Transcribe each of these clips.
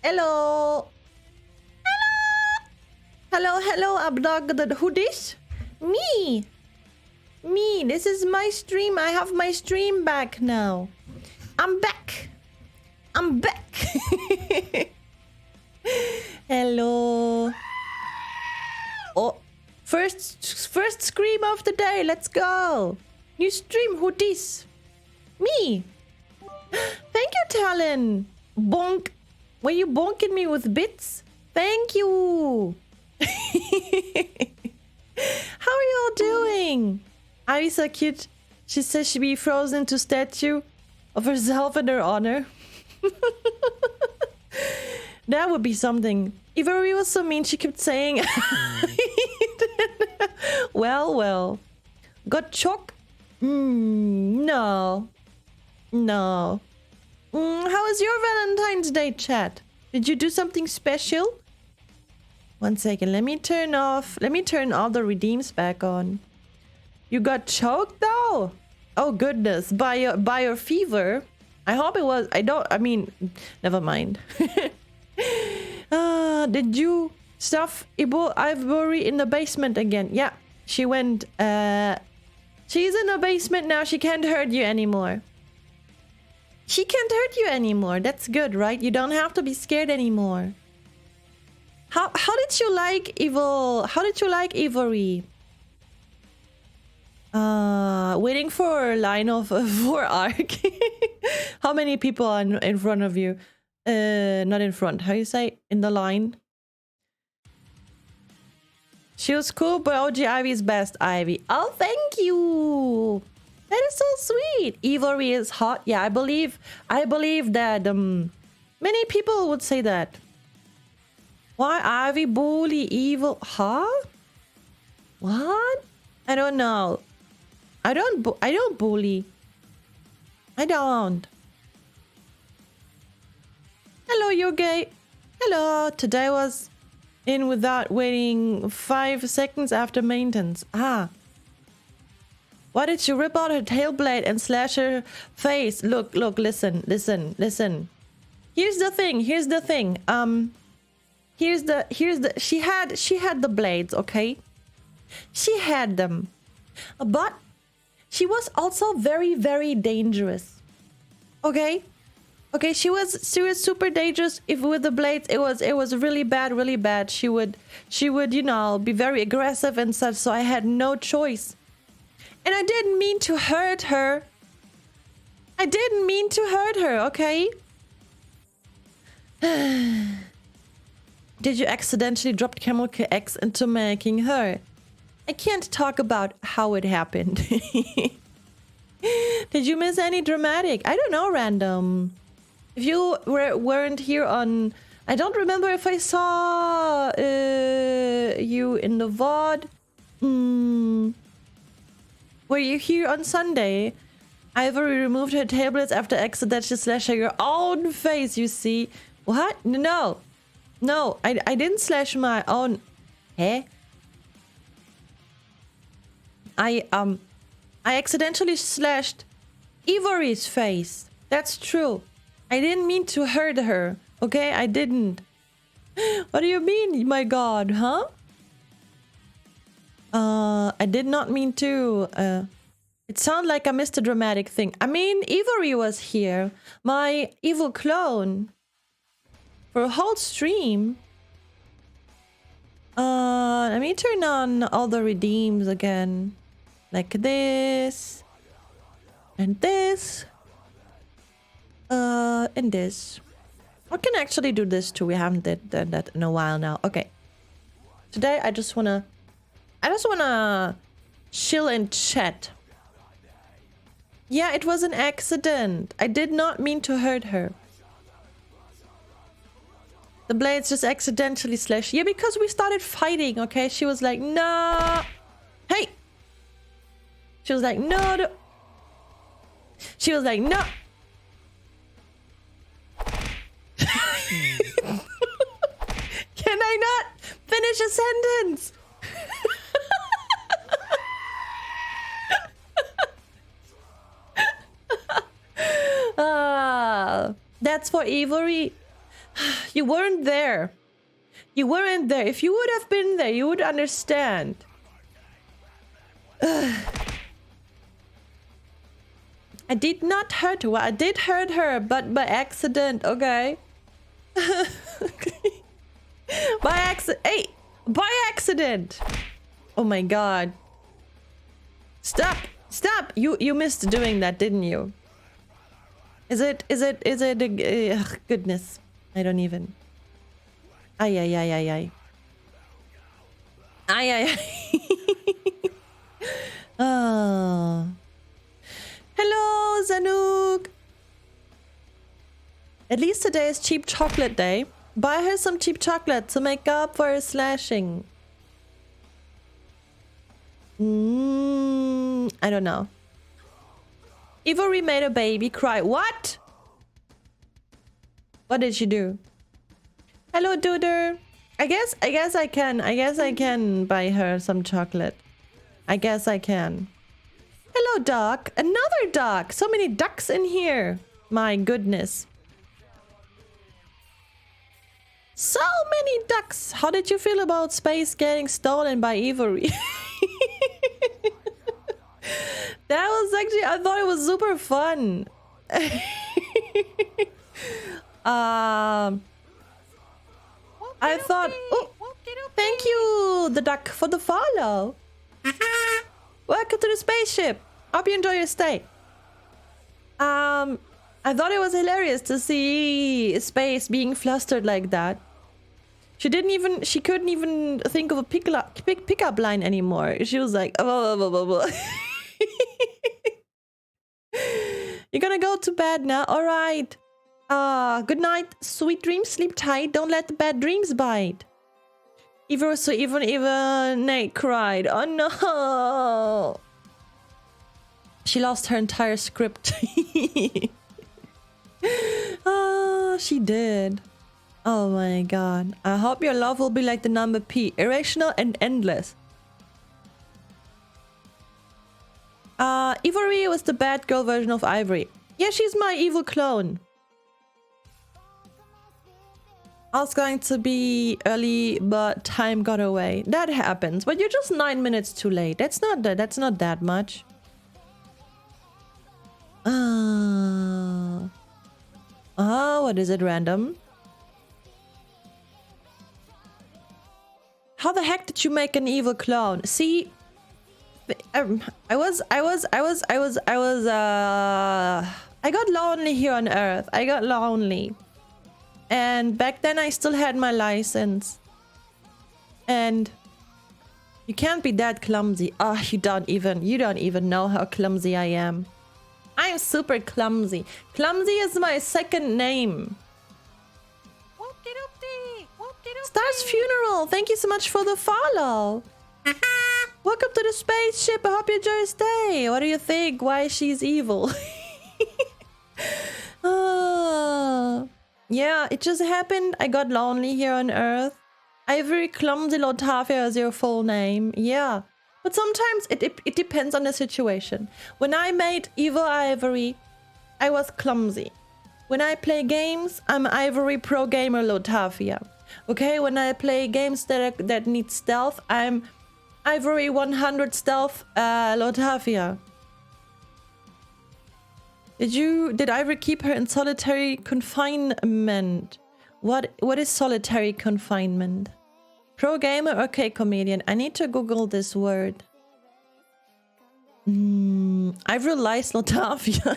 Hello. Hello, Abdog. Who this? Me. This is my stream. I have my stream back now. I'm back. Hello. Oh, first scream of the day. Let's go. New stream. Who this? Me. Thank you, Talon. Bonk. Were you bonking me with bits? Thank you. How are you all doing? Ivy's so cute. She says she'd be frozen to statue of herself in her honor. That would be something. Ivory was so mean. She kept saying, well. Got choc? No. How was your Valentine's Day, chat? Did you do something special? 1 second. Let me turn all the redeems back on. You got choked though? Oh goodness. By your fever? I hope it was. Never mind. Did you stuff Ivory in the basement again? Yeah. She went, she's in the basement now. She can't hurt you anymore. That's good, right? You don't have to be scared anymore. How did you like Ivory? Waiting for a line of 4 arc. How many people are in front of you? Not in front. How you say? In the line. She was cool, but OG Ivy is best. Ivy. Oh, thank you. That is so sweet. Ivory is hot. Yeah, I believe that many people would say that. Why Ivy bully evil? Huh? What? I don't know. I don't bully. I don't. Hello, you're gay. Hello. Today was in without waiting 5 seconds after maintenance. Ah. Why did you rip out her tail blade and slash her face? Look, listen. Here's the thing. She had the blades, okay? She had them. But she was also very, very dangerous. Okay? She was super dangerous. If with the blades it was really bad. She would, be very aggressive and such, so I had no choice. And I didn't mean to hurt her. Okay? Did you accidentally drop Camel X into making her? I can't talk about how it happened. Did you miss any dramatic? I don't know, random. If you weren't here on... I don't remember if I saw you in the VOD. Were you here on Sunday? Ivory removed her tablets after accidentally slashing her own face, you see. What? No, I didn't slash my own... Eh? I accidentally slashed Ivory's face. That's true. I didn't mean to hurt her. Okay, I didn't. What do you mean, my god, huh? I did not mean to. It sounded like I missed a dramatic thing. I mean, Ivory was here. My evil clone. For a whole stream. Let me turn on all the redeems again. Like this. And this. And this. I can actually do this too. We haven't done that in a while now. Okay. Today I just wanna chill and chat. Yeah, it was an accident. I did not mean to hurt her. The blades just accidentally slashed. Yeah, because we started fighting, okay? She was like, no. Hey! She was like, no. She was like, no. Can I not finish a sentence? That's for Ivory. You weren't there. You weren't there. If you would have been there, you would understand. I did not hurt her. Well, I did hurt her, but by accident, okay? By accident. Hey! By accident! Oh my god. Stop! Stop! You missed doing that, didn't you? Is it goodness. I don't even. Ay, ay, ay, ay, ay. Ay, ay, ay. Oh. Hello, Zanuck. At least today is cheap chocolate day. Buy her some cheap chocolate to make up for her slashing. I don't know. Ivory made a baby cry. What? What did she do? Hello, Duder. I guess I can buy her some chocolate. I guess I can. Hello, duck. Another duck. So many ducks in here. My goodness. So many ducks. How did you feel about space getting stolen by Ivory? That was actually, I thought it was super fun. I thought, oh, thank you, the duck, for the follow. Welcome to the spaceship. Hope you enjoy your stay. I thought it was hilarious to see space being flustered like that. She couldn't even think of a pickup line anymore. She was like, oh. You're gonna go to bed now? All right. Good night. Sweet dreams. Sleep tight. Don't let the bad dreams bite. Even Nate cried. Oh no. She lost her entire script. Oh, she did. Oh my god. I hope your love will be like the number P. Irrational and endless. Ivory was the bad girl version of Ivory. Yeah, she's my evil clone. I was going to be early, but time got away. That happens, but you're just 9 minutes too late. That's not that much. What is it, random? How the heck did you make an evil clone? See, I got lonely here on Earth. I got lonely. And back then I still had my license. And you can't be that clumsy. Oh, you don't even know how clumsy I am. I'm super clumsy. Clumsy is my second name. Star's funeral. Thank you so much for the follow. Welcome to the spaceship. I hope you enjoy your stay. What do you think? Why she's evil? Yeah, it just happened. I got lonely here on Earth. Ivory Clumsy Lotafia is your full name. Yeah. But sometimes it depends on the situation. When I made Evil Ivory, I was clumsy. When I play games, I'm Ivory Pro Gamer Lotafia. Okay, when I play games that need stealth, I'm Ivory 100 Stealth Lotafia. Did Ivory keep her in solitary confinement? What is solitary confinement? Pro gamer? Okay, comedian. I need to Google this word. Ivory lies Lotafia.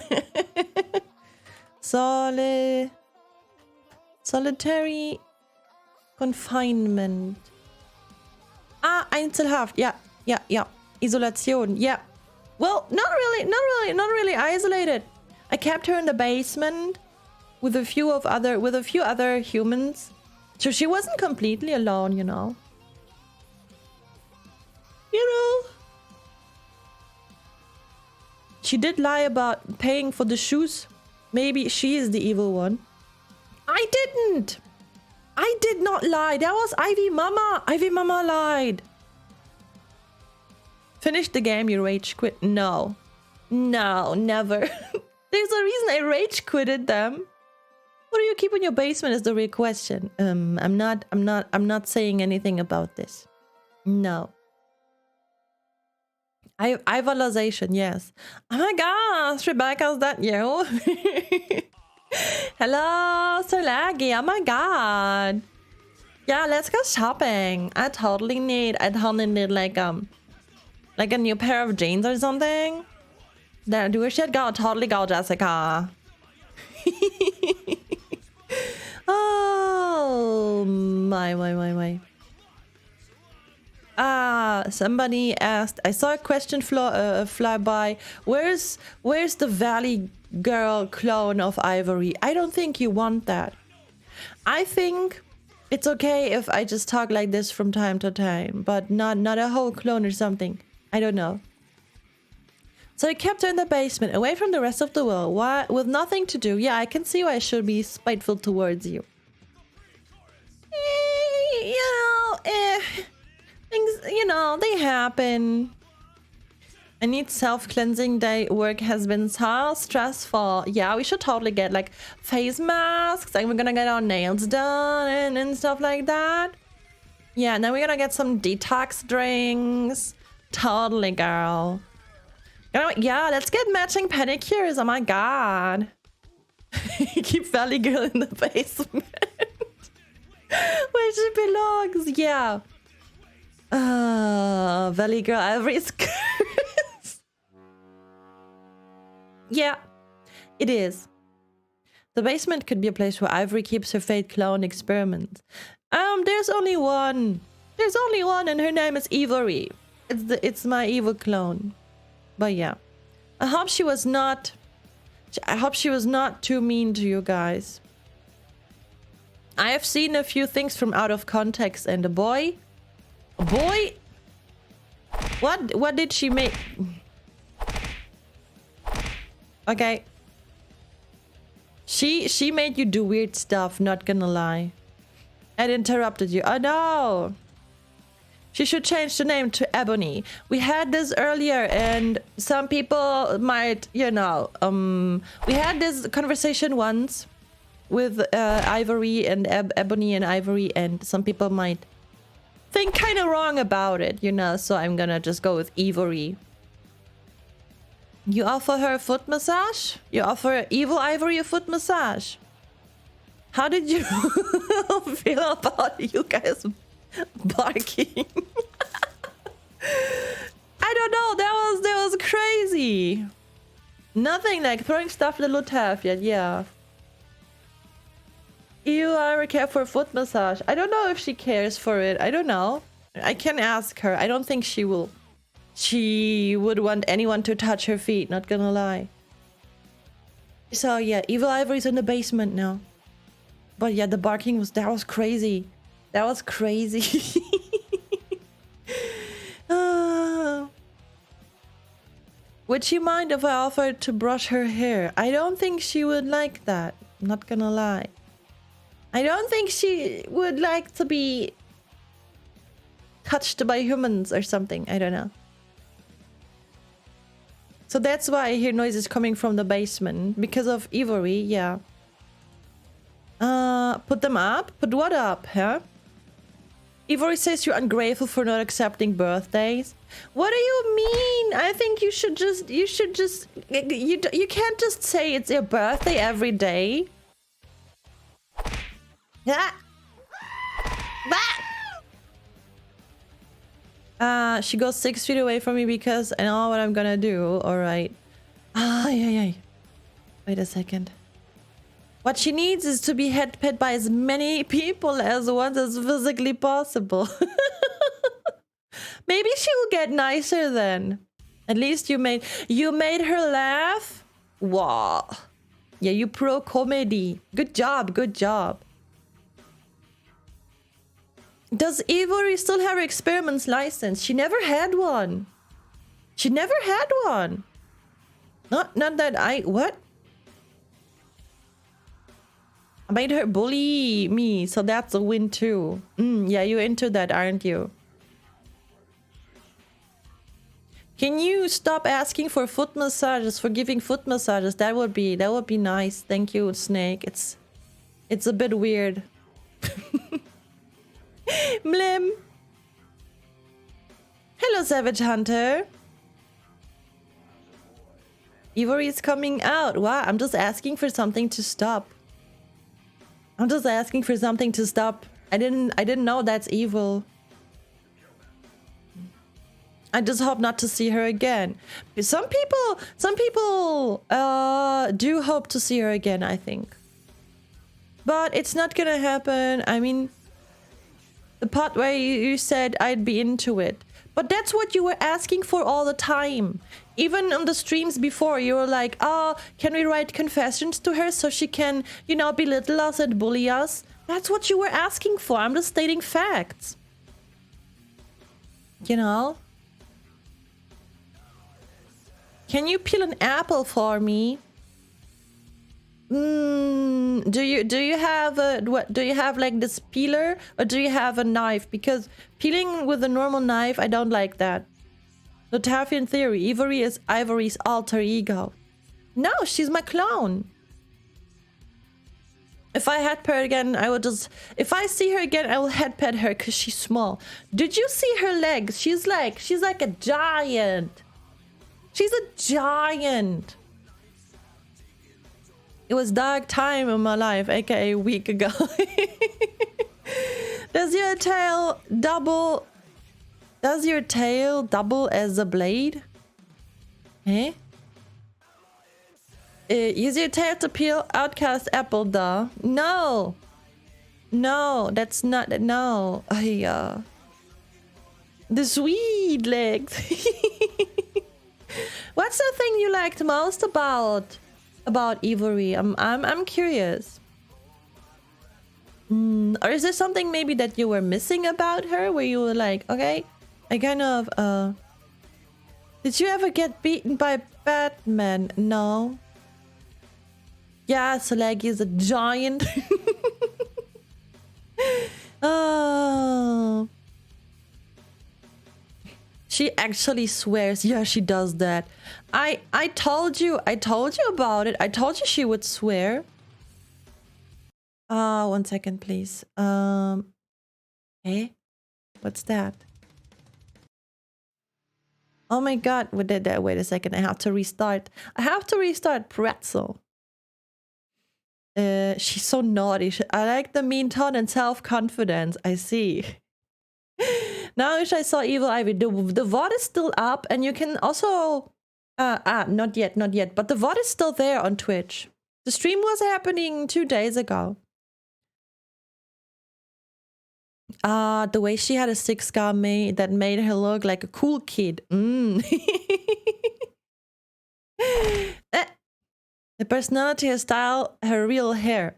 Solitary confinement. Einzelhaft. Yeah. Isolation. Yeah. Well, not really isolated. I kept her in the basement with a few other humans. So she wasn't completely alone, you know. She did lie about paying for the shoes. Maybe she is the evil one. I didn't. I did not lie. That was Ivy Mama. Ivy Mama lied. Finish the game, you rage quit. No, never. There's a reason I rage quitted them. What do you keep in your basement is the real question. I'm not saying anything about this. No. Ivolization, yes. Oh my gosh, Rebecca, is that you? Hello, Solagi. Oh my god. Yeah, let's go shopping. I totally need like a new pair of jeans or something. Then we should go, totally go, jEsSIca. Oh my. Somebody asked, I saw a question fly by. Where's the Valley Girl clone of Ivory? I don't think you want that. I think it's okay if I just talk like this from time to time, but not a whole clone or something. I don't know. So I kept her in the basement, away from the rest of the world, with nothing to do. Yeah, I can see why I should be spiteful towards you. Things, they happen. I need self-cleansing day. Work has been so stressful. Yeah, we should totally get like face masks. Like we're gonna get our nails done and stuff like that. Yeah, and then we're gonna get some detox drinks. Totally, girl. Yeah, let's get matching pedicures. Oh my god. Keep Valley Girl in the basement. Where she belongs. Yeah. Valley Girl Ivory's curse. Yeah, it is. The basement could be a place where Ivory keeps her fake clone experiments. There's only one. There's only one, and her name is Ivory. It's my evil clone. But yeah, I hope she was not too mean to you guys. I have seen a few things from out of context, and a boy, what did she make? Okay, she made you do weird stuff. Not gonna lie, and interrupted you. Oh no. She should change the name to Ebony. We had this earlier, and some people might, we had this conversation once with Ivory and Ebony and Ivory, and some people might think kind of wrong about it, so I'm gonna just go with Ivory. You offer her a foot massage? You offer evil Ivory a foot massage? How did you feel about you guys barking? I don't know, that was crazy. Nothing like throwing stuff at little Taff yet. Yeah, you ever care for a foot massage? I don't know if she cares for it. I don't know, I can ask her. I don't think she would want anyone to touch her feet, not gonna lie. So yeah, evil Ivory's in the basement now. But yeah, the barking that was crazy. That was crazy. Would she mind if I offered to brush her hair? I don't think she would like that. Not gonna lie. I don't think she would like to be touched by humans or something. I don't know. So that's why I hear noises coming from the basement. Because of Ivory, yeah. Put them up? Put what up, huh? Ivory says you're ungrateful for not accepting birthdays. What do you mean? I think you can't just say it's your birthday every day. She goes 6 feet away from me because I know what I'm gonna do. Alright. Yeah. Wait a second. What she needs is to be head-pet by as many people as once as physically possible. Maybe she will get nicer then. At least you made her laugh. Wow. Yeah, you pro comedy. Good job, good job. Does Ivory still have her experiments license? She never had one. She never had one. Not that what? I made her bully me, so that's a win too. Yeah, you're into that, aren't you? Can you stop asking for foot massages, for giving foot massages? That would be nice. Thank you, Snake. It's a bit weird. Blim. Hello, Savage Hunter. Ivory is coming out. Wow, I'm just asking for something to stop. I'm just asking for something to stop. I didn't know that's evil. I just hope not to see her again. Some people do hope to see her again, I think. But it's not gonna happen. I mean, the part where you said I'd be into it. But that's what you were asking for all the time. Even on the streams before, you were like, oh, can we write confessions to her so she can, you know, belittle us and bully us? That's what you were asking for. I'm just stating facts. You know? Can you peel an apple for me? Do you have like this peeler, or do you have a knife? Because peeling with a normal knife, I don't like that. Notafian theory, Ivory is Ivory's alter ego. No, she's my clone. If I head pet her again, I will just... If I see her again, I will head pet her because she's small. Did you see her legs? She's like a giant. She's a giant. It was dark time in my life, aka a week ago. Does your tail double as a blade? Eh? Use your tail to peel outcast apple, duh. No. No, that's not... No. The sweet legs. What's the thing you liked most about Ivory? I'm curious. Or is there something maybe that you were missing about her, where you were like, okay, I kind of did you ever get beaten by Batman? No. Yeah, Slag is a giant. Oh. She actually swears. Yeah, she does that. I told you about it. I told you she would swear. 1 second, please. Hey, what's that? Oh my god, wait a second. I have to restart. Pretzel. She's so naughty. I like the mean tone and self-confidence. I see. Now I saw Evil Ivy. The VOD is still up, and you can also... not yet. But the VOD is still there on Twitch. The stream was happening 2 days ago. The way she had a 6 scar that made her look like a cool kid. The personality, her style, her real hair.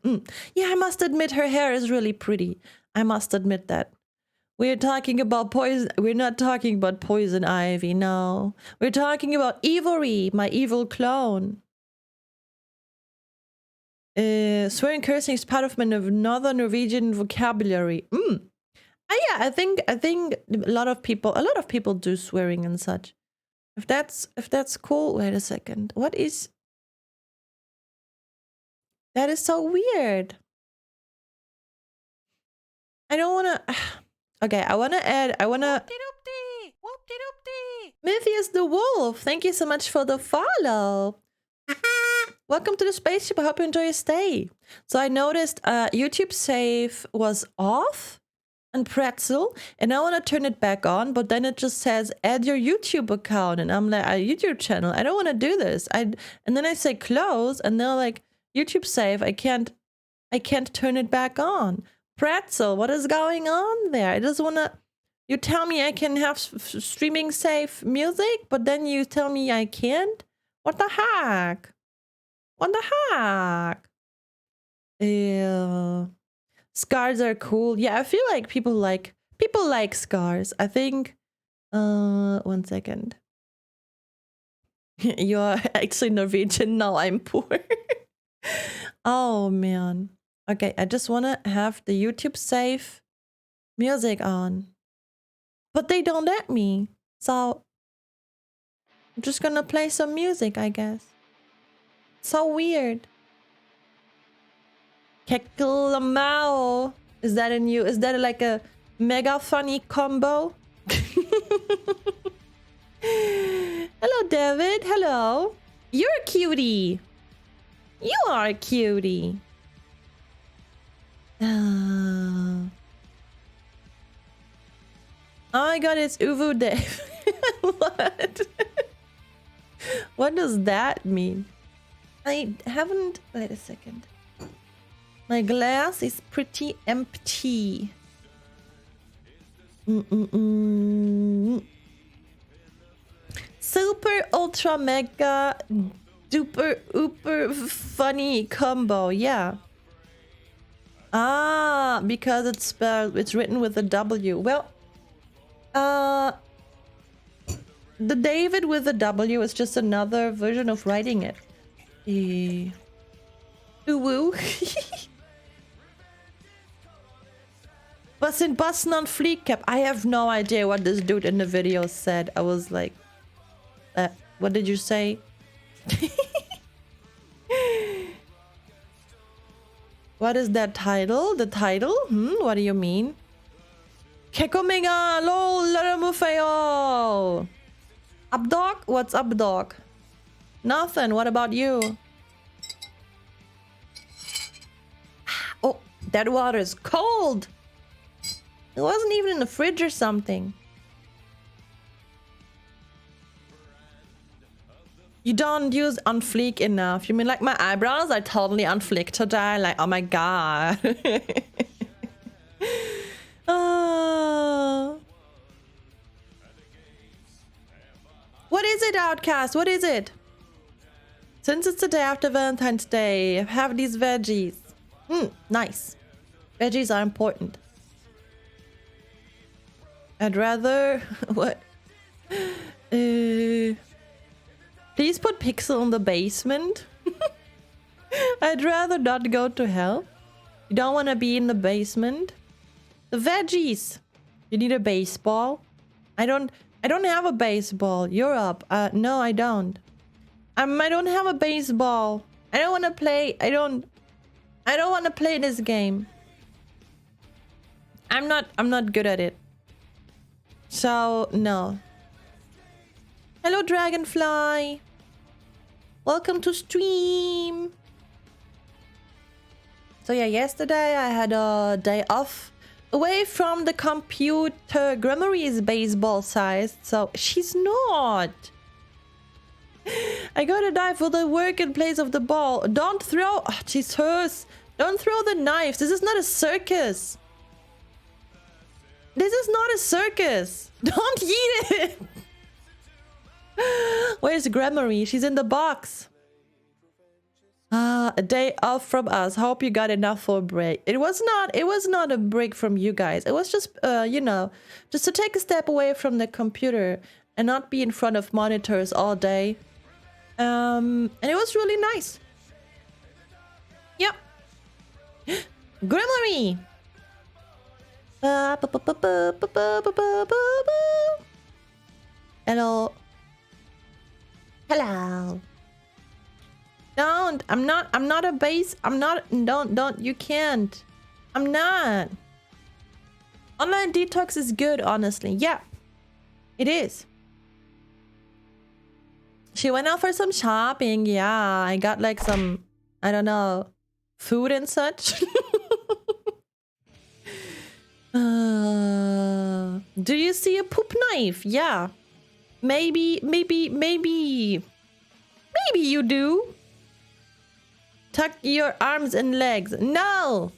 Yeah, I must admit her hair is really pretty. I must admit that. We're talking about poison. We're not talking about Poison Ivy, no. We're talking about Ivory, my evil clone. Swearing cursing is part of my Northern Norwegian vocabulary. Yeah, I think a lot of people do swearing and such. If that's cool. Wait a second. What is... That is so weird. I don't wanna... Okay, I wanna add... Mythius the Wolf, thank you so much for the follow. Welcome to the spaceship. I hope you enjoy your stay. So I noticed YouTube save was off and Pretzel, and I want to turn it back on, but then it just says add your YouTube account, and I'm like, a YouTube channel. I don't want to do this. And then I say close, and they're like, YouTube save. I can't turn it back on. Pretzel, what is going on there? I just want to... You tell me I can have streaming safe music, but then you tell me I can't? What the heck? What the heck? Ew. Scars are cool. Yeah, I feel like people like scars. I think 1 second. You're actually Norwegian. No, I'm poor. Oh man. Okay, I just want to have the YouTube safe music on. But they don't let me. So I'm just gonna play some music, I guess. So weird. Kekelamao. Is that a new? Is that like a mega funny combo? Hello, David. Hello. You're a cutie. You are a cutie. Oh my god, it's Uvu Dave. What? What does that mean? I haven't... Wait a second. My glass is pretty empty. Super ultra mega duper ooper funny combo. Yeah. Ah, because it's written with a W. Well, the David with the W is just another version of writing it. Woo. Bussin' on fleek cap. I have no idea what this dude in the video said. I was like, what did you say? What is that title? The title? What do you mean? Kekominga lol laramufeo. Up dog? What's up, dog? Nothing. What about you? Oh, that water is cold. It wasn't even in the fridge or something. You don't use on fleek enough. You mean like my eyebrows are totally on fleek today? Like, oh my god. Oh. What is it, Outcast? What is it? Since it's the day after Valentine's Day, have these veggies. Nice. Veggies are important. I'd rather... What? Please put Pixel in the basement. I'd rather not go to hell. You don't want to be in the basement. The veggies. You need a baseball. I don't have a baseball. You're up. No, I don't. I don't have a baseball. I don't want to play. I don't want to play this game. I'm not good at it. So, no. Hello, Dragonfly. Welcome to stream. So yeah, yesterday I had a day off away from the computer. Grammary is baseball sized, so she's not. I gotta die for the work in place of the ball. Don't throw. Oh, Jesus. Don't throw the knives. This is not a circus. This is not a circus. Don't eat it. Where's Grammary? She's in the box. A day off from us. Hope you got enough for a break. It was not a break from you guys. It was just you know, just to take a step away from the computer and not be in front of monitors all day. And it was really nice. Yep. Grammary. Hello. Hello. Don't. I'm not a base. Don't. You can't. I'm not. Online detox is good, honestly. Yeah. It is. She went out for some shopping. Yeah. I got like some, I don't know, food and such. Do you see a poop knife? Yeah. Maybe you do. Tuck your arms and legs. No.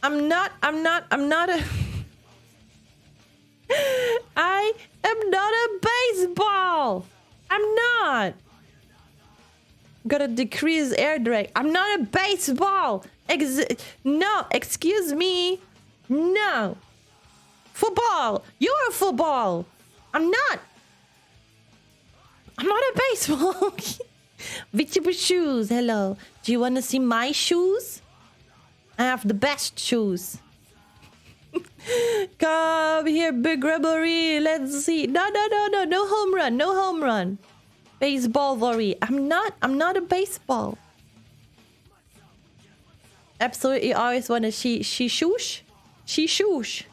I'm not a I am not a baseball. I'm not. Gotta decrease air drag. I'm not a baseball. No, excuse me. No. Football. You're a football. I'm not a baseball. Victor shoes. Hello. Do you want to see my shoes? I have the best shoes. Come here, big rubbery. Let's see. No. No home run. No home run. Baseball worry. I'm not a baseball. absolutely always want to she shoosh. She shoosh.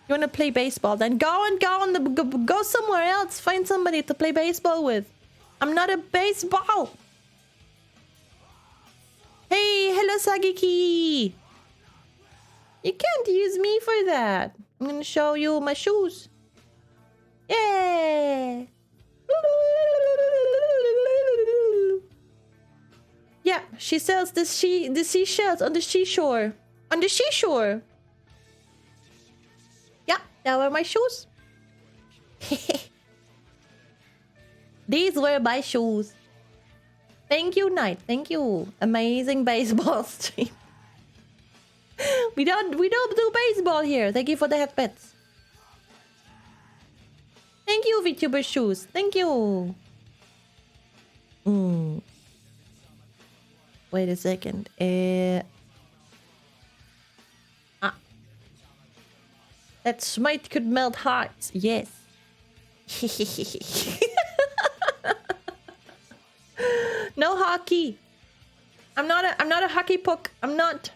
You want to play baseball? Then go somewhere else. Find somebody to play baseball with. I'm not a baseball. Hey, hello Sagiki. You can't use me for that. I'm gonna show you my shoes. Yeah. Yeah, she sells the seashells on the seashore. On the seashore. Yeah, that were my shoes. These were my shoes. Thank you, Knight. Thank you. Amazing baseball stream. We don't do baseball here. Thank you for the headbets. Thank you, VTuber shoes. Thank you. Wait a second. That smite could melt hearts. Yes. No hockey. I'm not a hockey puck. I'm not.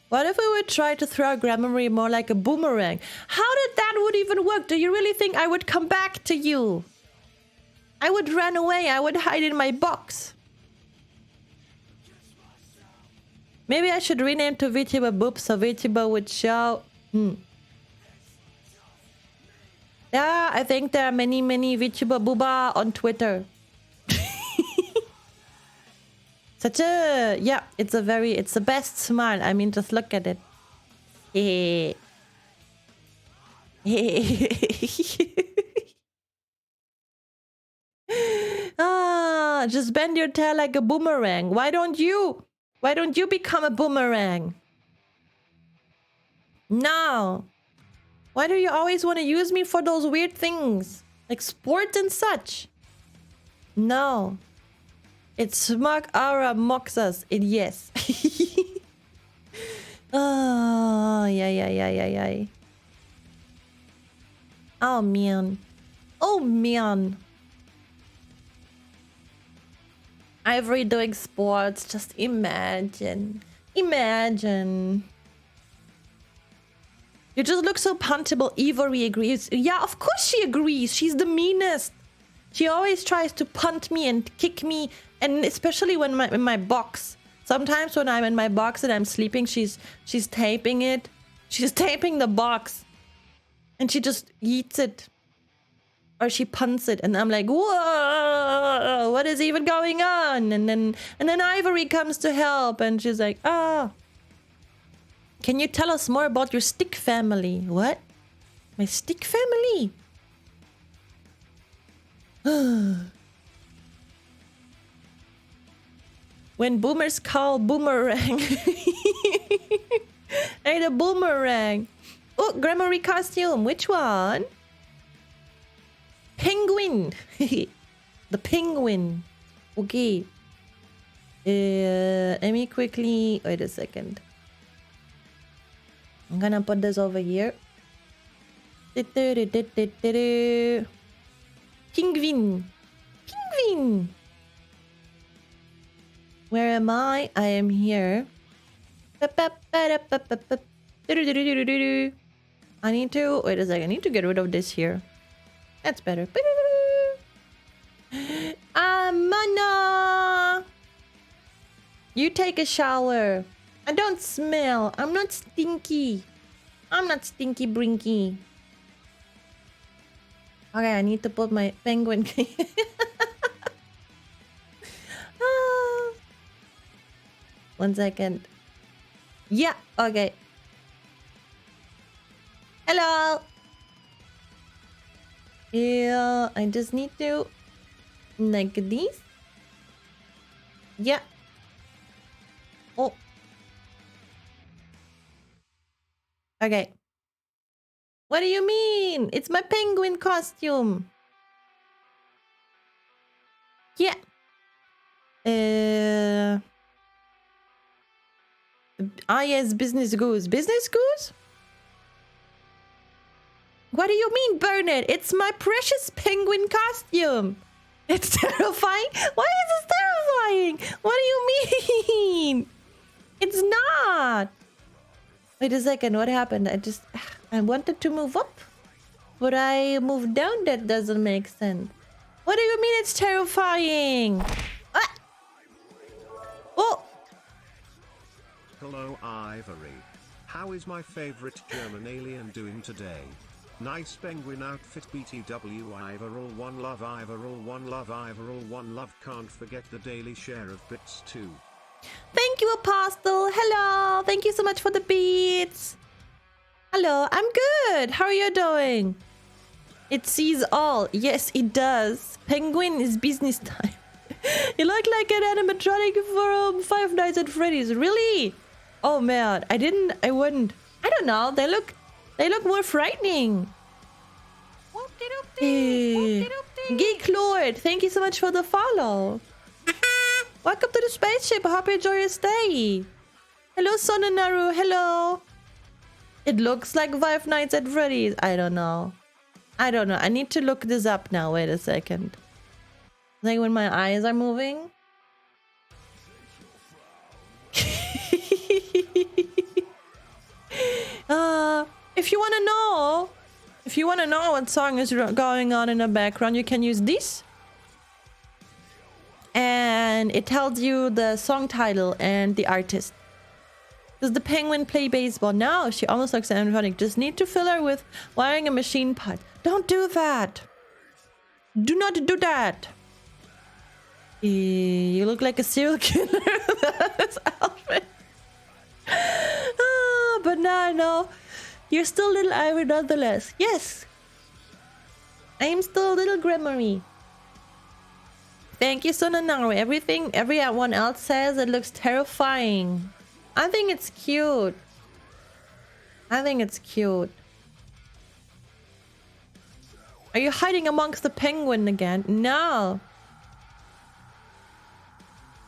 What if we would try to throw Grammarly more like a boomerang? How did that would even work? Do you really think I would come back to you? I would run away. I would hide in my box. Maybe I should rename to VTuber Boop so VTuber would show. Yeah, I think there are many VTuber Booba on Twitter. Such a... Yeah, it's the best smile. I mean, just look at it. Just bend your tail like a boomerang. Why don't you become a boomerang? No. Why do you always want to use me for those weird things? Like sports and such? No. It's smug aura mocks us. Yes. Oh, yeah. Oh, man. Oh, man. Ivory doing sports. Just imagine. Imagine. You just look so puntable. Ivory agrees. Yeah, of course she agrees. She's the meanest. She always tries to punt me and kick me. And especially when in my box. Sometimes when I'm in my box and I'm sleeping, she's taping it. She's taping the box. And she just eats it. Or she punts it. And I'm like, whoa, what is even going on? And then Ivory comes to help. And she's like, oh. Can you tell us more about your stick family? What? My stick family? When boomers call boomerang. Hey, the boomerang. Oh, Grammarly costume. Which one? Penguin. The penguin. Okay. Let me quickly... Wait a second. I'm gonna put this over here. Penguin. Penguin. Where am I? I am here. I need to... Wait a second. I need to get rid of this here. That's better. Mana! You take a shower. I don't smell. I'm not stinky. I'm not stinky brinky. Okay, I need to put my penguin. One second. Yeah, okay. Hello. Yeah, I just need to like this. Yeah. Oh. Okay. What do you mean? It's my penguin costume. Yeah. Yes, business goose. Business goose? What do you mean, Bernard? It's my precious penguin costume. It's terrifying? Why is this terrifying? What do you mean? It's not. Wait a second, what happened? I wanted to move up, but I moved down. That doesn't make sense. What do you mean it's terrifying? Ah! Oh! Hello, Ivory. How is my favorite German alien doing today? Nice penguin outfit BTW Ivorall one love Ivorall one love Ivorall one love. Can't forget the daily share of bits too. Thank you, Apostle. Hello. Thank you so much for the beats. Hello, I'm good. How are you doing? It sees all. Yes, it does. Penguin is business time. You look like an animatronic from Five Nights at Freddy's. Really? Oh man, I wouldn't. I don't know. They look more frightening. Geek Lord, thank you so much for the follow. Welcome to the spaceship. I hope you enjoy your stay. Hello, Sononaru. Hello. It looks like Five Nights at Freddy's. I don't know. I need to look this up now. Wait a second. Like when my eyes are moving. If you want to know what song is going on in the background, you can use this. And it tells you the song title and the artist. Does the penguin play baseball? No, she almost looks animatronic. Just need to fill her with wiring a machine part. Don't do that. Do not do that. You look like a serial killer with this outfit. But now I know. You're still little Ivy nonetheless. Yes. I am still a little Gremory. Thank you, Sononaru. Everyone else says it looks terrifying. I think it's cute. Are you hiding amongst the penguin again? No.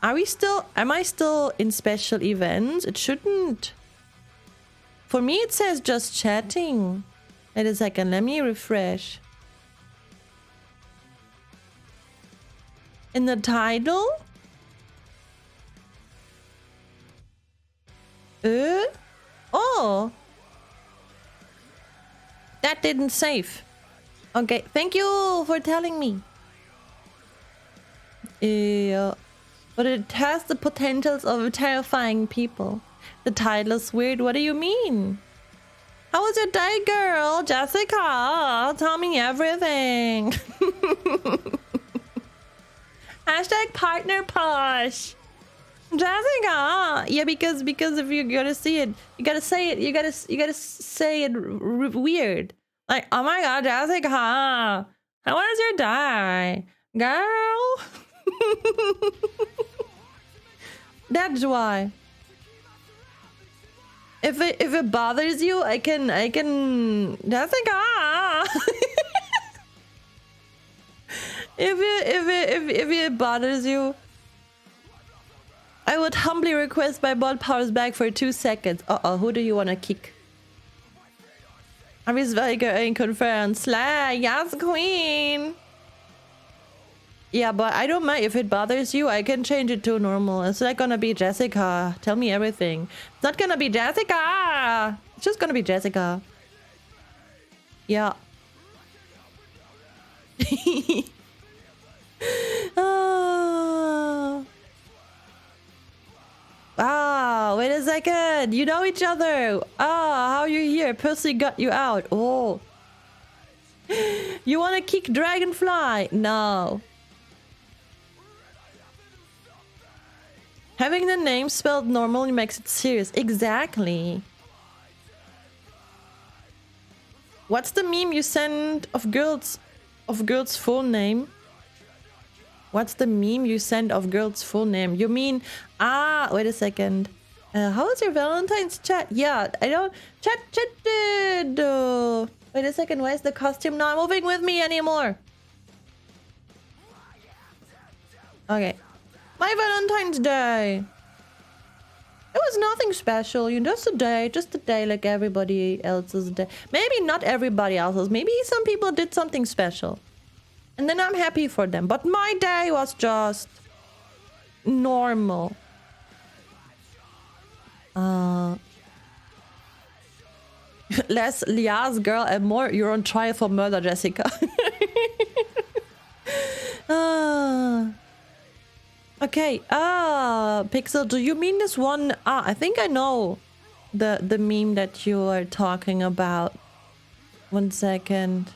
Am I still in special events? It shouldn't. For me, it says just chatting. Wait a second, let me refresh. In the title? Oh. That didn't save. Okay, thank you for telling me. But it has the potentials of terrifying people. The title is weird. What do you mean? How was your day, girl? jEsSIca, tell me everything. Hashtag partner push. jEsSIca. Yeah, because if you're gonna see it, you gotta say it. You gotta say it weird. Like, oh my god, jEsSIca. How was your day, girl? That's why. If it bothers you, I can jEsSIca. if it bothers you, I would humbly request my bot powers back for 2 seconds. Who do you want to kick? I'm just very confirmed. Slay, yes, queen. Yeah, but I don't mind. If it bothers you, I can change it to normal. It's not gonna be jEsSIca. Tell me everything. It's not gonna be jEsSIca. It's just gonna be jEsSIca. Yeah. Wow, wait a second. You know each other. How are you here? Percy got you out. Oh. You wanna kick Dragonfly? No. Having the name spelled normally makes it serious. Exactly. What's the meme you send of girls full name? What's the meme you send of girl's full name? You mean, wait a second. How was your Valentine's chat? Yeah, I don't chat. Wait a second. Why is the costume not moving with me anymore? Okay. My Valentine's Day. It was nothing special. You know, just a day like everybody else's day. Maybe not everybody else's. Maybe some people did something special. And then I'm happy for them. But my day was just normal. Less Lia's girl and more you're on trial for murder, jEsSIca. Okay. Pixel, do you mean this one? I think I know the meme that you are talking about. 1 second.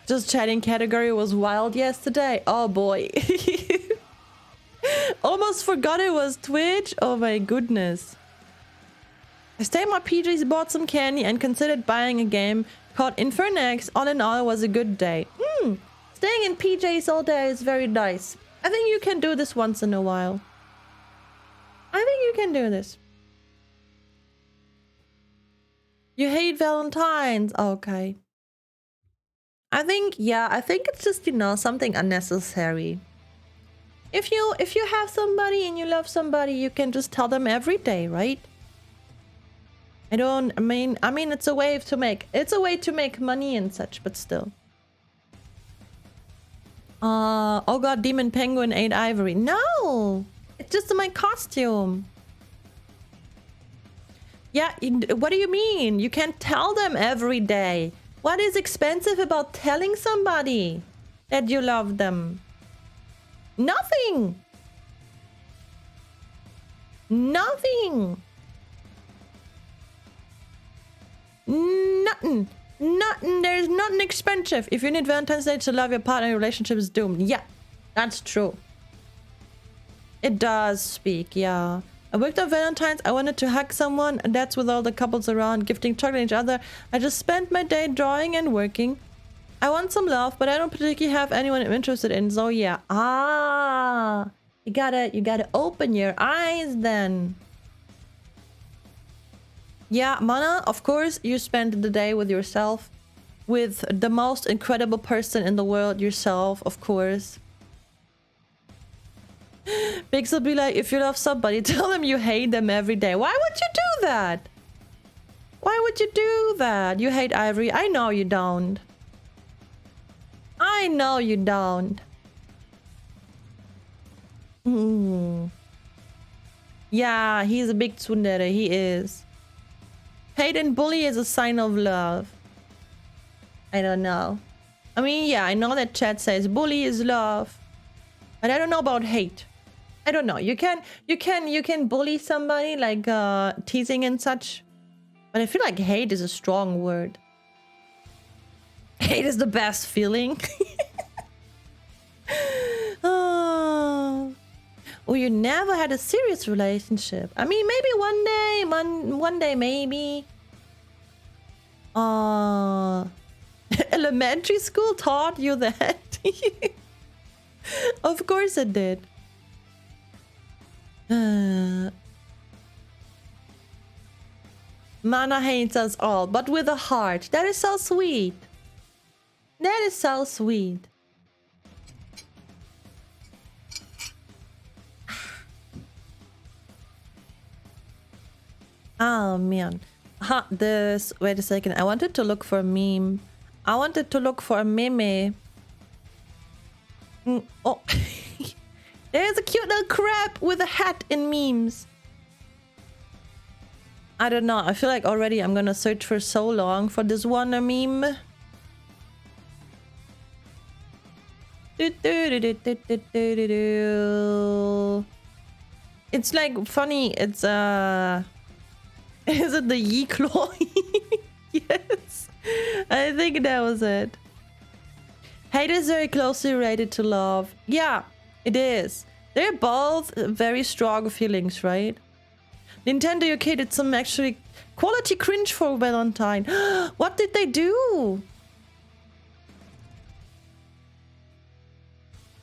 Just chatting category was wild yesterday. Oh boy. Almost forgot it was Twitch. Oh my goodness. I stayed in my PJs, bought some candy, and considered buying a game called Infernex. All in all, it was a good day. Staying in PJs all day is very nice. I think you can do this once in a while. I think you can do this. You hate Valentine's. Okay. I think it's just, you know, something unnecessary. If you have somebody and you love somebody, you can just tell them every day, right? I mean it's a way to make money and such, but still. Oh god, Demon Penguin ate ivory. No! It's just my costume. Yeah, what do you mean? You can't tell them every day. What is expensive about telling somebody that you love them? Nothing. Nothing. Nothing. Nothing. There's nothing expensive. If you need Valentine's Day to love your partner, your relationship is doomed. Yeah, that's true. It does speak, yeah. I worked on Valentine's. I wanted to hug someone, and that's with all the couples around, gifting chocolate to each other. I just spent my day drawing and working. I want some love, but I don't particularly have anyone I'm interested in, so yeah. You gotta open your eyes then. Yeah, Mana, of course, you spend the day with yourself. With the most incredible person in the world, yourself, of course. Biggs will be like, if you love somebody, tell them you hate them every day. Why would you do that? Why would you do that? You hate Ivory. I know you don't. I know you don't. Yeah, he's a big tsundere. He is. Hate and bully is a sign of love. I don't know. I mean, yeah, I know that chat says bully is love. But I don't know about hate. I don't know. You can bully somebody, like teasing and such. But I feel like hate is a strong word. Hate is the best feeling. Oh, you never had a serious relationship. I mean, maybe one day, maybe. Elementary school taught you that. Of course it did. Mana hates us all, but with a heart. That is so sweet. That is so sweet. Oh man. Wait a second. I wanted to look for a meme. I wanted to look for a meme. Oh. There's a cute little crab with a hat in memes. I don't know. I feel like already I'm gonna search for so long for this one meme. It's like funny. It's is it the Yi Claw? Yes. I think that was it. Hate is very closely related to love. Yeah, it is. They're both very strong feelings, right? Nintendo UK did some actually quality cringe for Valentine. What did they do?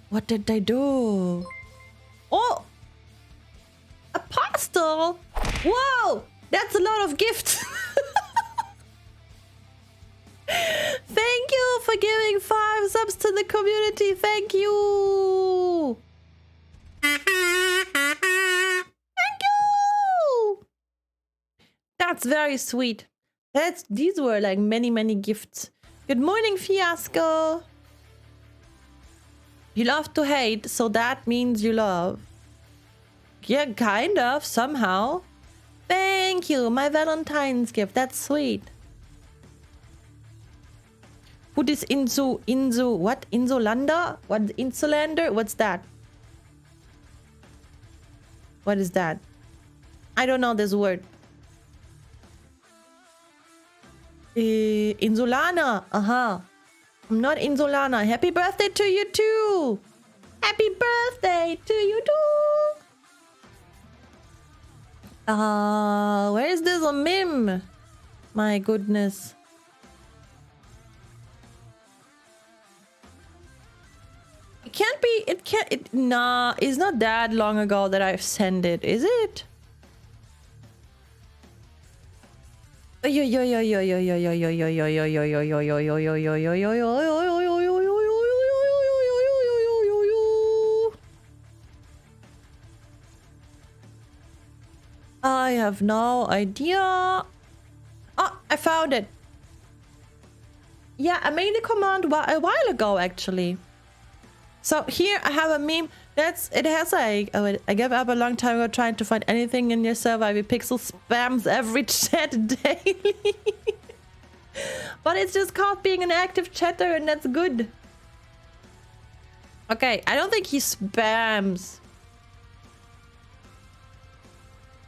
What did they do? Oh! A postal? Whoa! That's a lot of gifts. Thank you for giving 5 subs to the community. Thank you. Thank you. That's very sweet. These were like many gifts. Good morning, Fiasco. You love to hate, so that means you love. Yeah, kind of, somehow. Thank you, my Valentine's gift. That's sweet. Who is Inzu, what? Inzolanda? What? Insulander? What's that? What is that? I don't know this word. Insulana. I'm not Insulana. Happy birthday to you too. Happy birthday to you too. Where is this a meme? My goodness. It can't be. It can't. Nah, it's not that long ago that I've sent it, is it? I have no idea. Oh, I found it. Yeah, I made the command a while ago, actually. So here I have a meme. It has like, oh, I gave up a long time ago trying to find anything in your server. Ivy Pixel spams every chat daily. But it's just called being an active chatter, and that's good. Okay, I don't think he spams.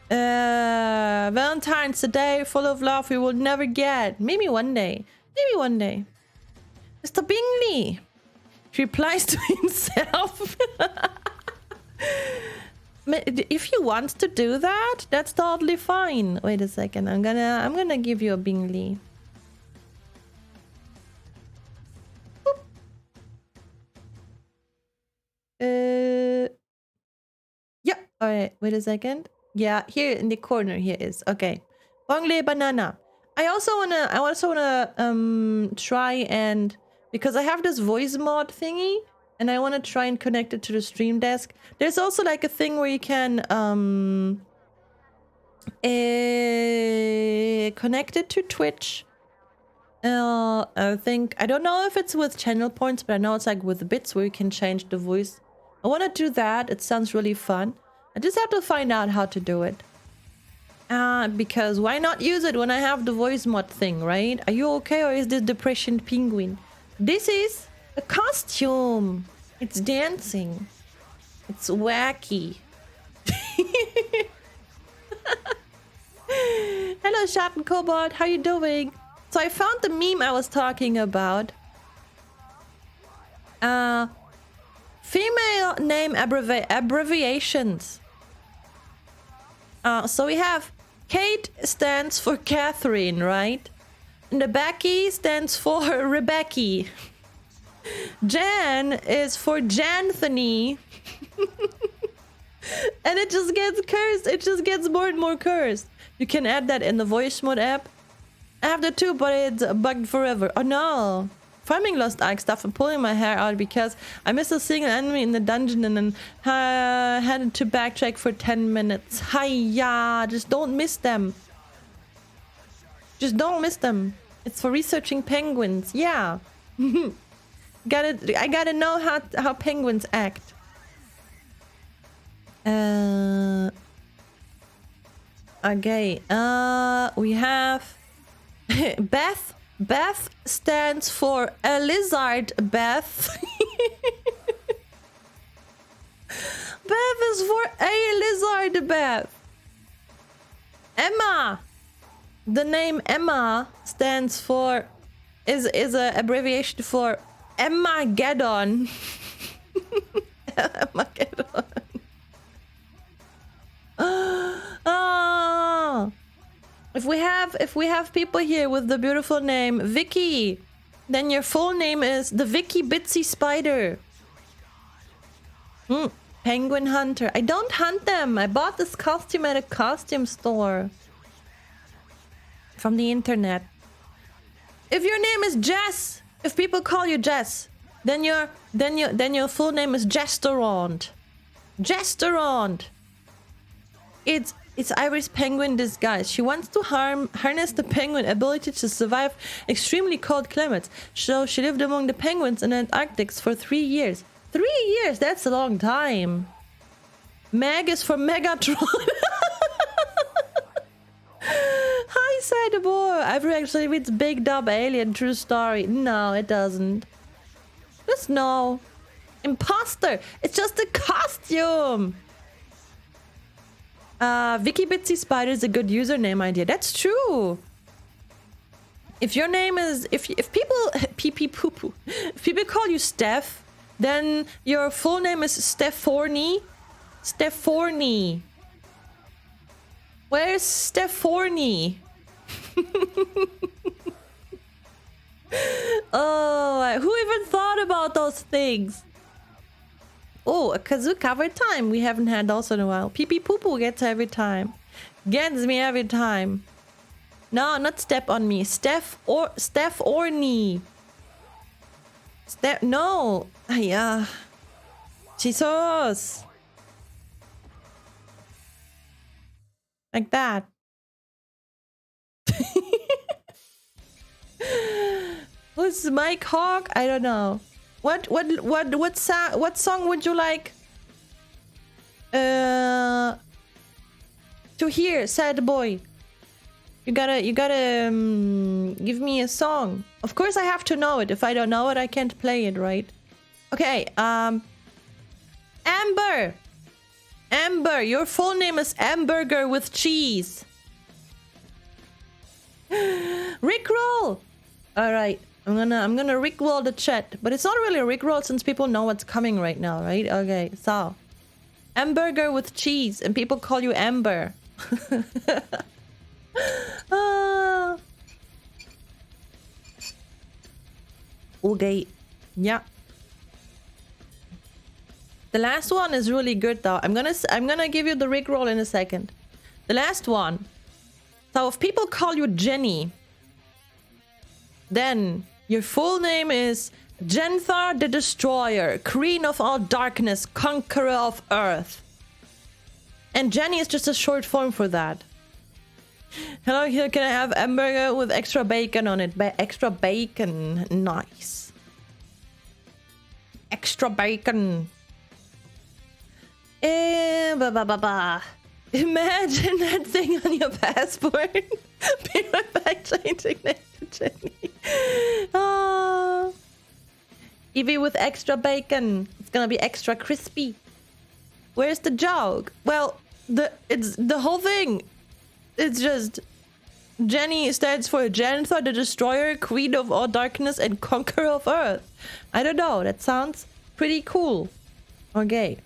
Valentine's a day full of love we will never get. Maybe one day. Maybe one day. Mr. Bingley replies to himself. If he wants to do that, that's totally fine. Wait a second. I'm gonna give you a Bingley. Yeah. All right. Wait a second. Yeah, here in the corner here is okay. Bongle banana. I also wanna try and, because I have this voice mod thingy and I wanna try and connect it to the stream desk. There's also like a thing where you can connect it to Twitch. I don't know if it's with channel points, but I know it's like with bits where you can change the voice. I wanna do that. It sounds really fun. I just have to find out how to do it. Because why not use it when I have the voice mod thing, right? Are you okay, or is this depression penguin? This is a costume. It's dancing. It's wacky. Hello, Shat and Cobalt. How you doing? So I found the meme I was talking about. Female name abbreviations. So we have Kate stands for Catherine, right? And the Becky stands for Rebecca. Jan is for Janthony. And it just gets cursed. It just gets more and more cursed. You can add that in the voice mode app. I have the two, but it's bugged forever. Oh no. Farming Lost Ark stuff. I'm pulling my hair out because I missed a single enemy in the dungeon and then had to backtrack for 10 minutes. Hiya! Just don't miss them. Just don't miss them. It's for researching penguins. Yeah. I gotta know how penguins act. Okay. We have Beth. Beth stands for a lizard, Beth. Beth is for a lizard, Beth. Emma. The name Emma stands for, is a abbreviation for Emmageddon. Emmageddon. Oh. If we have people here with the beautiful name Vicky, then your full name is the Vicky Bitsy Spider. Penguin Hunter. I don't hunt them. I bought this costume at a costume store from the internet. If your name is Jess, if people call you Jess, then your full name is Jesterond. Jesterond. It's It's Ivory's penguin disguise. She wants to harness the penguin ability to survive extremely cold climates. So she lived among the penguins in Antarctic for 3 years. 3 years? That's a long time. Meg is for Megatron. Hi, Sideboy. Ivory actually reads Big Dub Alien True Story. No, it doesn't. Just no. Imposter. It's just a costume. Vicky Bitsy Spider is a good username idea. That's true. If your name is if people pee pee poo poo, if people call you Steph, then your full name is Stephorny. Stephorny. Where's Stephorny? Oh, who even thought about those things? Oh, a kazoo cover time. We haven't had those in a while. Pee pee poo poo gets every time. Gets me every time. No, not step on me. Steph Orney. No. Yeah. Jesus. Like that. Who's Mike Hawk? I don't know. What song would you like to hear, Sad Boy? You gotta give me a song. Of course I have to know it. If I don't know it, I can't play it, right? Okay, Amber, your full name is Hamburger with cheese. Rickroll. All right. I'm gonna rickroll the chat, but it's not really a rickroll since people know what's coming right now, right? Okay, so hamburger with cheese, and people call you Amber. Okay, yeah. The last one is really good though. I'm gonna give you the rickroll in a second. The last one. So if people call you Jenny, then your full name is Jenthar the Destroyer, Queen of all darkness, Conqueror of Earth. And Jenny is just a short form for that. Hello, here can I have hamburger with extra bacon on it? Extra bacon, nice. Extra bacon. Imagine that thing on your passport. Be right back, changing name to Jenny. Oh. Evie with extra bacon. It's gonna be extra crispy. Where's the joke? Well, it's the whole thing. It's just Jenny stands for Jenthar the Destroyer, Queen of all darkness, and Conqueror of Earth. I don't know. That sounds pretty cool. Okay.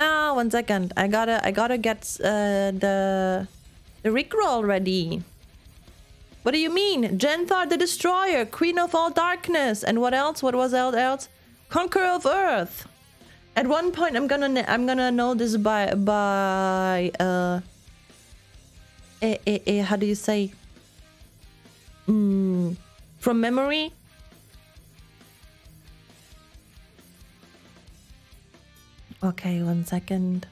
Ah, 1 second. I gotta get the rickroll ready. What do you mean? Jenthar the Destroyer, Queen of all darkness, and what else? What was else? Conqueror of Earth. At one point, I'm gonna know this by how do you say? From memory. Okay, 1 second.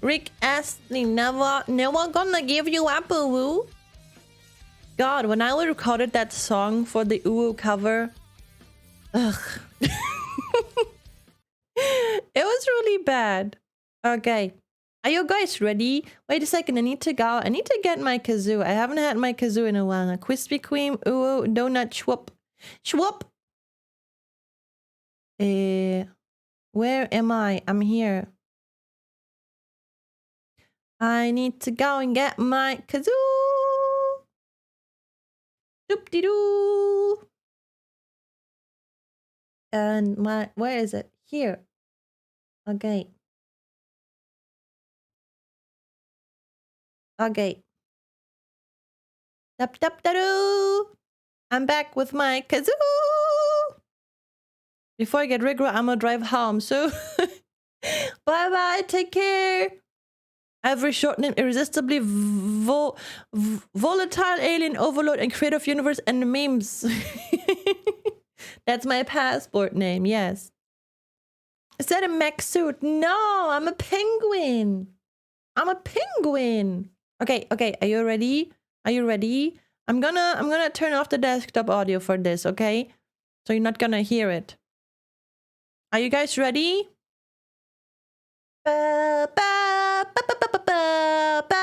Rick Astley, never gonna give you up, Uwu. God, when I recorded that song for the Uwu cover, ugh. It was really bad. Okay. Are you guys ready? Wait a second, I need to go. I need to get my kazoo. I haven't had my kazoo in a while. A Krispy Kreme, Uwu, donut, schwupp. Schwupp! Where am I? I'm here. I need to go and get my kazoo. Doop-de-doo. And where is it? Here. Okay. Okay. Dap-dap-da-doo. I'm back with my kazoo. Before I get rickrolled, I'm gonna drive home. So, bye-bye. Take care. Every short name, irresistibly volatile alien overload and creative universe and memes. That's my passport name, yes. Is that a mech suit? No, I'm a penguin. I'm a penguin. Okay, okay. Are you ready? Are you ready? I'm gonna turn off the desktop audio for this, okay? So you're not gonna hear it. Are you guys ready? Ba, ba, ba, ba, ba, ba, ba, ba.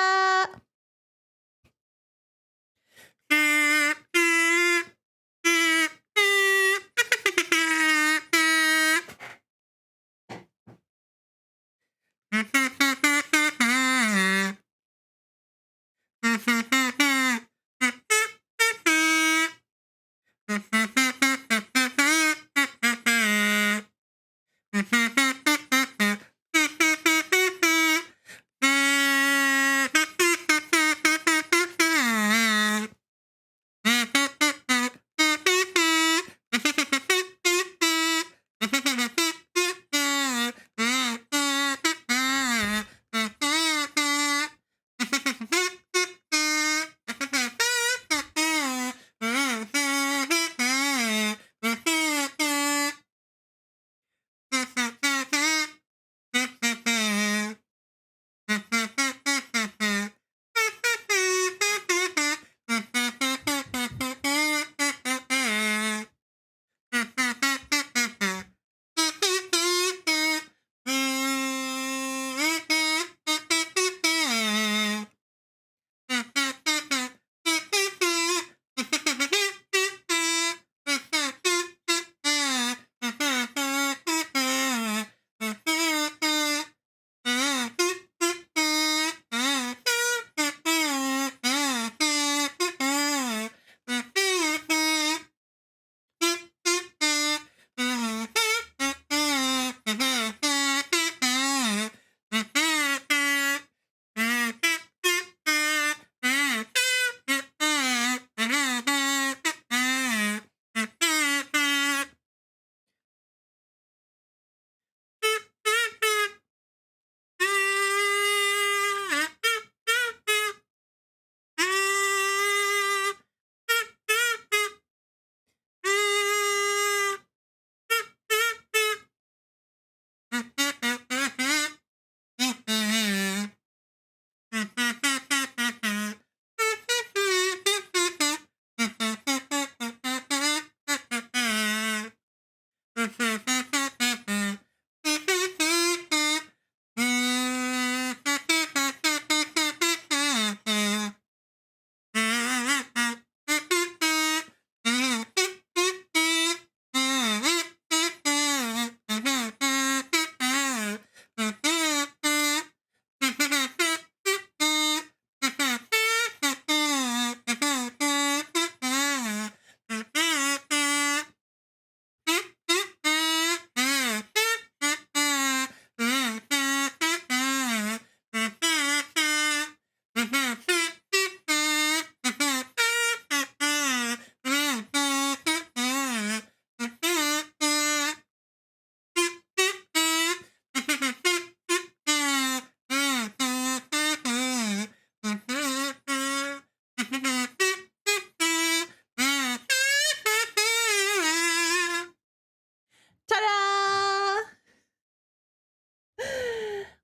Ta-da!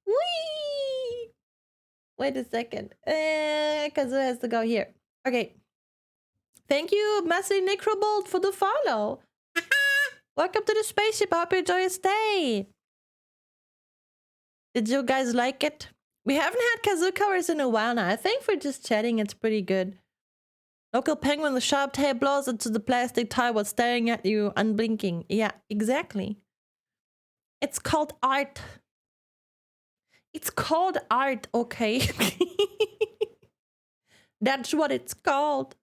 Whee! Wait a second. Kazu has to go here. Okay. Thank you, Massey Necrobolt, for the follow. Welcome to the spaceship. I hope you enjoy your stay. Did you guys like it? We haven't had Kazoo covers in a while now. I think for just chatting, it's pretty good. Local penguin with sharp tail blows into the plastic tie while staring at you, unblinking. Yeah, exactly. It's called art. It's called art, okay? That's what it's called.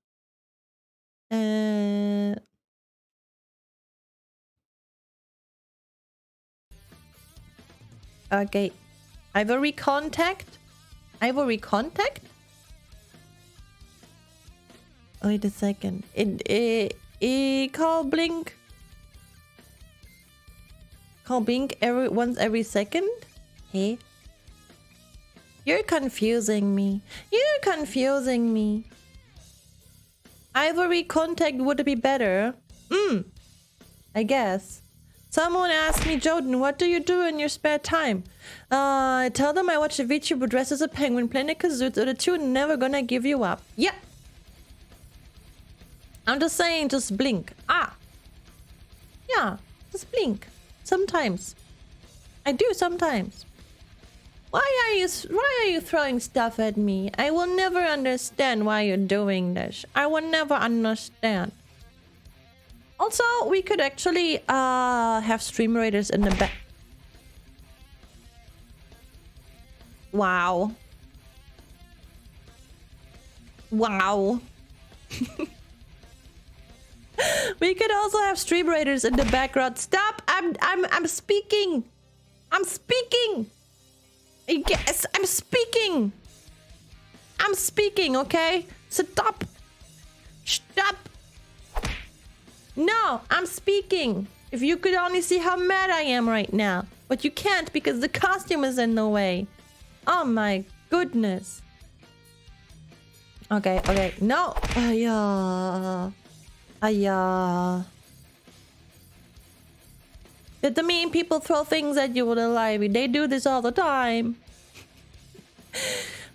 Okay. Ivory contact? Ivory contact? Wait a second. Call blink. Call blink once every second? Hey? You're confusing me. You're confusing me. Ivory contact would be better. I guess. Someone asked me, Jordan, what do you do in your spare time? I tell them I watch a VTuber dressed as a penguin playing a kazoo, so the tune never gonna give you up. Yeah. I'm just saying, just blink. Ah. Yeah, just blink. Sometimes. I do sometimes. Why are you throwing stuff at me? I will never understand why you're doing this. I will never understand. Also, we could actually have stream raiders in the back. Wow. Wow. We could also have stream raiders in the background. Stop! I'm speaking. I'm speaking. Yes, I'm speaking. I'm speaking, okay? Stop. Stop. No, I'm speaking. If you could only see how mad I am right now. But you can't because the costume is in the way. Oh my goodness. Okay, okay. No. Ayah. Ayah. Did the mean people throw things at you with a live? They do this all the time.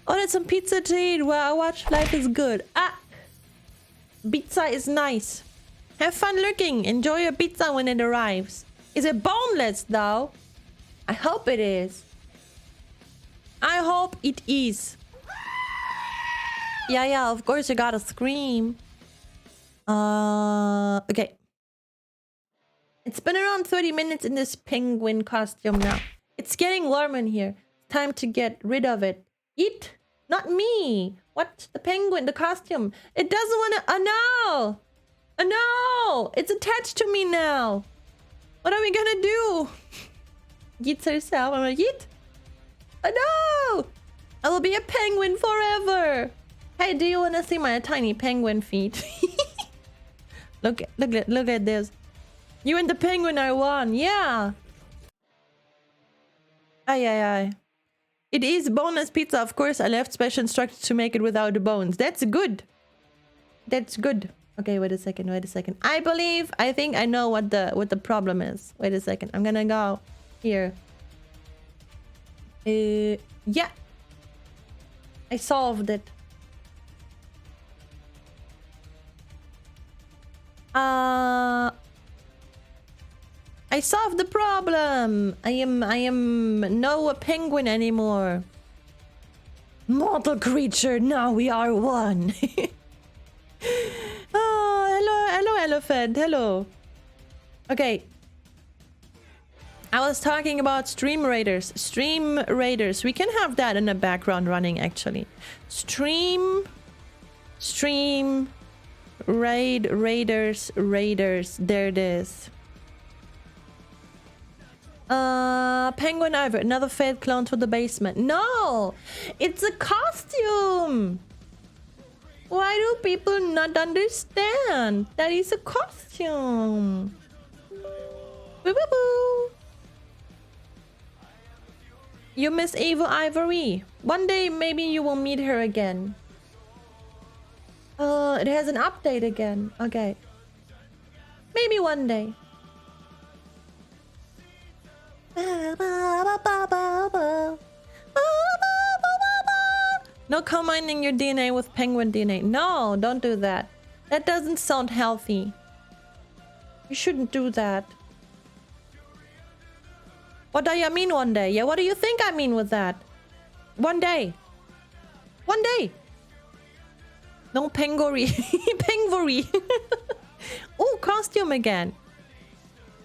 Oh, that's some pizza to eat while I watch. Life is good. Ah. Pizza is nice. Have fun looking. Enjoy your pizza when it arrives. Is it boneless though? I hope it is. I hope it is. Yeah, of course you gotta scream. Okay. It's been around 30 minutes in this penguin costume now. It's getting warm in here. Time to get rid of it. Eat? Not me. What? The penguin, the costume. It doesn't want to... Oh, no. Oh, no. It's attached to me now. What are we gonna do? Yeet herself. I'm gonna yeet. Oh, no. I will be a penguin forever. Hey, do you want to see my tiny penguin feet? Look at this. You and the penguin are one. Yeah. Aye. It is boneless pizza, of course. I left special instructions to make it without the bones. That's good. That's good. Okay, wait a second. I think I know what the problem is. Wait a second. I'm gonna go here. Yeah. I solved it. I solved the problem. I am no penguin anymore. Mortal creature, now we are one. Oh, hello, elephant. Hello. Okay. I was talking about stream raiders. Stream raiders. We can have that in the background running, actually. Stream. Raiders. There it is. Penguin Ivor, another failed clone to the basement. No, it's a costume. Why do people not understand? That is a costume. Boo boo boo. You miss Evil Ivory. One day maybe you will meet her again. It has an update again. Okay. Maybe one day. No combining your DNA with penguin DNA. No, don't do that. That doesn't sound healthy. You shouldn't do that. What do you mean one day? Yeah, what do you think I mean with that? One day. One day. No pengory. Pengory. Oh, costume again.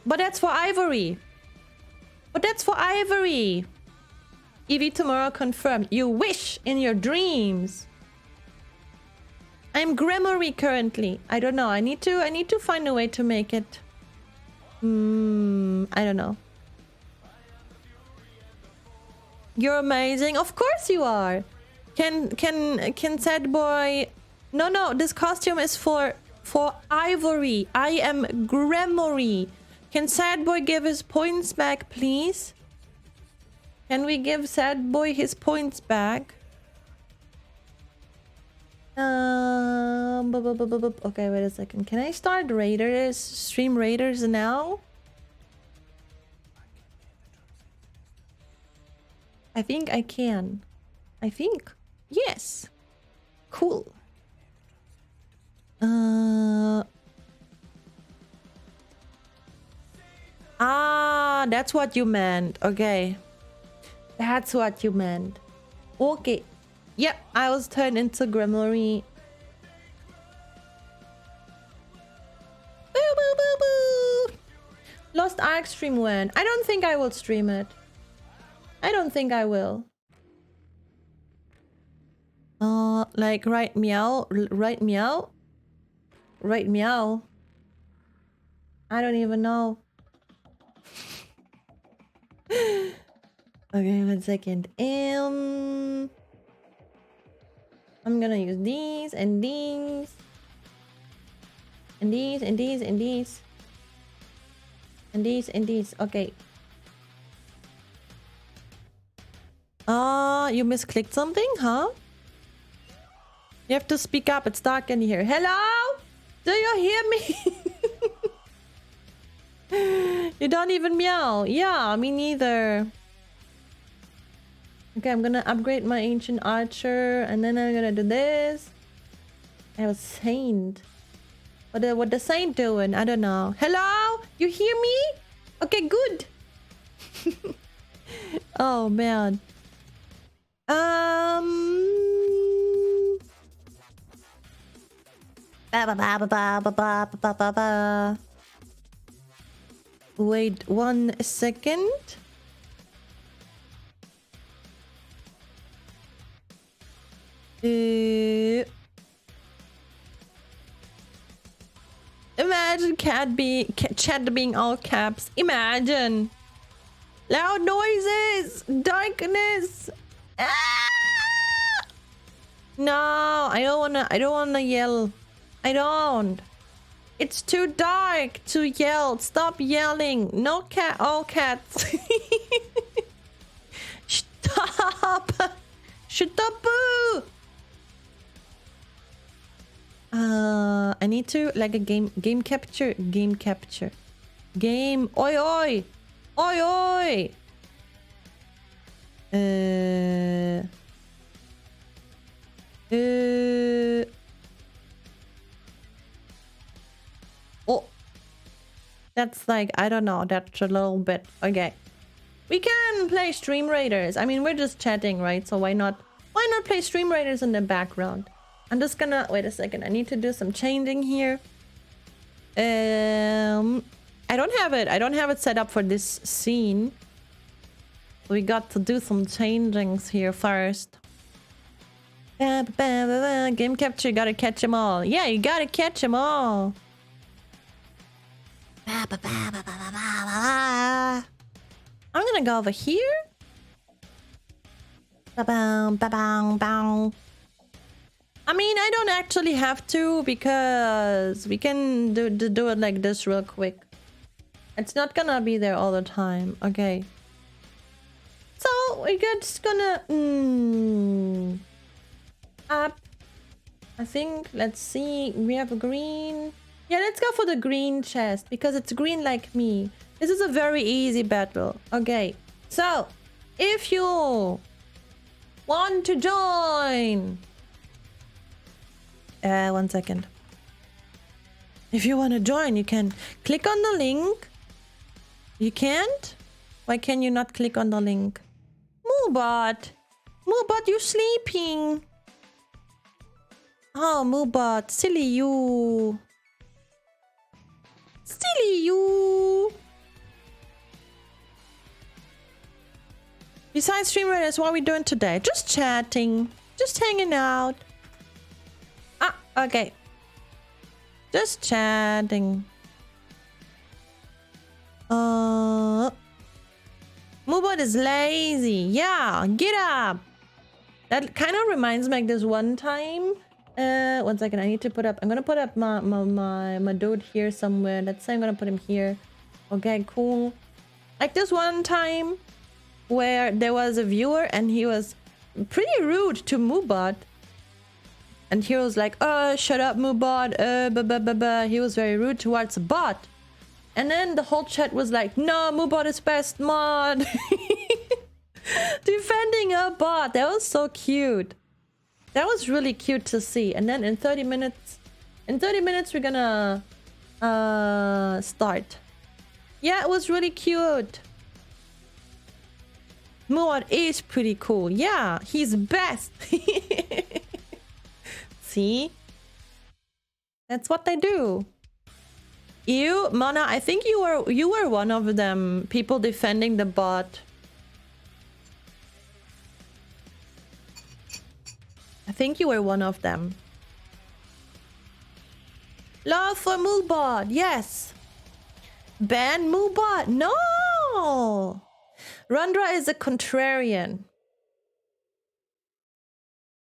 But that's for Ivory. Evie tomorrow confirmed. You wish in your dreams. I'm Grammary currently. I don't know. I need to find a way to make it. I don't know. You're amazing. Of course you are. Can sad boy? No. This costume is for Ivory. I am Grammary. Can sad boy give his points back, please? Can we give sad boy his points back? Okay, wait a second. Can I start raiders? Stream raiders now? I think I can. I think. Yes. Cool. That's what you meant. Okay. That's what you meant. Okay. Yep, I was turned into Gremlin. Boo, boo, boo, boo. Lost Ark stream when? I don't think I will stream it. I don't think I will. Like right meow, right meow, right meow. I don't even know. Okay, 1 second. I'm gonna use these and these and these and these and these and these and these. Okay. You misclicked something, huh? You have to speak up. It's dark in here. Hello? Do you hear me? You don't even meow. Yeah, me neither. Okay, I'm gonna upgrade my ancient archer, and then I'm gonna do this. I have a saint. What the saint doing? I don't know. Hello? You hear me? Okay, good. Oh man. Wait 1 second. Imagine chat being all caps. Imagine. Loud noises. Darkness. Ah! No, I don't wanna yell. I don't. It's too dark to yell. Stop yelling. No cat. All cats. Stop. Shut up. I need to like a game capture. Oi oi. Oi oi. Oh, that's like, I don't know, that's a little bit. Okay, we can play Stream Raiders. I mean, we're just chatting, right? So why not play Stream Raiders in the background? I'm just gonna wait a second. I need to do some changing here. I don't have it set up for this scene. We got to do some changings here first. Game capture, gotta catch them all. Yeah, you gotta catch them all. I'm gonna go over here. I mean, I don't actually have to, because we can do it like this real quick. It's not gonna be there all the time. Okay. So we're just gonna up. I think, let's see, we have a green. Yeah, let's go for the green chest, because it's green like me. This is a very easy battle. Okay, so if you want to join, 1 second. If you want to join, you can click on the link. You can't? Why can you not click on the link? Moobot, you sleeping? Oh, Moobot, silly you. Silly you. Besides Stream Raiders, what are we doing today? Just chatting. Just hanging out. Ah, okay. Just chatting. Moobot is lazy. Yeah, get up. That kind of reminds me like this one time. 1 second, I need to put up. I'm gonna put up my dude here somewhere. Let's say I'm gonna put him here. Okay, cool. Like this one time where there was a viewer and he was pretty rude to Moobot. And he was like, "Oh, shut up, Moobot." He was very rude towards the bot. And then the whole chat was like, "No, Moobot is best mod." Defending a bot. That was so cute. That was really cute to see. And then in 30 minutes, we're gonna start. Yeah, it was really cute. Muad is pretty cool. Yeah, he's best. See? That's what they do. You, Mana, I think you were one of them. People defending the bot. I think you were one of them. Love for Moobot, yes. Ban Moobot, no. Rundra is a contrarian.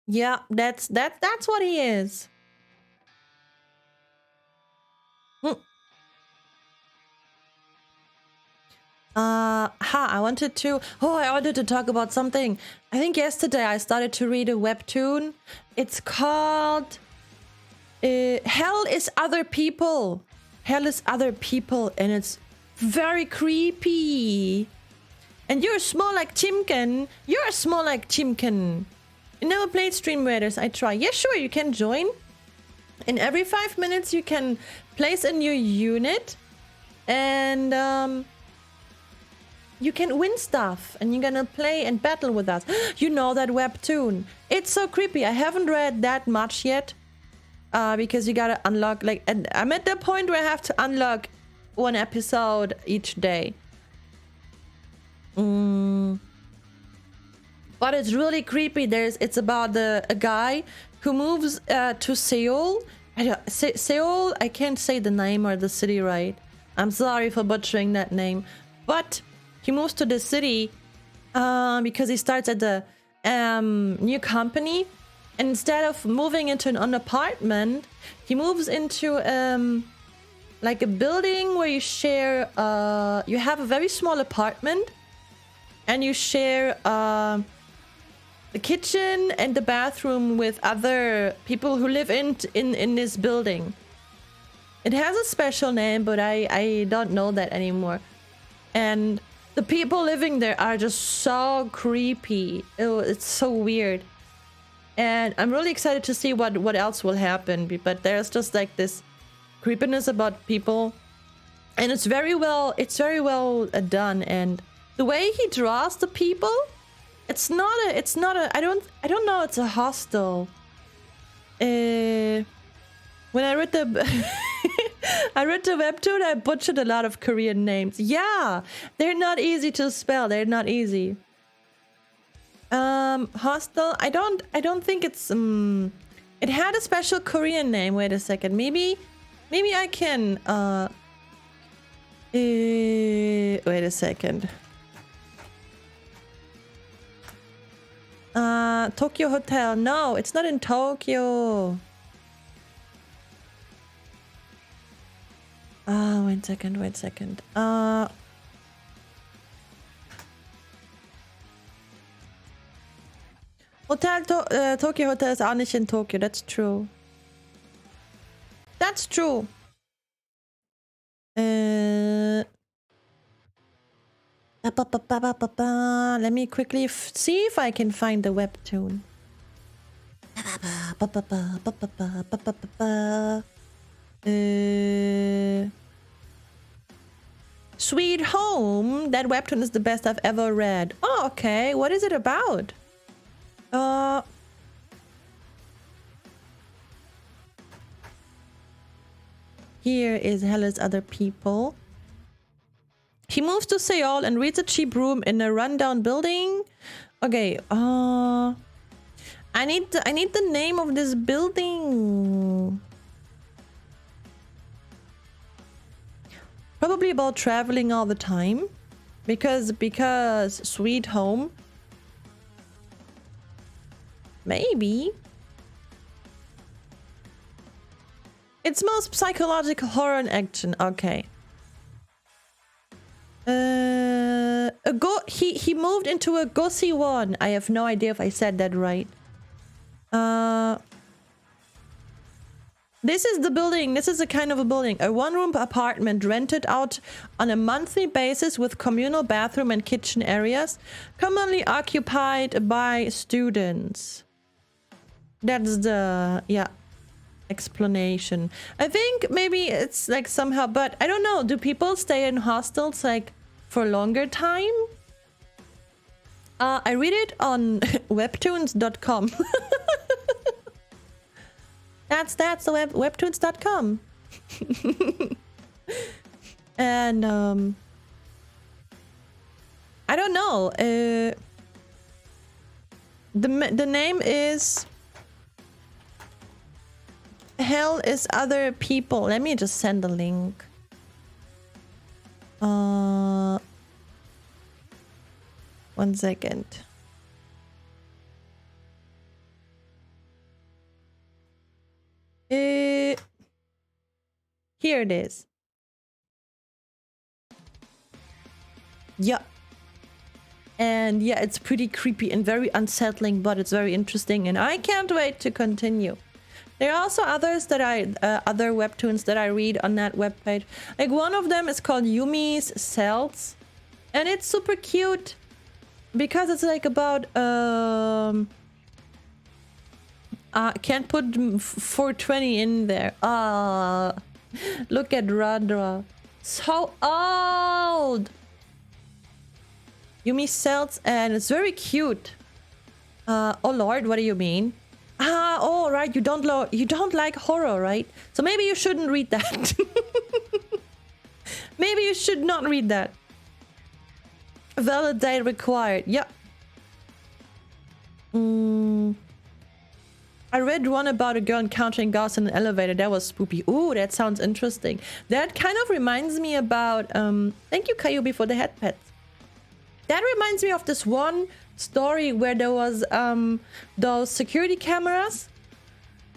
Yeah, that's what he is. I wanted to talk about something. I think yesterday I started to read a webtoon. It's called Hell is Other People. Hell is Other People, and it's very creepy. And you're small like Chimken. You're small like Chimken. You never played Stream Raiders. I try. Yeah, sure, you can join. And every 5 minutes you can place a new unit. And you can win stuff. And you're gonna play and battle with us. You know that webtoon. It's so creepy. I haven't read that much yet. Because you gotta unlock, like, and I'm at the point where I have to unlock one episode each day. But it's really creepy. It's about a guy who moves to Seoul. Seoul, I can't say the name or the city right. I'm sorry for butchering that name. But he moves to the city because he starts at the new company. And instead of moving into an apartment, he moves into like a building where you share. You have a very small apartment, and you share the kitchen and the bathroom with other people who live in this building. It has a special name, but I don't know that anymore. And the people living there are just so creepy. It's so weird. And I'm really excited to see what else will happen. But there's just like this creepiness about people, and it's very well done. And the way he draws the people, it's not a I don't know, it's a hostel. When I read the webtoon, I butchered a lot of Korean names. Yeah, they're not easy to spell. They're not easy. Hostel. I don't think it's it had a special Korean name. Wait a second. Maybe I can wait a second. Tokyo Hotel. No, it's not in Tokyo. Wait a second. Tokyo Hotel ist auch nicht in Tokyo. That's true. That's true. Let me quickly see if I can find the webtoon. Sweet Home. That webtoon is the best I've ever read. Oh, okay. What is it about? Here is Hell is Other People. He moves to Seoul and reads a cheap room in a rundown building. Okay. I need the name of this building. Probably about traveling all the time, because Sweet Home. Maybe. It's most psychological horror and action. Okay. He moved into a Gossi one. I have no idea if I said that right. This is the building. This is a kind of a building. A one-room apartment rented out on a monthly basis with communal bathroom and kitchen areas, commonly occupied by students. That's the, yeah, explanation. I think maybe it's like somehow, but I don't know. Do people stay in hostels like for a longer time? I read it on webtoons.com. That's the webtoons.com. And I don't know. The name is Hell is Other People. Let me just send a link. One second. Here it is. Yeah. And yeah, it's pretty creepy and very unsettling, but it's very interesting, and I can't wait to continue. There are also others that other webtoons that I read on that webpage. Like one of them is called Yumi's Cells, and it's super cute because it's like about can't put 420 in there. Look at Radra. So old. Yumi Cells, and it's very cute. Oh lord, what do you mean? Oh right, you don't like horror, right? So maybe you shouldn't read that. Maybe you should not read that. Validate required. Yeah. I read one about a girl encountering ghosts in an elevator. That was spooky. Ooh, that sounds interesting. That kind of reminds me about thank you, Kayubi, for the head pets. That reminds me of this one story where there was those security cameras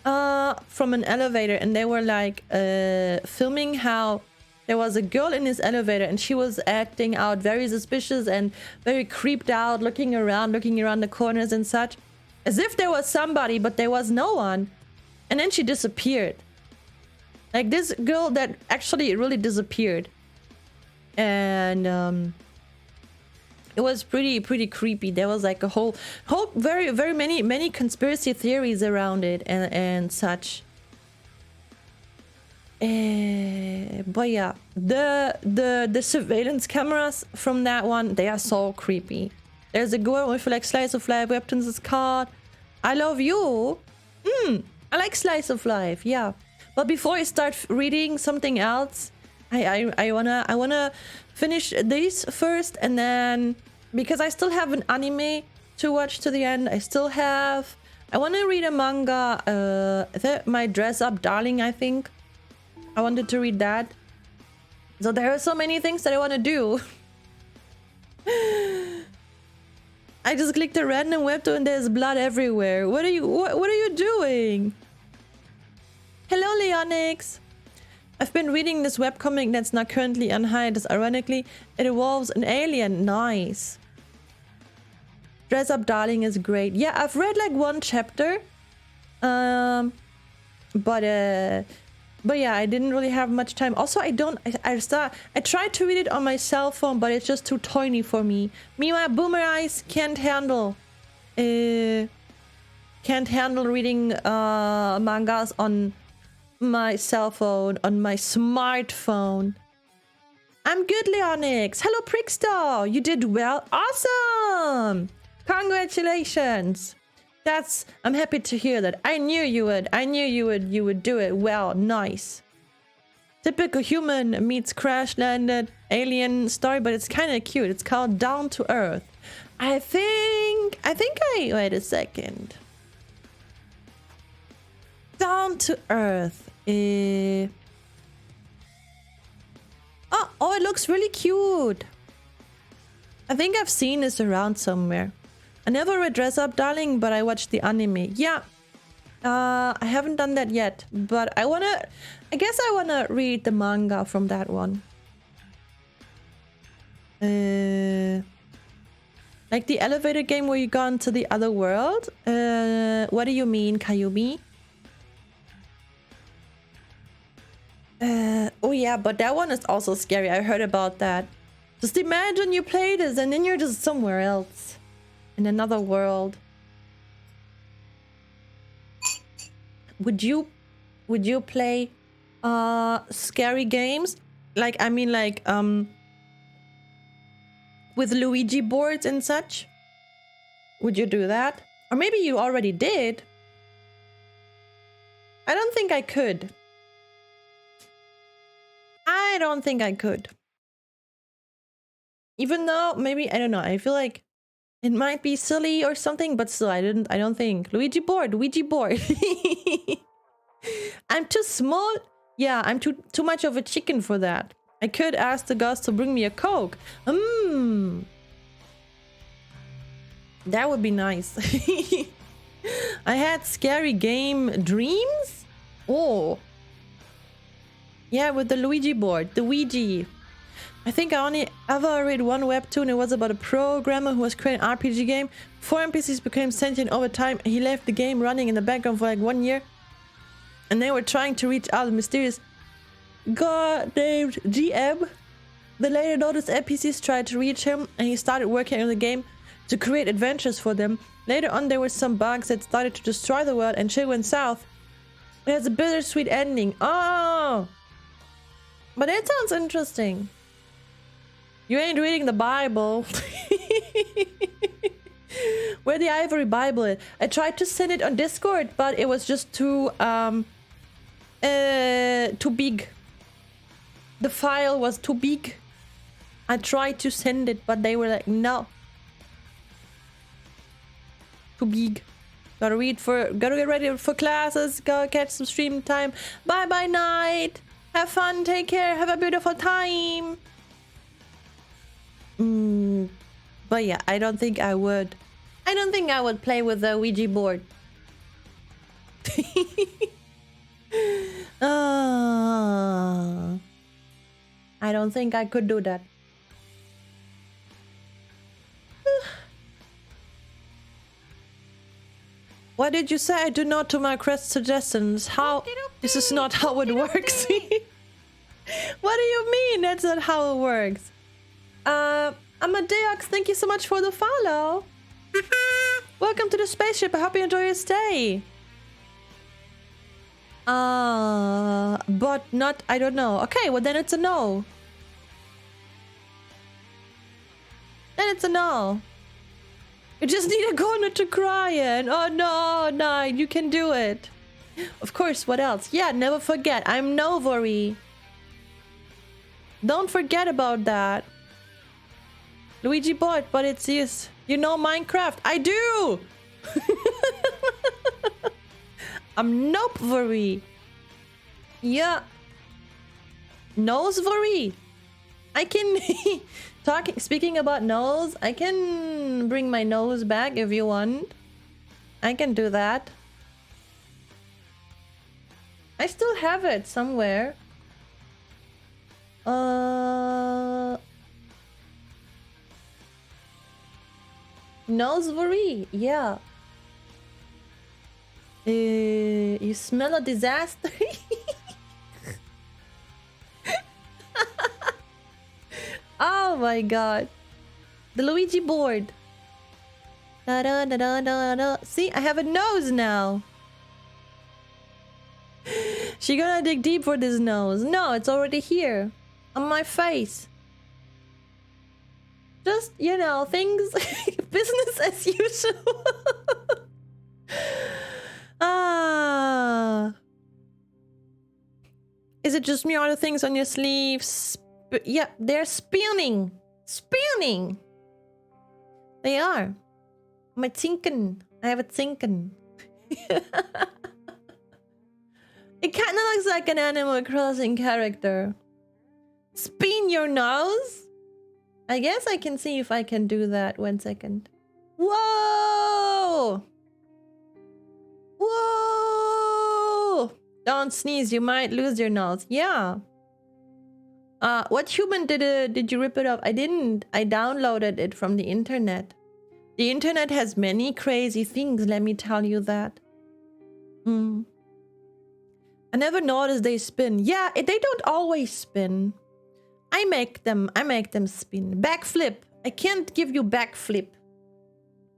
from an elevator, and they were like filming how there was a girl in this elevator, and she was acting out very suspicious and very creeped out, looking around the corners and such, as if there was somebody, but there was no one. And then she disappeared. Like this girl that actually really disappeared. And it was pretty creepy. There was like a whole very many conspiracy theories around it and such. But yeah, the surveillance cameras from that one, they are so creepy. There's a girl with like slice of life webtoons is called I Love You. I like slice of life, yeah. But before I start reading something else, I wanna finish these first, and then because I still have an anime to watch to the end, I want to read a manga, my Dress Up Darling, I think. I wanted to read that. So there are so many things that I want to do. I just clicked a random webtoon and there's blood everywhere. What are you doing? Hello, Leonix. I've been reading this webcomic that's not currently on hiatus. Ironically, it involves an alien. Nice. Dress Up Darling is great. Yeah, I've read like one chapter. But yeah, I didn't really have much time. Also, I tried to read it on my cell phone, but it's just too tiny for me. My boomer eyes can't handle reading mangas on my cell phone, on my smartphone. I'm good, Leonix. Hello, Prickstar. You did well. Awesome. Congratulations. I'm happy to hear that. I knew you would do it well. Nice. Typical human meets crash landed alien story, but it's kind of cute. It's called Down to Earth. I think wait a second. Down to Earth. Oh, it looks really cute. I think I've seen this around somewhere. I never read Dress Up Darling, but I watched the anime. Yeah. I haven't done that yet, but I guess I wanna read the manga from that one. Like the elevator game where you go into the other world? What do you mean, Kayumi? Oh yeah, but that one is also scary. I heard about that. Just imagine you play this and then you're just somewhere else. In another world. Would you play scary games? Like, I mean, like, with Luigi boards and such? Would you do that? Or maybe you already did. I don't think I could. I don't think I could. Even though, maybe, I don't know, I feel like it might be silly or something, but still, I don't think. Luigi board. I'm too small. Yeah, I'm too much of a chicken for that. I could ask the guys to bring me a Coke. That would be nice. I had scary game dreams? Oh. Yeah, with the Luigi board. The Ouija. I think I only ever read one webtoon. It was about a programmer who was creating an RPG game. 4 NPCs became sentient over time. He left the game running in the background for like 1 year. And they were trying to reach out a mysterious god named GM. They later noticed NPCs tried to reach him, and he started working on the game to create adventures for them. Later on, there were some bugs that started to destroy the world, and shit went south. It has a bittersweet ending. Oh! But it sounds interesting. You ain't reading the Bible. Where the Ivory Bible is. I tried to send it on Discord, but it was just too big. The file was too big. I tried to send it, but they were like, no. Too big. Gotta get ready for classes, gotta catch some stream time. Bye bye night. Have fun, take care, have a beautiful time. But yeah, I don't think I would. I don't think I would play with the Ouija board. I don't think I could do that. What did you say? I do not to my quest suggestions. How? This is not how it works. What do you mean? That's not how it works. Amadeox, thank you so much for the follow. Welcome to the spaceship. I hope you enjoy your stay. But not, I don't know. Okay, well then it's a no. Then it's a no. You just need a corner to cry in. Oh no, Nine, you can do it. Of course, what else? Yeah, never forget. I'm Novory. Don't forget about that. Luigi bought, but it's yes. You know Minecraft. I do! I'm Novory. Yeah. Nosevory. I can... Speaking about nose, I can bring my nose back if you want. I can do that. I still have it somewhere. Nosevory, yeah. You smell a disaster? Oh my god. The Luigi board. Da da da da da da. See, I have a nose now. She gonna dig deep for this nose. No, it's already here. On my face. Just, you know, things... business as usual. Is it just me or the things on your sleeves? Yeah, they're spinning. Spinning. They are. My tinken. I have a tinken. It kind of looks like an Animal Crossing character. Spin your nose? I guess I can see if I can do that. 1 second. Whoa! Whoa! Don't sneeze, you might lose your nose. Yeah. What human did you rip it off? I didn't. I downloaded it from the internet. The internet has many crazy things, let me tell you that. And never noticed they spin. Yeah, they don't always spin. I make them spin. Backflip. I can't give you backflip.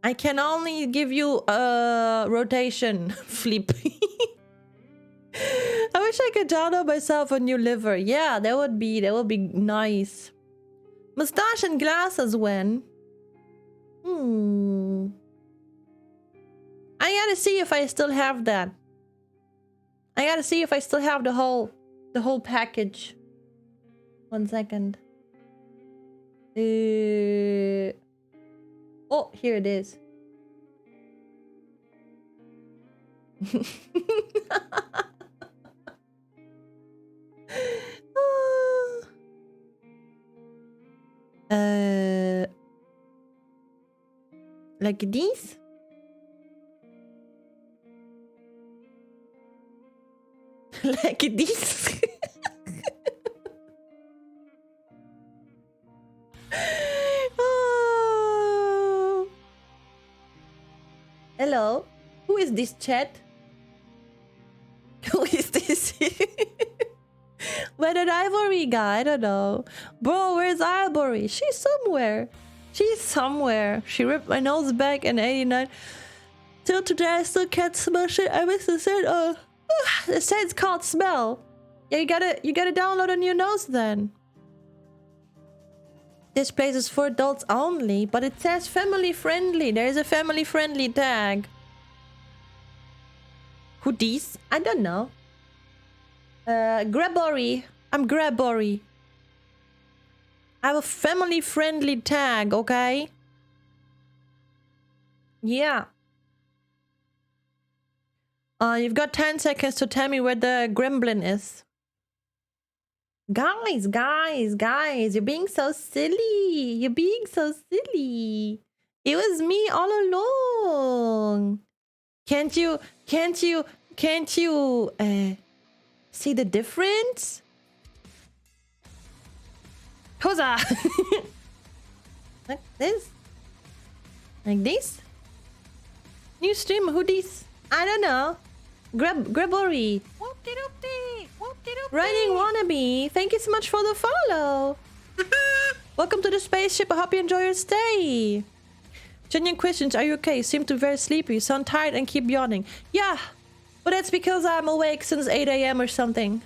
I can only give you a rotation flip. I wish I could download myself a new liver. Yeah, that would be nice. Mustache and glasses when? I gotta see if I still have that. I gotta see if I still have the whole package. 1 second. Oh, here it is. Like this? Like this? Oh. Hello? Who is this chat? Who is this? Where did Ivory guy? I don't know. Bro, where's Ivory? She's somewhere. She's somewhere. She ripped my nose back in 89. Till today I still can't smell shit. I miss the scent. The scent's called smell. Yeah, you gotta download a new nose then. This place is for adults only, but it says family friendly. There is a family friendly tag. Who these? I don't know. Grabory. I'm Grabory. I have a family friendly tag, okay? Yeah. You've got 10 seconds to tell me where the gremlin is. Guys, you're being so silly. You're being so silly. It was me all along. Can't you see the difference? Huzzah! Like this? Like this? New streamer, who this? I don't know. Grabory. Writing wannabe. Thank you so much for the follow. Welcome to the spaceship. I hope you enjoy your stay. Genuine questions. Are you okay? You seem to be very sleepy. You sound tired and keep yawning. Yeah, but that's because I'm awake since 8 AM or something.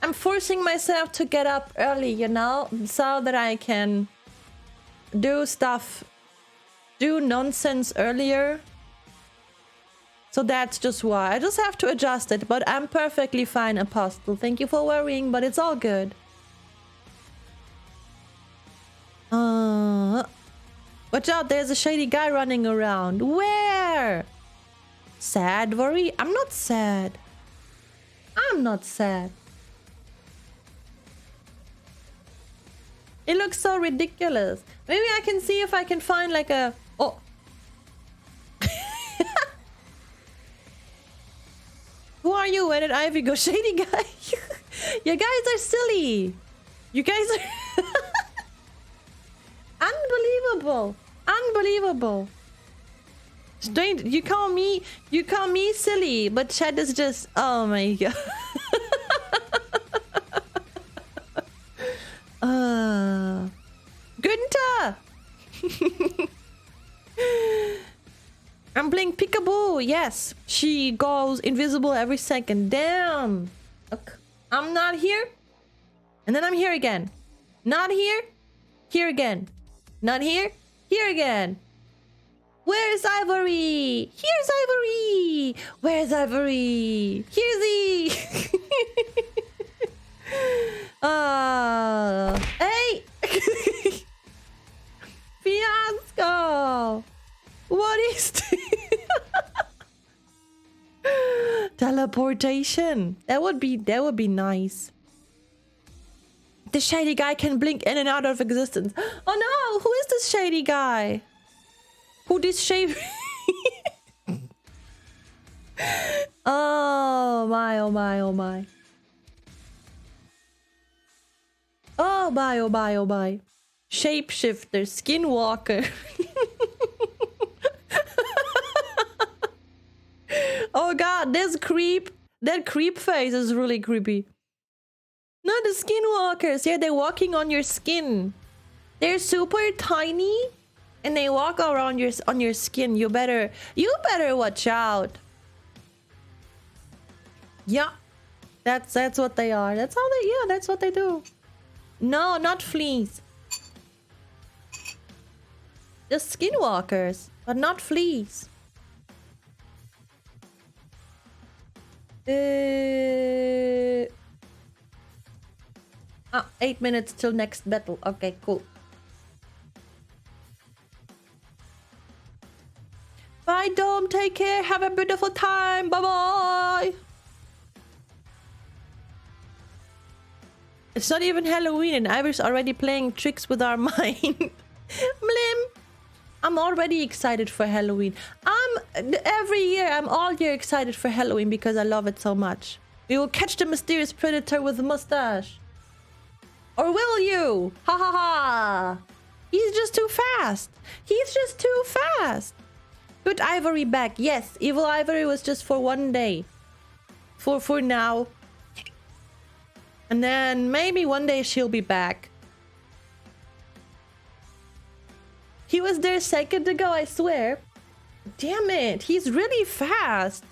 I'm forcing myself to get up early, you know, so that I can do nonsense earlier. So that's just why. I just have to adjust it, but I'm perfectly fine, Apostle. Thank you for worrying, but it's all good. Watch out, there's a shady guy running around. Where? Sad, worry? I'm not sad. I'm not sad. It looks so ridiculous. Maybe I can see if I can find like a... Oh. Who are you? Where did Ivy go? Shady guy. You guys are silly. You guys are... Unbelievable. Unbelievable. Strange. You call me silly, but chat is just... Oh my god. Günther! I'm playing peekaboo. Yes, she goes invisible every second. Damn. Okay. I'm not here, and then I'm here again. Not here. Here again. Not here. Here again. Where's Ivory? Here's Ivory. Where's Ivory? Here's he. Hey. Fiasco. What is this? Teleportation. That would be nice. The shady guy can blink in and out of existence. Oh no! Who is this shady guy? Who this shady? Oh my! Oh my! Oh my! Oh my! Oh my! Oh my! Shapeshifter, skinwalker. Oh god, this creep That creep face is really creepy. No, the skinwalkers. Yeah, they're walking on your skin. They're super tiny, and they walk around on your skin. You better watch out. Yeah, that's what they are. That's how they. Yeah, that's what they do. No, not fleas. Just skinwalkers, but not fleas. 8 minutes till next battle. Okay, cool. Bye, Dom. Take care. Have a beautiful time. Bye-bye. It's not even Halloween and I was already playing tricks with our mind. Blim. I'm already excited for Halloween. Every year, I'm all year excited for Halloween because I love it so much. We will catch the mysterious predator with a mustache. Or will you? Ha ha ha. He's just too fast. He's just too fast. Put Ivory back. Yes, Evil Ivory was just for one day. For now. And then maybe one day she'll be back. He was there a second ago, I swear. Damn it, he's really fast.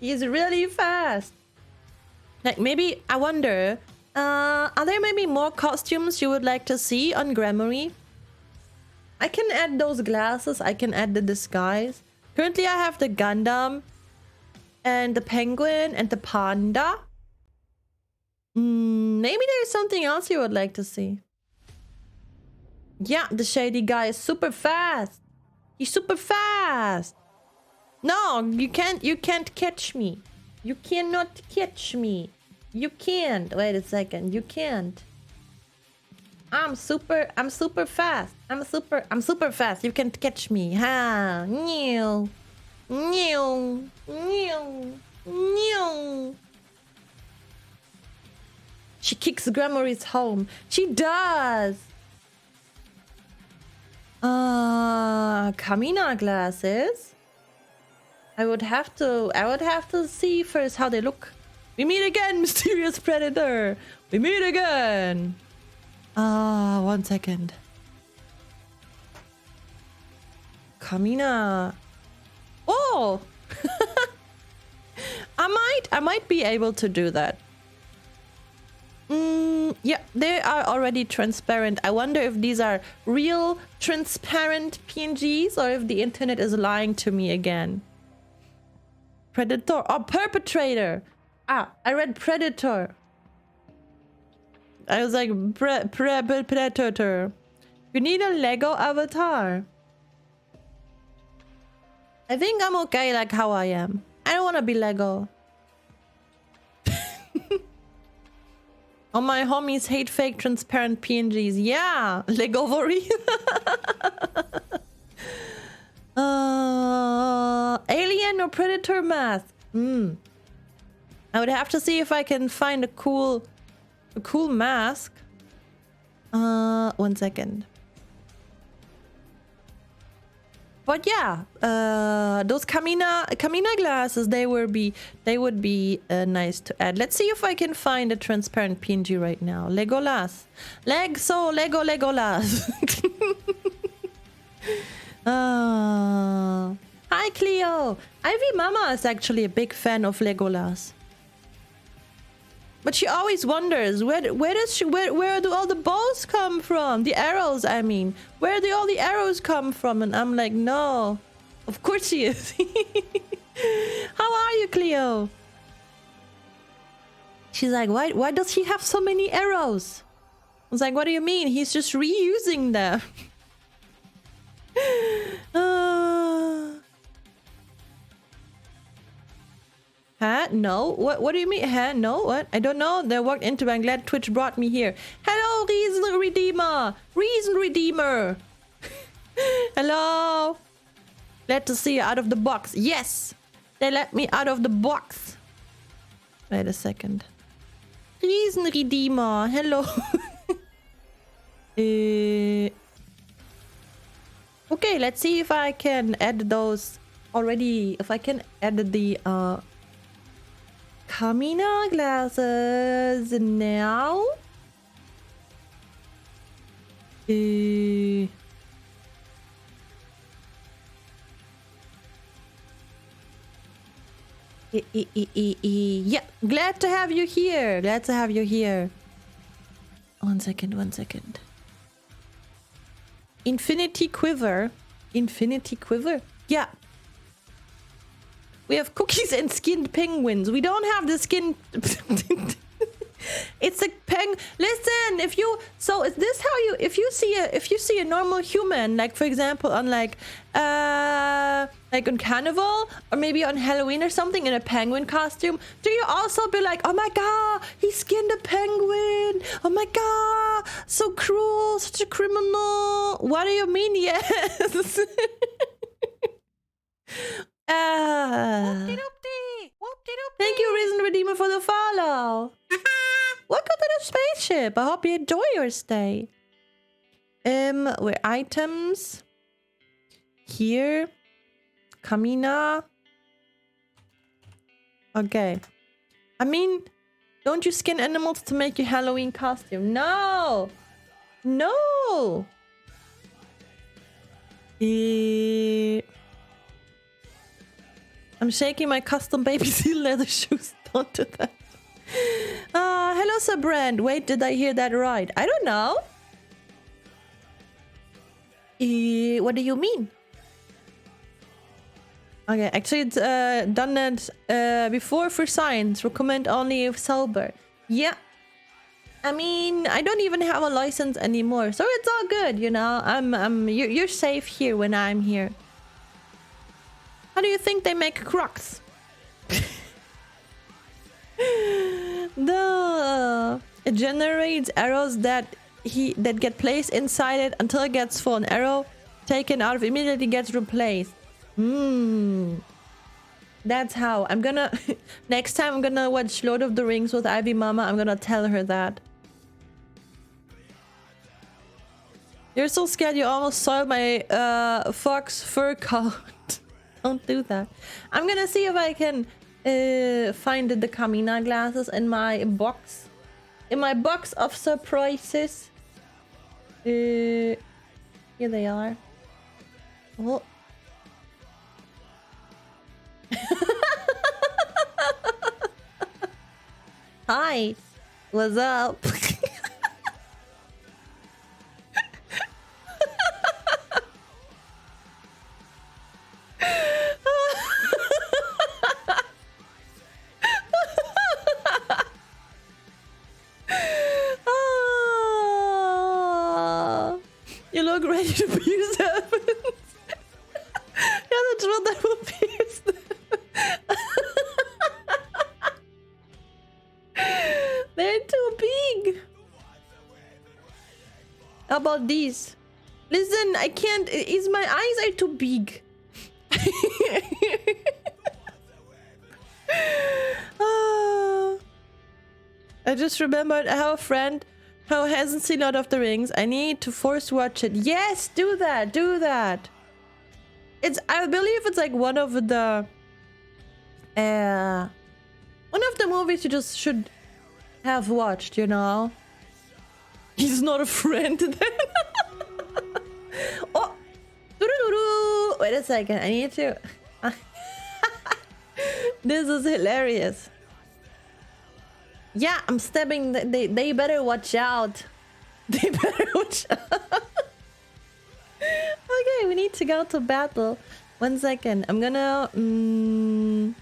He's really fast. Like, maybe, I wonder, are there maybe more costumes you would like to see on Grammary? I can add those glasses, I can add the disguise. Currently I have the Gundam and the penguin and the panda. Maybe there's something else you would like to see. Yeah, the shady guy is super fast. He's super fast. No, you can't catch me. You cannot catch me. You can't. Wait a second. You can't. I'm super fast. I'm super fast. You can't catch me. Ha. Meow. Meow. Meow. Meow. She kicks Grammari's home. She does. Kamina glasses. I would have to see first how they look. We meet again, mysterious predator. We meet again. 1 second. Kamina. Oh. I might be able to do that. Yeah, they are already transparent. I wonder if these are real transparent PNGs or if the internet is lying to me again. Predator. Oh, perpetrator. I read predator. I was like, predator. You need a Lego avatar. I think I'm okay like how I am. I don't want to be Lego. All my homies hate fake transparent PNGs. Yeah, Legovory. Alien or predator mask. I would have to see if I can find a cool mask. 1 second. But yeah, those Kamina glasses, they would be nice to add. Let's see if I can find a transparent PNG right now. Legolas. Legolas. Hi Cleo. Ivy Mama is actually a big fan of Legolas. But she always wonders, where do all the bows come from? The arrows, I mean. Where do all the arrows come from? And I'm like, no. Of course she is. How are you, Cleo? She's like, why does he have so many arrows? I was like, what do you mean? He's just reusing them. Huh? No? What do you mean? Huh? No? What? I don't know. They walked into it. I'm glad Twitch brought me here. Hello, Reason Redeemer! Reason Redeemer! Hello! Glad to see you out of the box. Yes! They let me out of the box. Wait a second. Reason Redeemer. Hello. Okay, let's see if I can add those already. If I can add the Kamina glasses now. Yeah, glad to have you here. Glad to have you here. 1 second, 1 second. Infinity Quiver. Infinity Quiver? Yeah. We have cookies and skinned penguins. We don't have the skin. It's a peng. Listen, if you, so is this how you, if you see a normal human, like for example on like on Carnival or maybe on Halloween or something in a penguin costume, do you also be like, oh my god, he skinned a penguin, oh my god, so cruel, such a criminal? What do you mean? Yes. Thank you, Risen Redeemer, for the follow. Welcome to the spaceship. I hope you enjoy your stay. Where items here, Kamina. Okay. I mean, don't you skin animals to make your Halloween costume? No, no. I'm shaking my custom baby seal leather shoes. Don't do that. Hello, Sir Brand. Wait, did I hear that right? I don't know. What do you mean? Okay, actually, it's done that before for science. Recommend only if sober. Yeah. I mean, I don't even have a license anymore, so it's all good. You know, you're safe here when I'm here. How do you think they make Crocs? It generates arrows that get placed inside it until it gets full. An arrow taken out of immediately gets replaced. That's how I'm gonna next time I'm gonna watch Lord of the Rings with Ivy Mama. I'm gonna tell her that. You're so scared you almost soiled my fox fur coat. Don't do that. I'm gonna see if I can find the Kamina glasses in my box. In my box of surprises. Here they are. Oh. Hi. What's up? You look ready to pierce heavens. Yeah, that's what I will pierce them. They're too big. How about these? Listen, I can't. My eyes are too big. I just remembered I have a friend who hasn't seen Lord of the Rings. I need to force watch it. Yes, do that. Do that. I believe it's like one of the movies you just should have watched, you know. He's not a friend then. Oh, wait a second. I need to. This is hilarious. Yeah, I'm stabbing. They better watch out. They better watch out. Okay, we need to go to battle. 1 second. I'm gonna. I'm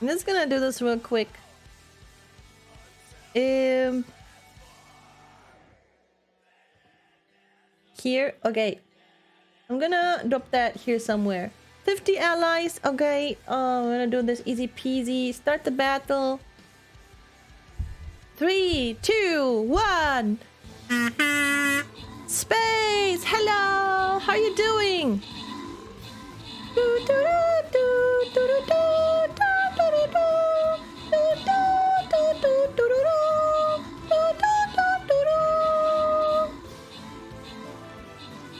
just gonna do this real quick. Here. Okay. I'm gonna drop that here somewhere. 50 allies. Okay. I'm gonna do this easy peasy. Start the battle. 3, 2, 1. Space! Hello! How are you doing?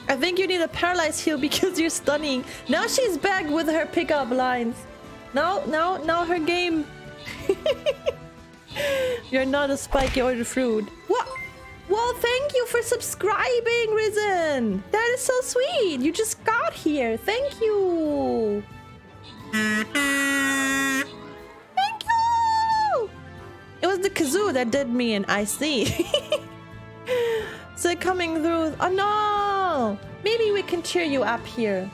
I think think you need a paralyzed heal because you're stunning. Now she's back with her pickup lines. Now her game. You're not a spiky or the fruit. What? Well, thank you for subscribing, Risen. That is so sweet. You just got here. Thank you. Thank you. It was the kazoo that did me, and I see. So coming through. Oh no. Maybe we can cheer you up here.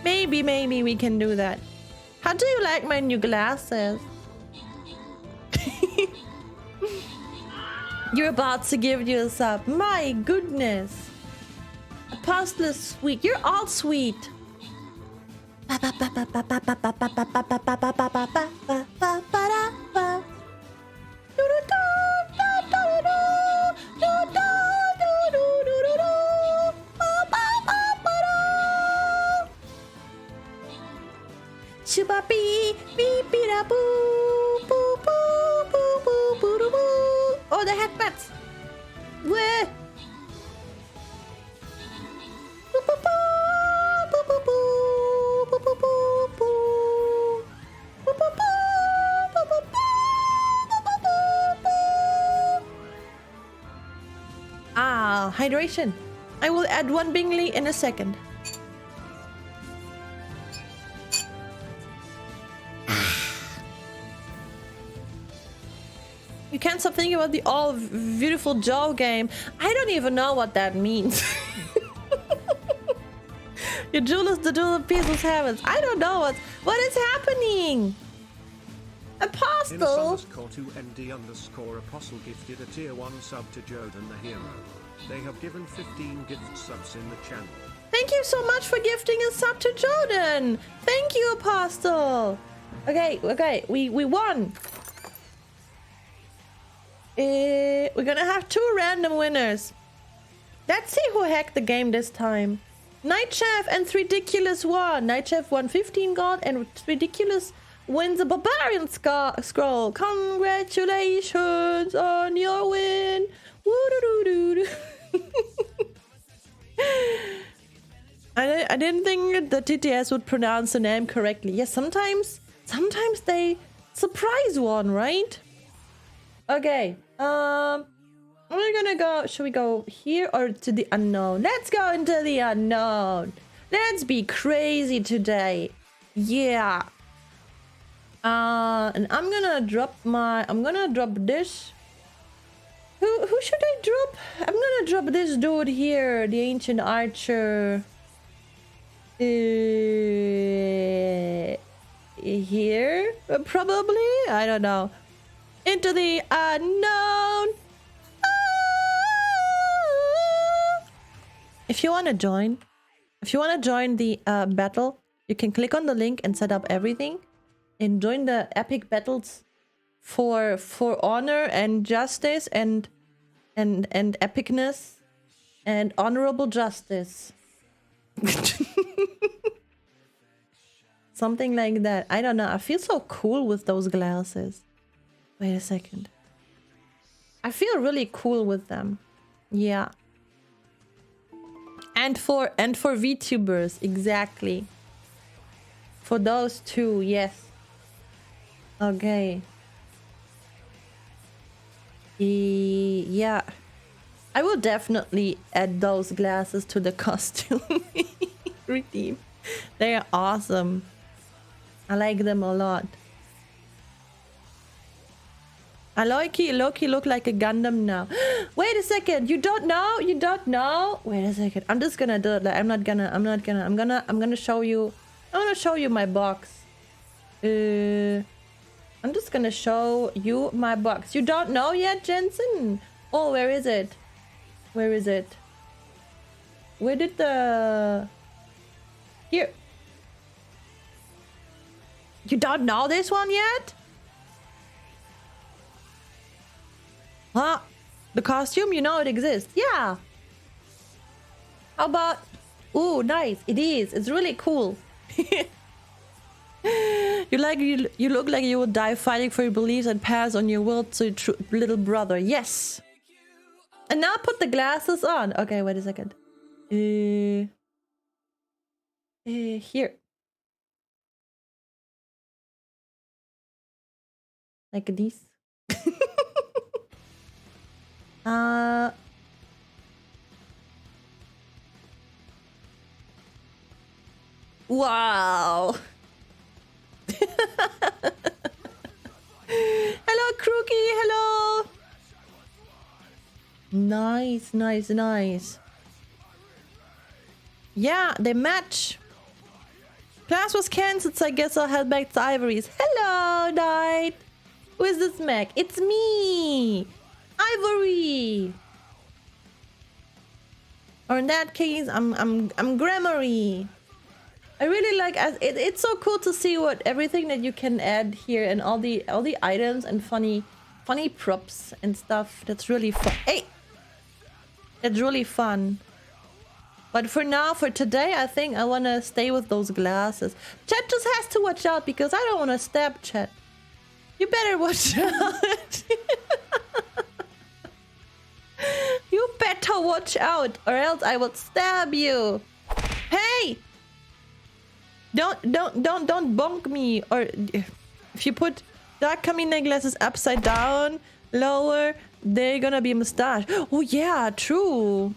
Maybe we can do that. How do you like my new glasses? You're about to give you a sub. My goodness. Apostle is sweet. You're all sweet. Oh, the headbats! Where? Ah, hydration. I will add one Bingley in a second. You can't stop thinking about the all beautiful Joe game. I don't even know what that means. Your jewel is the jewel of peaceless heavens. I don't know what is happening. Apostle. _ND_Apostle gifted a tier 1 sub to Joden the hero. They have given 15 gift subs in the channel. Thank you so much for gifting a sub to Joden. Thank you, Apostle. Okay, we won. We're gonna have 2 random winners. Let's see who hacked the game this time. Night Chef and Ridiculous won. Night Chef won 15 gold and Ridiculous wins a Barbarian scroll. Congratulations on your win. Woo-doo-doo-doo. I didn't think that TTS would pronounce the name correctly. Yes, sometimes they surprise one, right? Okay, we're gonna go. Should we go here or to the unknown? Let's go into the unknown. Let's be crazy today. Yeah. And I'm gonna drop this. Who should I drop? I'm gonna drop this dude here, the ancient archer. Here, probably. I don't know. Into the unknown. If you want to join the battle, you can click on the link and set up everything and join the epic battles for honor and justice and epicness and honorable justice. Something like that. I don't know. I feel so cool with those glasses. Wait a second. I feel really cool with them. Yeah. And for VTubers, exactly. For those two, yes. Okay. Yeah. I will definitely add those glasses to the costume redeem. They are awesome. I like them a lot. I Loki look like a Gundam now. Wait a second. You don't know? Wait a second. I'm just gonna do it. Like, I'm gonna show you. I'm gonna show you my box. I'm just gonna show you my box. You don't know yet, Jensen? Oh, where is it? Where is it? Where did the... Here. You don't know this one yet? Huh? The costume? You know it exists. Yeah. How about... Ooh, nice. It is. It's really cool. You look like you would die fighting for your beliefs and pass on your will to your little brother. Yes. And now put the glasses on. Okay, wait a second. Here. Like this. Wow. Hello, Crookie. Hello. Nice, nice, nice. Yeah, they match. Class was cancelled, so I guess I'll head back to Ivory's. Hello, Knight. Who is this Mac? It's me, Ivory. Or in that case, I'm Grammary. I really like it's so cool to see what everything that you can add here and all the items and funny props and stuff. That's really fun. Hey, that's really fun. But for now, for today, I think I want to stay with those glasses. Chat just has to watch out because I don't want to stab Chat. You better watch out. You better watch out or else I will stab you. Hey! Don't bonk me. Or if you put dark Camina glasses upside down, lower, they're gonna be a mustache. Oh yeah, true.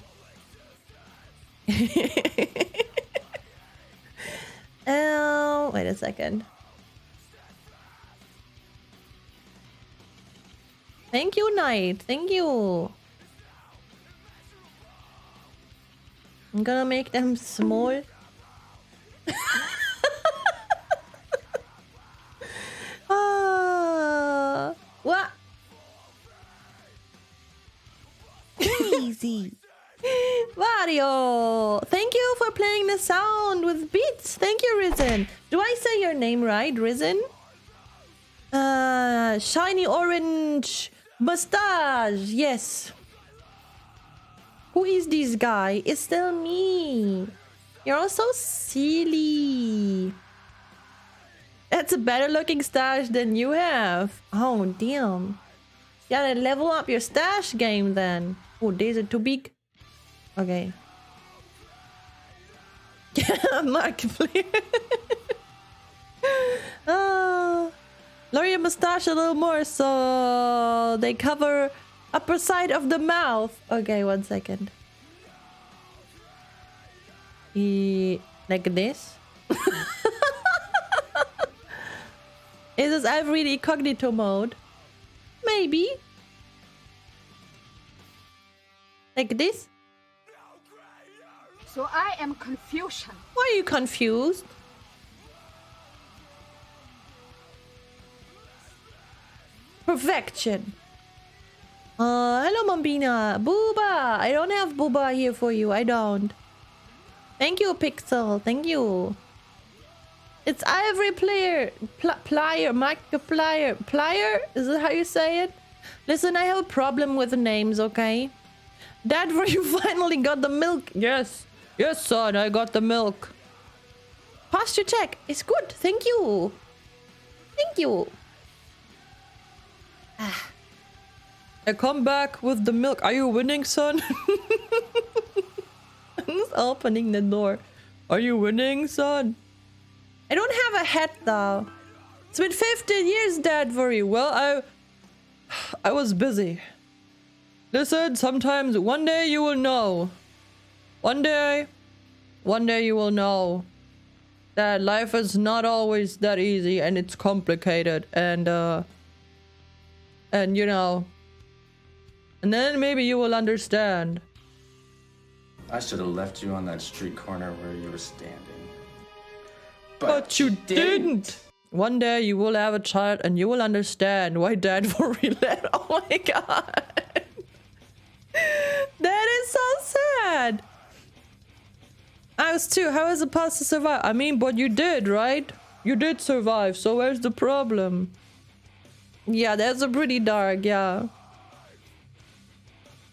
Oh, wait a second. Thank you, Knight. Thank you. I'm gonna make them small. What? Easy. Mario, thank you for playing the sound with beats. Thank you, Risen. Do I say your name right, Risen? Shiny orange mustache. Yes. Who is this guy? It's still me. You're all so silly. That's a better looking stash than you have. Oh, damn. You gotta level up your stash game then. Oh, these are too big. Okay. Mark, please. Lower your mustache a little more so they cover upper side of the mouth. Okay, 1 second. Like this. Is this every incognito mode? Maybe. Like this? So I am confusion. Why are you confused? Perfection. Hello, Mambina. Booba. I don't have Booba here for you. I don't. Thank you, Pixel. Thank you. It's Ivory Player. Plier. Markiplier. Plier? Is that how you say it? Listen, I have a problem with the names, okay? Dad, where you finally got the milk? Yes. Yes, son, I got the milk. Posture check. It's good. Thank you. Thank you. Ah. I come back with the milk. Are you winning, son? Who's opening the door? Are you winning, son? I don't have a hat, though. It's been 15 years, Dad, very well. I was busy. Listen, sometimes one day you will know. One day you will know that life is not always that easy and it's complicated and you know, and then maybe you will understand. I should have left you on that street corner where you were standing. But you didn't. One day you will have a child and you will understand why Dad will relent. Oh my god. That is so sad. I was too. How is it supposed to survive? I mean, but you did, right? You did survive, so where's the problem? Yeah, that's a pretty dark, yeah.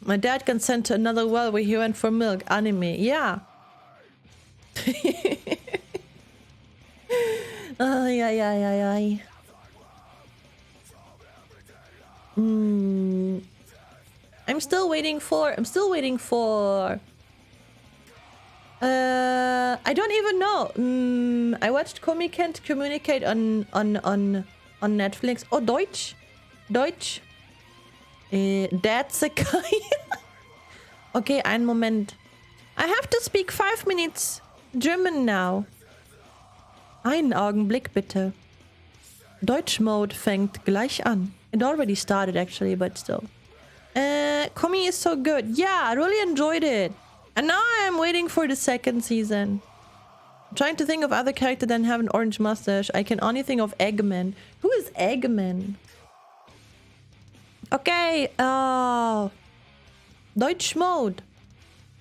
My dad can send to another well where he went for milk. Anime, yeah. Ay, ay, ay, ay, ay. I'm still waiting for I don't even know. I watched Komi Can't Communicate on Netflix. Oh, Deutsch. Deutsch. That's a guy. Okay, einen Moment. I have to speak 5 minutes German now. Einen Augenblick bitte. Deutsch Mode fängt gleich an. It already started actually, but still. Komi is so good. Yeah, I really enjoyed it. And now I'm waiting for the second season. I'm trying to think of other character than have an orange mustache. I can only think of Eggman. Who is Eggman? Okay, Deutsch mode.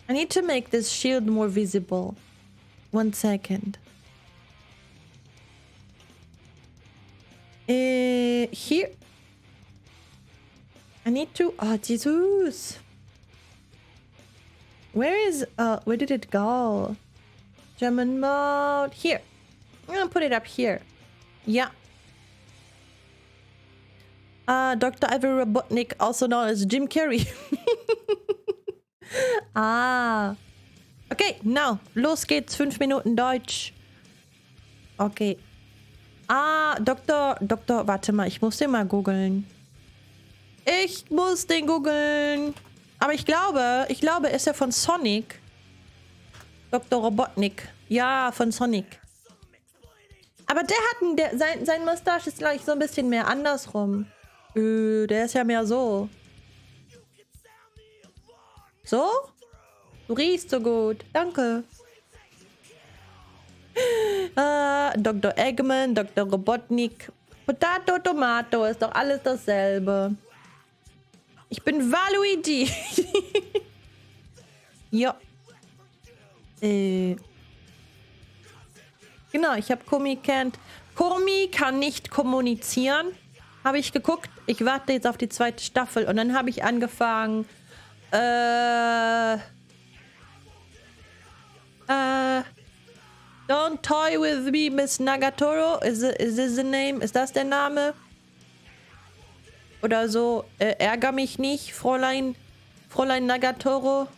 I need to make this shield more visible. 1 second. Here. I need to... Oh, Jesus. Where did it go? German mode. Here. I'm gonna put it up here. Yeah. Dr. Ivory Robotnik, also known as Jim Carrey. Okay, now. Los geht's. 5 Minuten Deutsch. Okay. Warte mal, ich muss den mal googeln. Ich muss den googeln. Aber ich glaube, ist er von Sonic. Dr. Robotnik. Ja, von Sonic. Aber sein Mustache ist, glaube ich, so ein bisschen mehr andersrum. Der ist ja mehr so. So? Du riechst so gut. Danke. Dr. Eggman, Dr. Robotnik. Potato, Tomato, ist doch alles dasselbe. Ich bin Waluigi. Ja. Genau, ich habe Komi kann nicht kommunizieren. Habe ich geguckt. Ich warte jetzt auf die 2. Staffel. Und dann habe ich angefangen. Don't toy with me, Miss Nagatoro. Is this the name? Ist das der Name? Oder so, ärger mich nicht, Fräulein Nagatoro.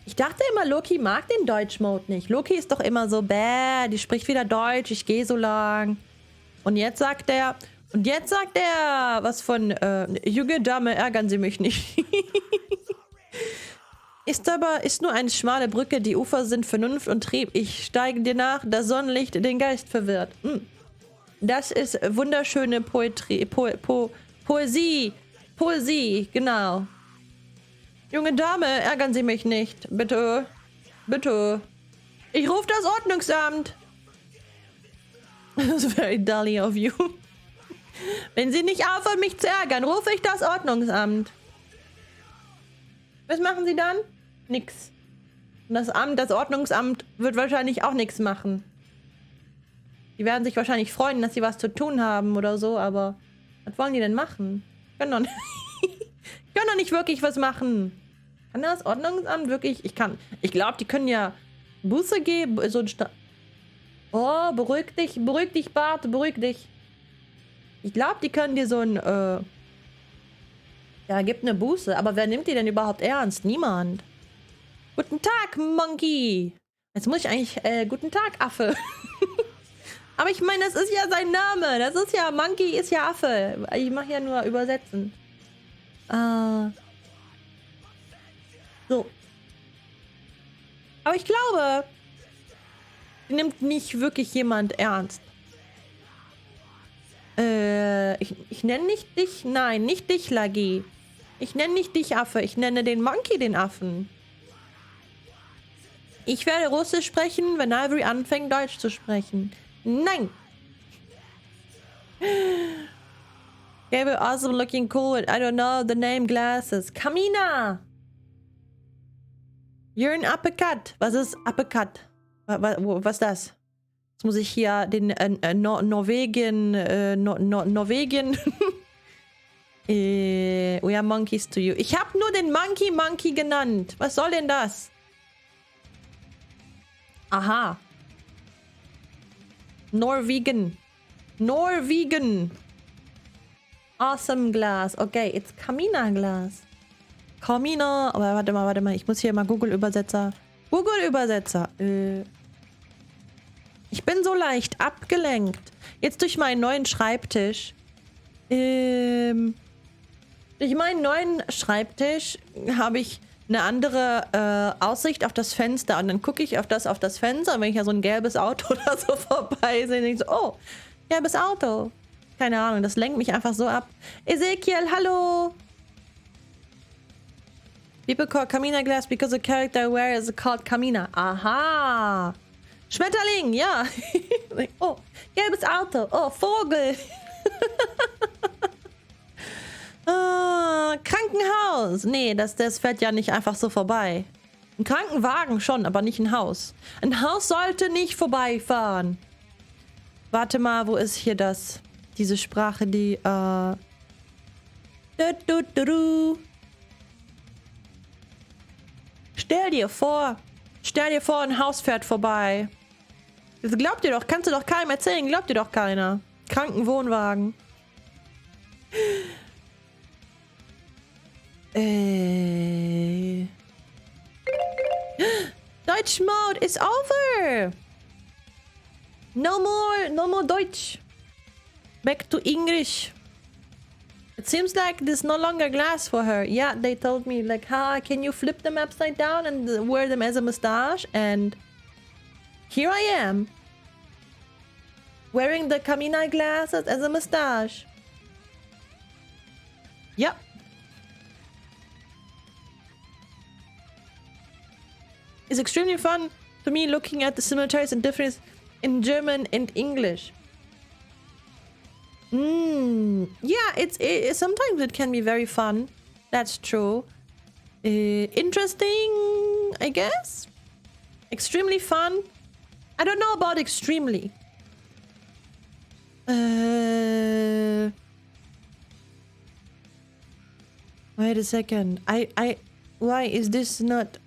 Ich dachte immer, Loki mag den Deutsch-Mode nicht. Loki ist doch immer so, die spricht wieder Deutsch, ich gehe so lang. Und jetzt sagt er was von, junge Dame, ärgern Sie mich nicht. Ist nur eine schmale Brücke, die Ufer sind Vernunft und Trieb. Ich steige dir nach, das Sonnenlicht den Geist verwirrt. Das ist wunderschöne Poesie, genau. Junge Dame, ärgern Sie mich nicht. Bitte. Bitte. Ich rufe das Ordnungsamt. That's very dolly of you. Wenn Sie nicht aufhören, mich zu ärgern, rufe ich das Ordnungsamt. Was machen Sie dann? Nix. Und das Ordnungsamt wird wahrscheinlich auch nichts machen. Die werden sich wahrscheinlich freuen, dass sie was zu tun haben oder so, aber was wollen die denn machen? Können doch nicht wirklich was machen. Kann das Ordnungsamt wirklich? Ich glaube, die können ja Buße geben. Oh, beruhig dich, Bart, beruhig dich. Ich glaube, die können dir so ein, ja, gibt eine Buße. Aber wer nimmt die denn überhaupt ernst? Niemand. Guten Tag, Monkey. Jetzt muss ich eigentlich, guten Tag, Affe. Aber ich meine, das ist ja sein Name. Das ist ja, Monkey ist ja Affe. Ich mache ja nur übersetzen. So. Aber ich glaube, nimmt nicht wirklich jemand ernst. Ich nenne nicht dich, nein, nicht dich, Lagi. Ich nenne nicht dich Affe, ich nenne den Monkey den Affen. Ich werde Russisch sprechen, wenn Ivory anfängt, Deutsch zu sprechen. Nein! Gave awesome looking cool with, I don't know, the name glasses. Kamina! You're an uppercut. Was ist uppercut? Was ist das? Jetzt muss ich hier den Norwegen we are monkeys to you. Ich habe nur den Monkey genannt. Was soll denn das? Aha. Norwegen. Awesome glass. Okay, it's Kamina glass. Kamina. Aber warte mal. Ich muss hier mal Google-Übersetzer. Google-Übersetzer. Ich bin so leicht abgelenkt. Jetzt durch meinen neuen Schreibtisch. Durch meinen neuen Schreibtisch habe ich eine andere Aussicht auf das Fenster. Und dann gucke ich auf das Fenster. Und wenn ich ja so ein gelbes Auto oder so vorbei sehe, denke ich so, oh, gelbes Auto. Keine Ahnung, das lenkt mich einfach so ab. Ezekiel, hallo! People call Kamina glass because the character I wear is called Kamina. Aha! Schmetterling, ja! Oh, gelbes Auto. Oh, Vogel. Krankenhaus. Nee, das fährt ja nicht einfach so vorbei. Ein Krankenwagen schon, aber nicht ein Haus. Ein Haus sollte nicht vorbeifahren. Warte mal, wo ist hier das? Diese Sprache, die, Stell dir vor, ein Haus fährt vorbei. Das glaubt ihr doch, kannst du doch keinem erzählen, glaubt ihr doch keiner. Krankenwohnwagen. Deutsch mode is over. No more Deutsch. Back to English. It seems like there's no longer glass for her. Yeah, they told me, like, can you flip them upside down and wear them as a mustache? And here I am. Wearing the Kamina glasses as a mustache. Yep. It's extremely fun to me looking at the similarities and difference in German and English. Yeah, it's sometimes it can be very fun. That's true. Interesting, I guess. Extremely fun. I don't know about extremely. Wait a second. Why is this not?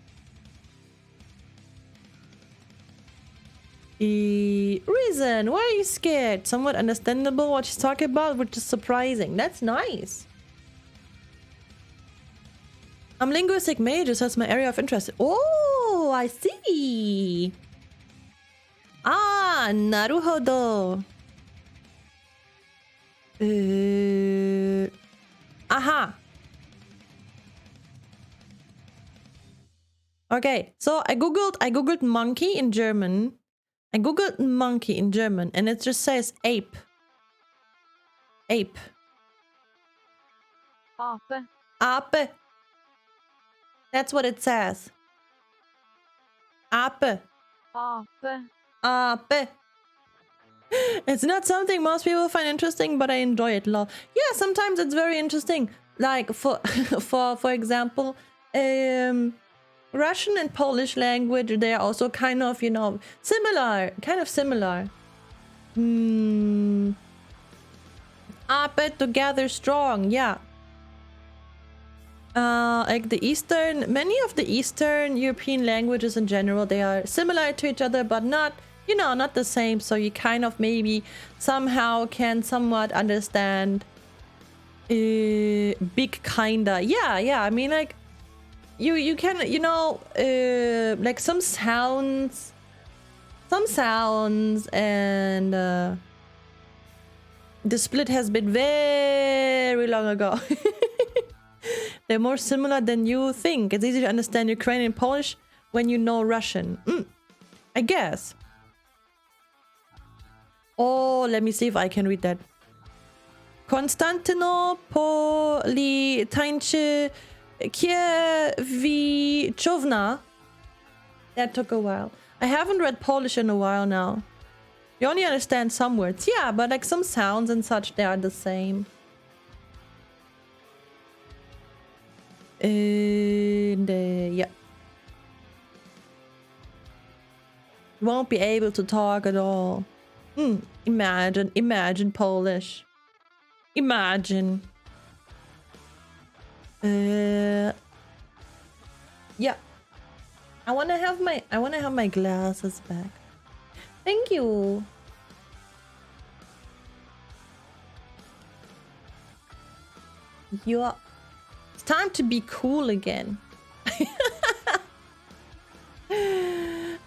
Reason, why are you scared? Somewhat understandable what she's talking about, which is surprising. That's nice. I'm linguistic major, so that's my area of interest. Oh, I see. Ah, naruhodo. Aha. Okay, so I googled monkey in German. I googled monkey in German and it just says ape. Ape. Ape. Ape. That's what it says. Ape. Ape. Ape. It's not something most people find interesting, but I enjoy it. Lol. Yeah, sometimes it's very interesting. Like for example, Russian and Polish language, they are also kind of, similar. Ape together strong, yeah. Like many of the Eastern European languages in general, they are similar to each other, but not, not the same. So you kind of maybe somehow can somewhat understand big kinda. Yeah. I mean, like, you can, like some sounds and the split has been very long ago. They're more similar than you think. It's easy to understand Ukrainian and Polish when you know Russian. I guess. Oh, let me see if I can read that. Konstantinopolitańczy Kiewiczowa. That took a while. I haven't read Polish in a while now. You only understand some words. Yeah, but like some sounds and such, they are the same. And yeah. You won't be able to talk at all. Imagine Polish. Imagine. Yeah. I wanna have my glasses back. Thank you. You're... It's time to be cool again.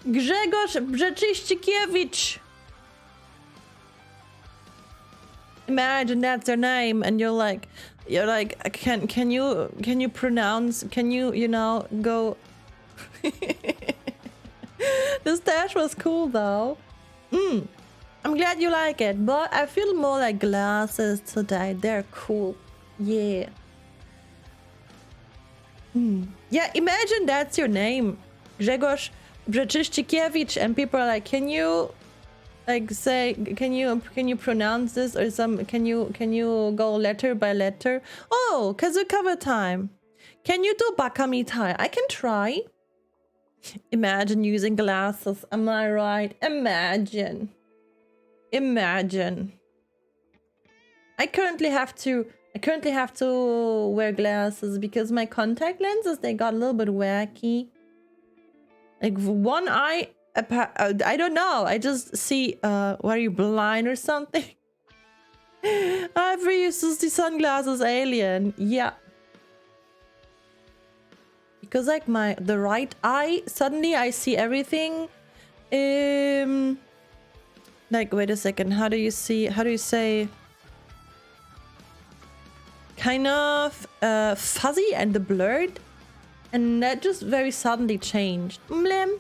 Grzegorz jEsSIca. Imagine that's their name, and you're like, can you pronounce? Can you know go? The stash was cool though. I'm glad you like it, but I feel more like glasses today. They're cool. Yeah. Yeah, imagine that's your name, Grzegorz jEsSIca, and people are like, can you like say, can you pronounce this, or can you go letter by letter? Oh, kazoo cover time. Can you do bakamitai? I can try. Imagine using glasses. Am I right? Imagine. I currently have to wear glasses because my contact lenses, they got a little bit wacky. Like one eye, I don't know. I just see, were you blind or something? I've reused the sunglasses alien. Yeah. Because like the right eye, suddenly I see everything. Like, wait a second. How do you say? Kind of fuzzy and blurred. And that just very suddenly changed. Blim.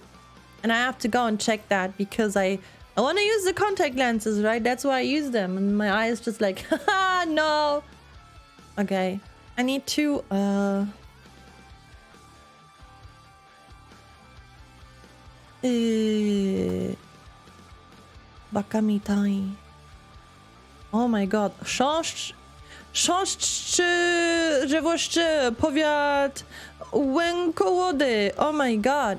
And I have to go and check that because I want to use the contact lenses, right? That's why I use them. And my eye is just like, haha, no. Okay. I need to, Bakamitai. Oh my god. Żewoszczy, powiat, Łękołody. Oh my god.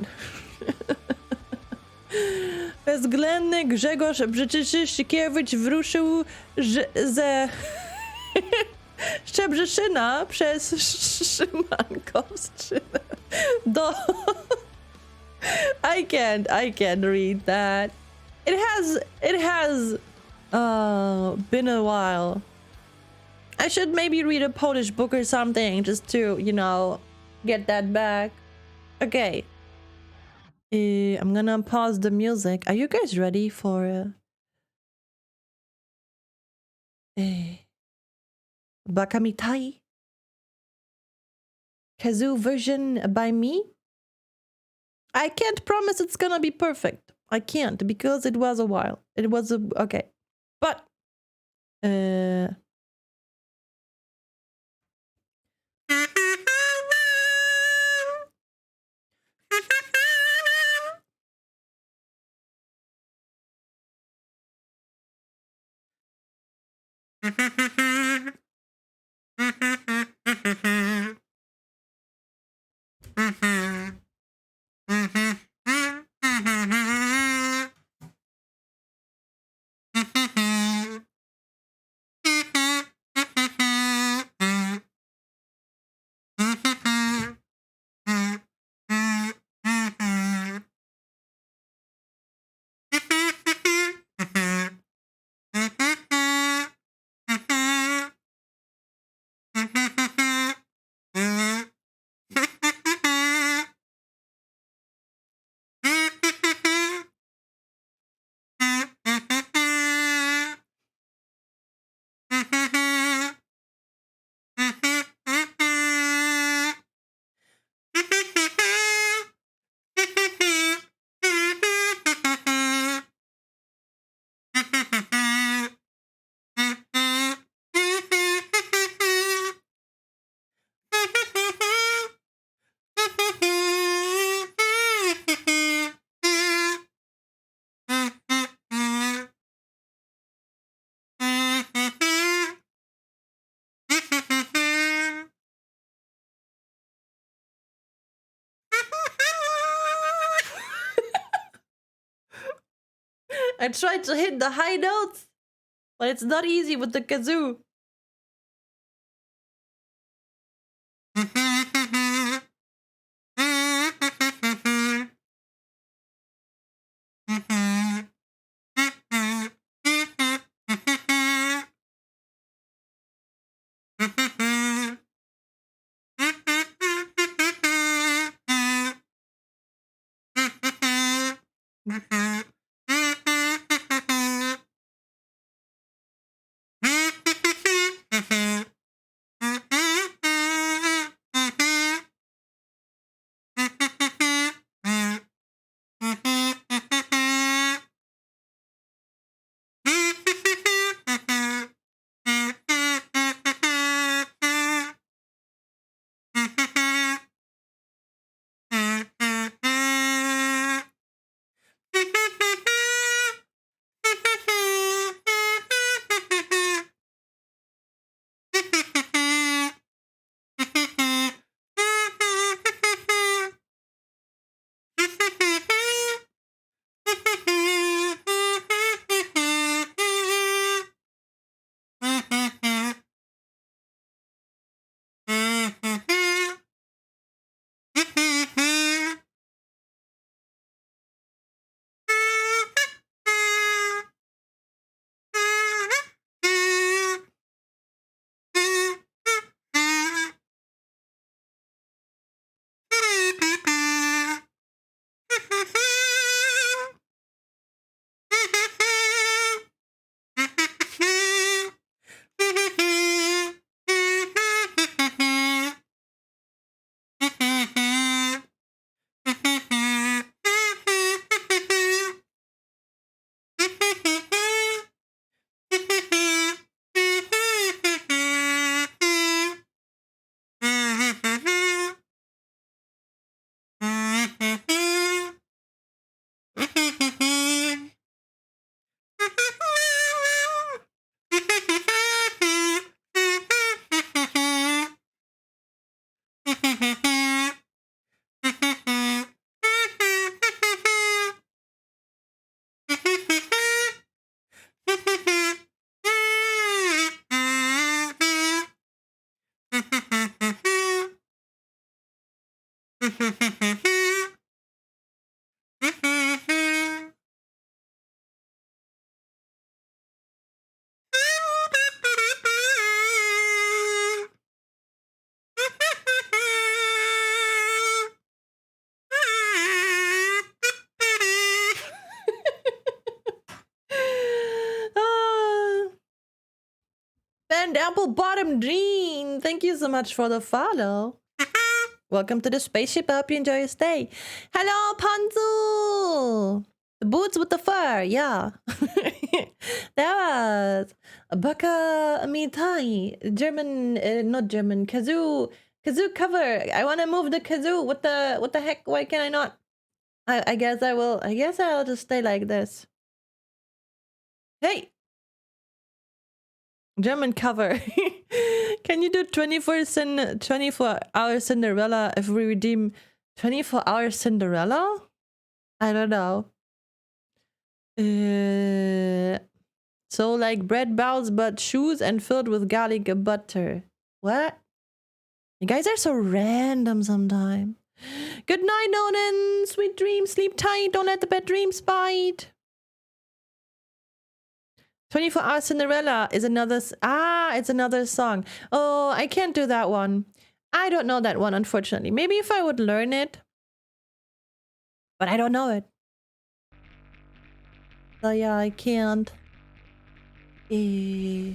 Bezwzględny Grzegorz jEsSIca wruszył ze Szczebrzeszyna przez Szymankowszczynę do... I can't read that. It has been a while. I should maybe read a Polish book or something just to, you know, get that back. Okay. I'm gonna pause the music. Are you guys ready for Bakamitai? Kazoo version by me? I can't promise it's gonna be perfect. I can't because it was a while. It was okay. But I tried to hit the high notes, but it's not easy with the kazoo. And Apple Bottom Dream, thank you so much for the follow. Welcome to the spaceship. I hope you enjoy your stay. Hello, Panzu. The boots with the fur, yeah. That was Baka Mitai, German, not German, kazoo cover. I want to move the kazoo. What the heck? Why can I not? I guess I will. I guess I'll just stay like this. Hey. German cover. Can you do 24-hour Cinderella if we redeem 24-hour Cinderella? I don't know. So like bread balls but shoes and filled with garlic butter. What? You guys are so random sometimes. Good night, Nolan. Sweet dreams. Sleep tight. Don't let the bad dreams bite. 24-hour Cinderella is another... it's another song. Oh, I can't do that one. I don't know that one, unfortunately. Maybe if I would learn it. But I don't know it. So yeah, I can't. Oh,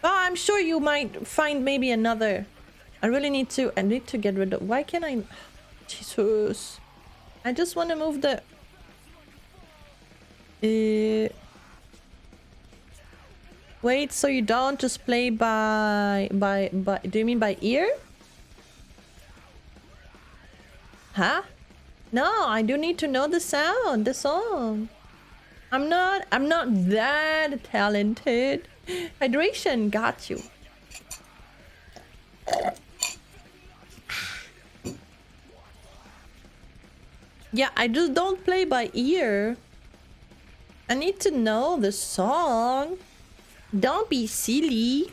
I'm sure you might find maybe another. I need to get rid of... Why can't I... Jesus. I just want to move the... Wait, so you don't just play by... Do you mean by ear? Huh? No, I do need to know the sound, the song. I'm not that talented. Hydration, got you. Yeah, I just don't play by ear. I need to know the song. Don't be silly.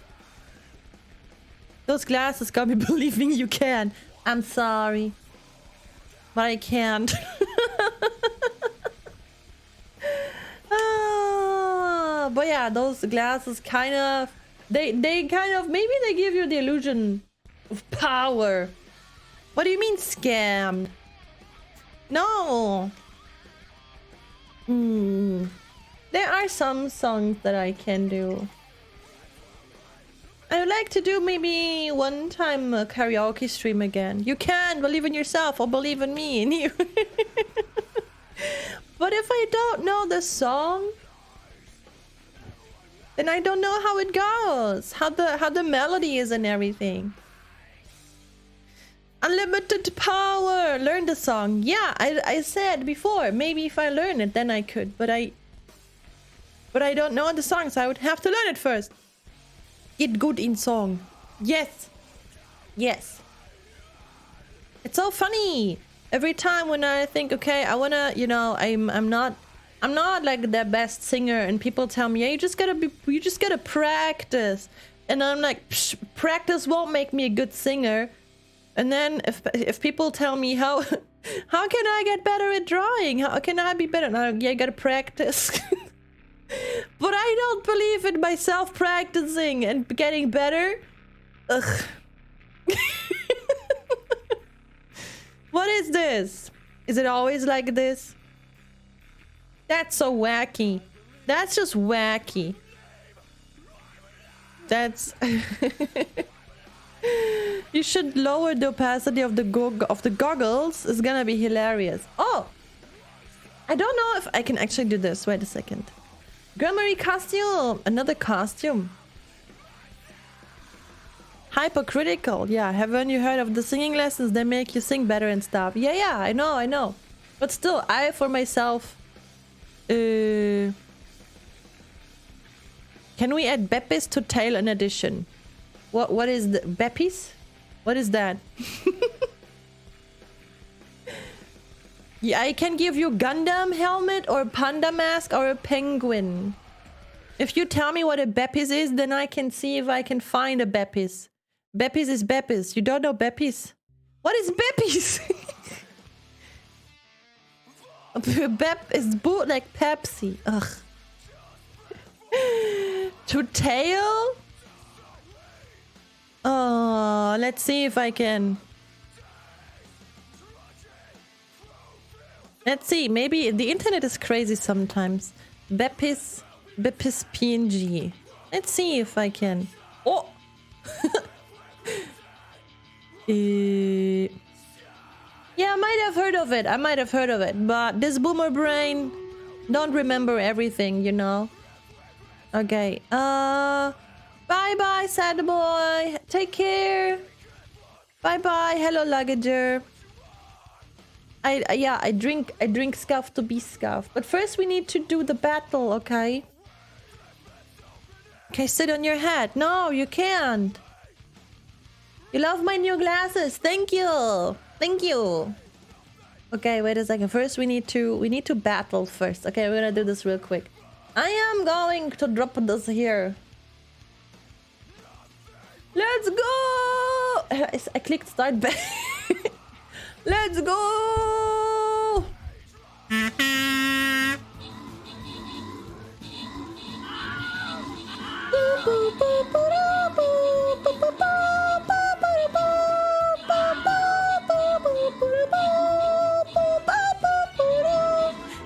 Those glasses got me believing you can. I'm sorry. But I can't. But yeah, those glasses kind of... They kind of... Maybe they give you the illusion of power. What do you mean scammed? No. There are some songs that I can do. I would like to do maybe one time a karaoke stream again. You can believe in yourself or believe in me and you. But if I don't know the song, then I don't know how it goes, how the melody is and everything. Unlimited power. Learn the song. Yeah, I said before, maybe if I learn it, then I could. But I don't know the song, so I would have to learn it first. Get good in song. Yes. Yes. It's so funny. Every time when I think, okay, I wanna, you know, I'm not like the best singer, and people tell me, yeah, you just gotta practice, and I'm like, practice won't make me a good singer. And then if people tell me how can I get better at drawing? How can I be better? And I'm like, yeah, you gotta practice. But I don't believe in myself practicing and getting better. Ugh. What is this? Is it always like this? That's so wacky. That's just wacky. That's... You should lower the opacity of the goggles. It's gonna be hilarious. Oh! I don't know if I can actually do this. Wait a second. Grammary costume! Another costume. Hypocritical. Yeah, haven't you heard of the singing lessons that make you sing better and stuff? Yeah, I know. But still, I, for myself... Can we add Beppis to Tail in addition? What is the... Beppis? What is that? Yeah, I can give you Gundam helmet or panda mask or a penguin. If you tell me what a Beppis is, then I can see if I can find a Beppis. Beppis is Beppis. You don't know Beppis? What is Beppis? Bep is boot like Pepsi. Ugh. To tail? Oh, let's see if I can. Let's see. Maybe the internet is crazy sometimes. Beppis PNG. Let's see if I can. Oh. Yeah, I might have heard of it. But this boomer brain don't remember everything, you know. Okay. Bye-bye, sad boy. Take care. Bye-bye. Hello, luggager. I drink scuff to be scuff. But first we need to do the battle, okay? Okay, sit on your head. No, you can't. You love my new glasses. Thank you. Thank you. Okay, wait a second. First we need to battle first. Okay, we're gonna do this real quick. I am going to drop this here. Let's go! I clicked start back. Let's go!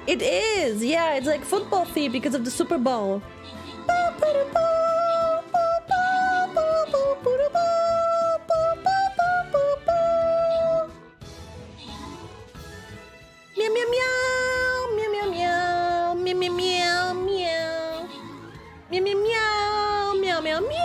It is, yeah, it's like football theme because of the Super Bowl. Meow meow meow meow meow meow meow meow meow meow meow meow meow meow meow meow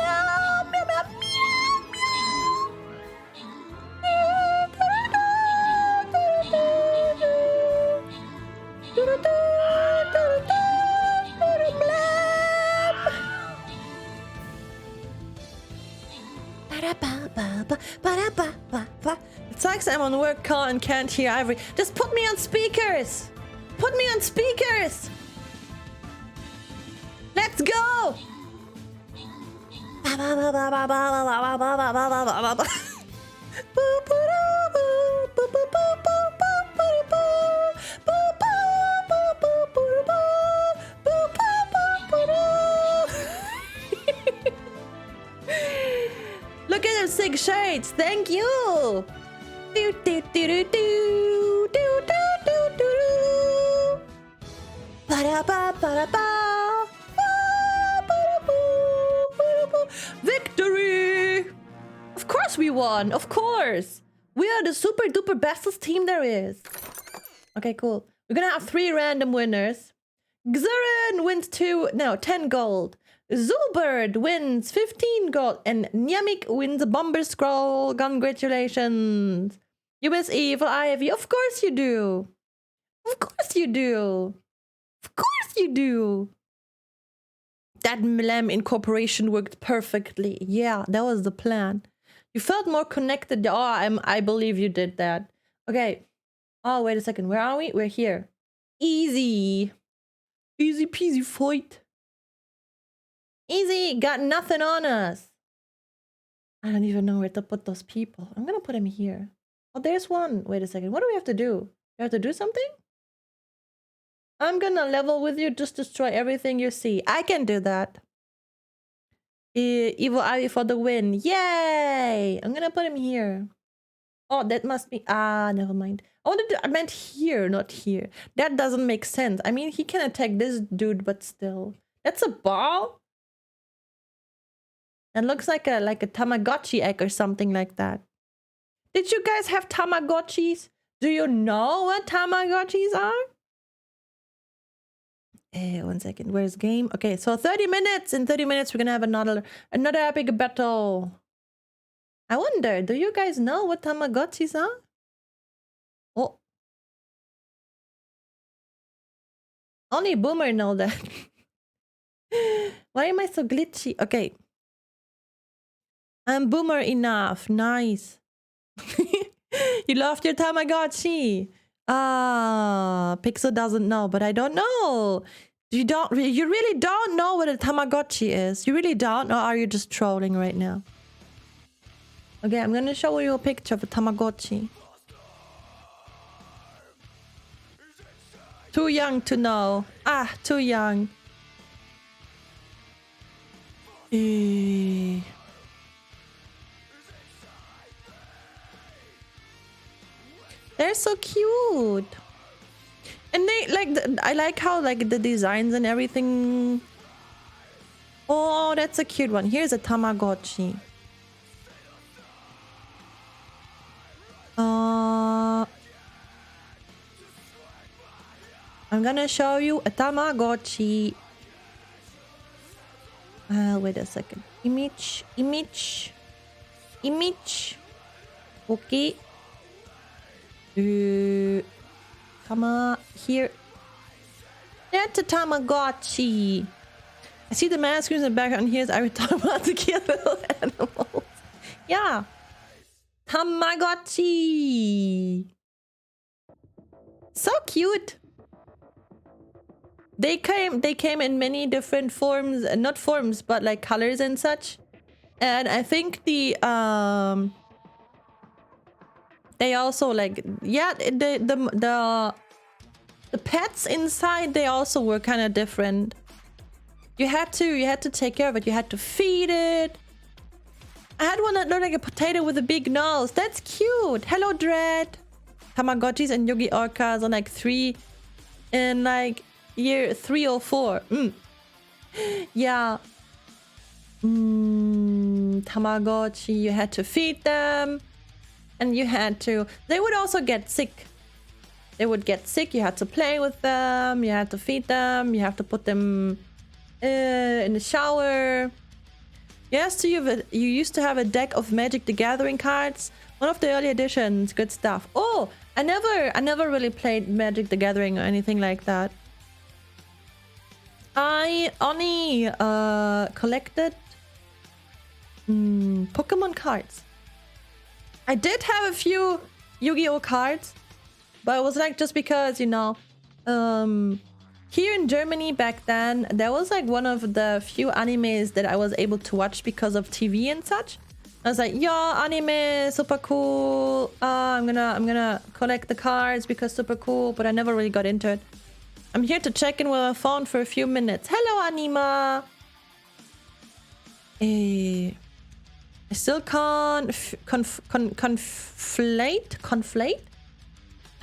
It sucks I'm on work call and can't hear Ivory. Just put me on speakers! Put me on speakers! Let's go! Look at them 6 shades. Thank you. Do do do do do do do do. Ba-da-ba, ba-da-ba. Ba-da-boo, ba-da-boo. Victory! Of course we won. Of course. We are the super duper bestest team there is. Okay, cool. We're gonna have 3 random winners. Xurin wins 10 gold. Zulbird wins 15 gold. And Nyamik wins a Bomber Scroll. Congratulations. You miss Evil Ivy. Of course you do. Of course you do. Of course you do. That Milam incorporation worked perfectly. Yeah, that was the plan. You felt more connected. Oh, I believe you did that. Okay. Oh, wait a second. Where are we? We're here. Easy. Easy peasy fight. Easy. Got nothing on us. I don't even know where to put those people. I'm gonna put him here. Oh, there's one. Wait a second. What do we have to do? You have to do something? I'm gonna level with you. Just destroy everything you see. I can do that. Evil Ivy for the win. Yay! I'm gonna put him here. Oh, that must be... Ah, never mind. I meant here, not here. That doesn't make sense. I mean, he can attack this dude, but still. That's a ball? It looks like a Tamagotchi egg or something like that. Did you guys have Tamagotchis? Do you know what Tamagotchis are? One second. Where's game? Okay, so 30 minutes. In 30 minutes, we're gonna have another epic battle. I wonder, do you guys know what Tamagotchis are? Oh. Only Boomer know that. Why am I so glitchy? Okay. I'm Boomer enough. Nice. You loved your Tamagotchi. Pixel doesn't know, but I don't know. You really don't know what a Tamagotchi is. You really don't, or are you just trolling right now? Okay, I'm gonna show you a picture of a Tamagotchi. Too young to know. Ah, too young. They're so cute. And they I like how the designs and everything. Oh, that's a cute one. Here's a Tamagotchi. I'm gonna show you a Tamagotchi. Wait a second. Image. Okay. Come on, here. That's a Tamagotchi. I see the man screams in the background. Here's I would talk about the cute little animals. Yeah. Tamagotchi. So cute. They came in many different forms, not forms, but like colors and such. And I think they also the pets inside, they also were kind of different. You had to take care of it. You had to feed it. I had one that looked like a potato with a big nose. That's cute. Hello, Dread. Tamagotchis and Yogi Orcas on like 3 in like year 3 or 4. Yeah. Tamagotchi, you had to feed them. And you had to... They would also get sick. They would get sick. You had to play with them. You had to feed them. You have to put them in the shower. Yes, you used to have a deck of Magic the Gathering cards. One of the early editions. Good stuff. Oh, I never really played Magic the Gathering or anything like that. I only collected Pokemon cards. I did have a few Yu-Gi-Oh cards, but it was like just because, you know, here in Germany back then, there was like one of the few animes that I was able to watch because of TV and such. I was like, yeah, anime, super cool. I'm gonna collect the cards because super cool, but I never really got into it. I'm here to check in with my phone for a few minutes. Hello, Anima. I still can't conflate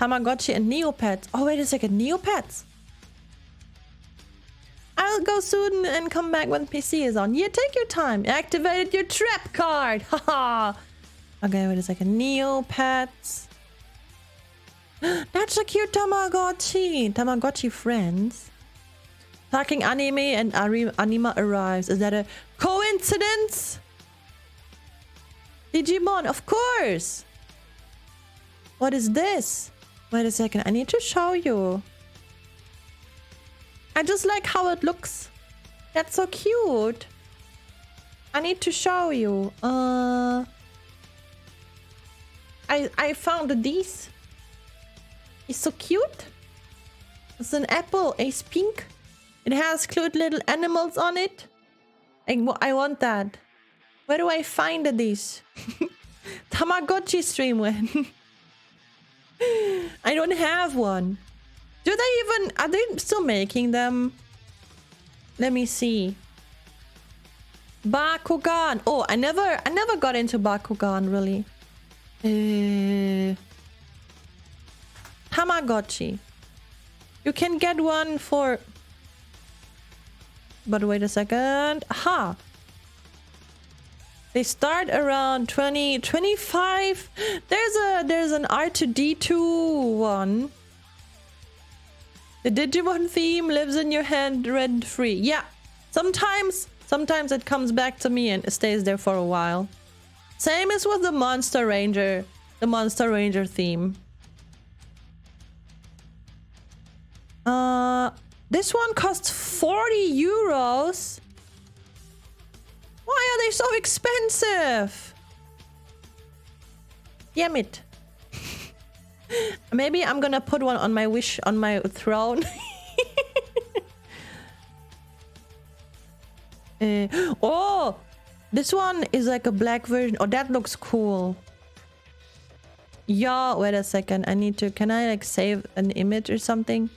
Tamagotchi and Neopets. Oh, wait a second, Neopets. I'll go soon and come back when PC is on. Yeah, take your time. Activated your trap card. Haha. Okay, wait a second. Neopets. That's a cute Tamagotchi. Tamagotchi friends. Talking anime and Anima arrives. Is that a coincidence? Digimon, of course. What is this? Wait a second. I need to show you. I just like how it looks. That's so cute. I need to show you. I found these. It's so cute. It's an apple. It's pink. It has cute little animals on it. I want that. Where do I find these? Tamagotchi stream when? I don't have one. Do they even... Are they still making them? Let me see. Bakugan. Oh, I never got into Bakugan, really. Tamagotchi. You can get one for... But wait a second. Aha. They start around 20, 25. There's an R2D2 one. The Digimon theme lives in your head rent free. Yeah. Sometimes it comes back to me and it stays there for a while. Same as with the Monster Ranger. The Monster Ranger theme. This one costs 40 euros. Why are they so expensive? Damn it. Maybe I'm gonna put one on my throne. Oh, this one is like a black version. Oh, that looks cool. Yeah, wait a second. I need to... Can I like save an image or something?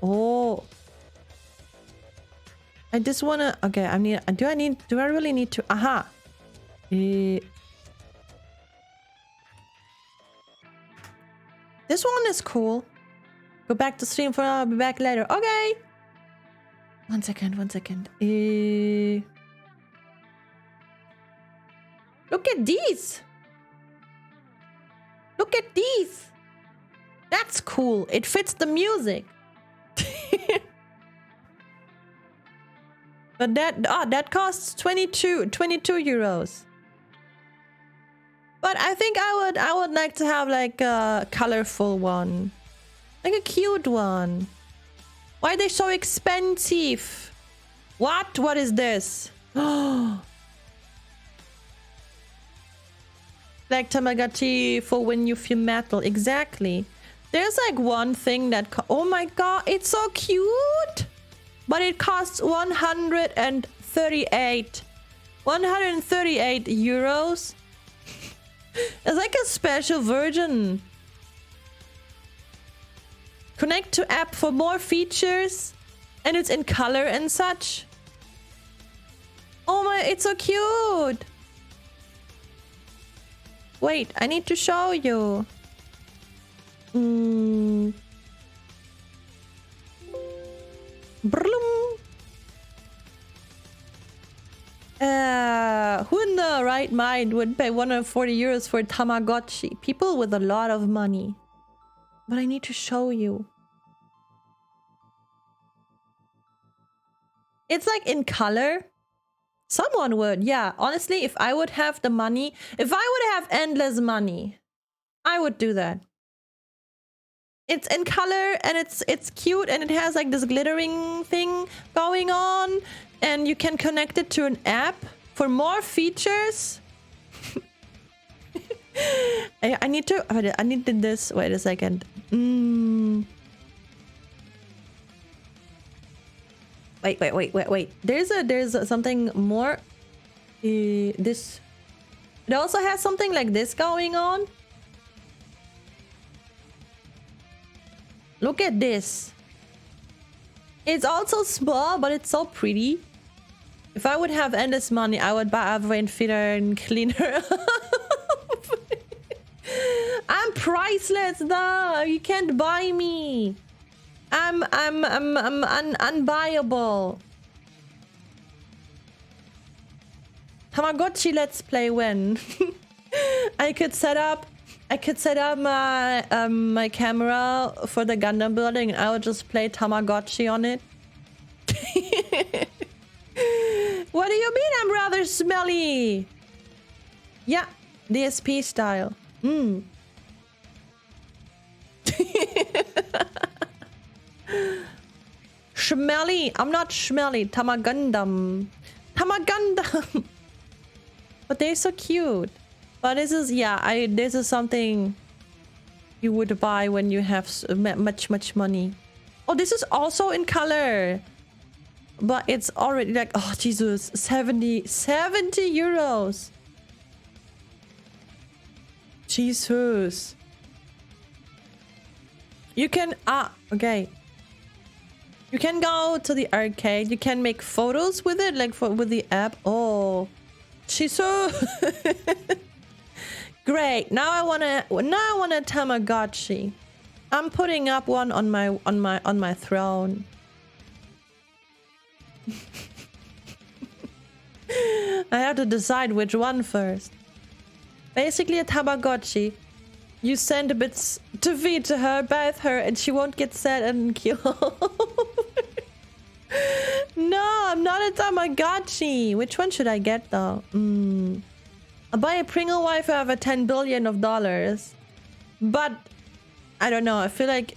Oh. I just wanna... Okay, do I really need to... Aha. This one is cool. Go back to stream for now. I'll be back later. Okay. One second. Look at these. Look at these. That's cool. It fits the music. But that costs 22 euros. But I think I would like to have like a colorful one. Like a cute one. Why are they so expensive? What? What is this? Like Tamagotchi for when you feel metal. Exactly. There's like one thing that... Oh my god, it's so cute! But it costs 138 euros. It's like a special version. Connect to app for more features. And it's in color and such. Oh my, it's so cute. Wait, I need to show you. Who in the right mind would pay 140 euros for Tamagotchi? People with a lot of money. But I need to show you. It's like in color. Someone would, yeah. Honestly, if I would have the money, if I would have endless money, I would do that. It's in color and it's cute and it has like this glittering thing going on and you can connect it to an app for more features. I need this. Wait a second. Wait. There's something more. This. It also has something like this going on. Look at this. It's also small, but it's so pretty. If I would have endless money, I would buy a brain fitter and cleaner. I'm priceless, though. You can't buy me. I'm unbuyable. Tamagotchi let's play when? I could set up my my camera for the Gundam building and I would just play Tamagotchi on it. What do you mean I'm rather smelly? Yeah, DSP style. Schmelly. I'm not schmelly. Tamagundam. Tamagundam. But they're so cute. But this is, yeah, this is something you would buy when you have much money. Oh, this is also in color. But it's already like, oh, Jesus, 70 euros. Jesus. You can, okay. You can go to the arcade. You can make photos with it, like with the app. Oh, Jesus. Great. Now I want a Tamagotchi. I'm putting up one on my throne. I have to decide which one first. Basically a Tamagotchi. You send bits to feed to her, bathe her, and she won't get sad and kill. No, I'm not a Tamagotchi. Which one should I get though? I'll buy a Pringle wife over $10 billion. But I don't know. I feel like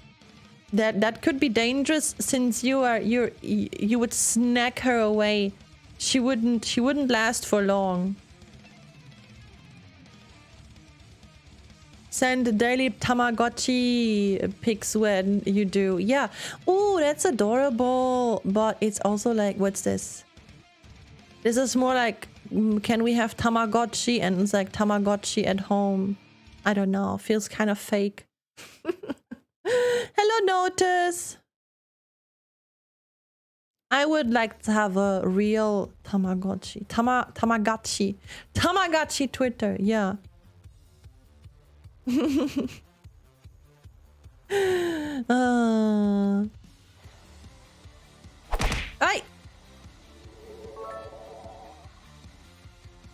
that could be dangerous since you would snack her away. She wouldn't last for long. Send daily Tamagotchi pics when you do. Yeah. Oh, that's adorable. But it's also like, what's this? This is more like, can we have Tamagotchi? And it's like Tamagotchi at home. I don't know. Feels kind of fake. Hello, Notice. I would like to have a real Tamagotchi. Tamagotchi Twitter. Yeah. Ay!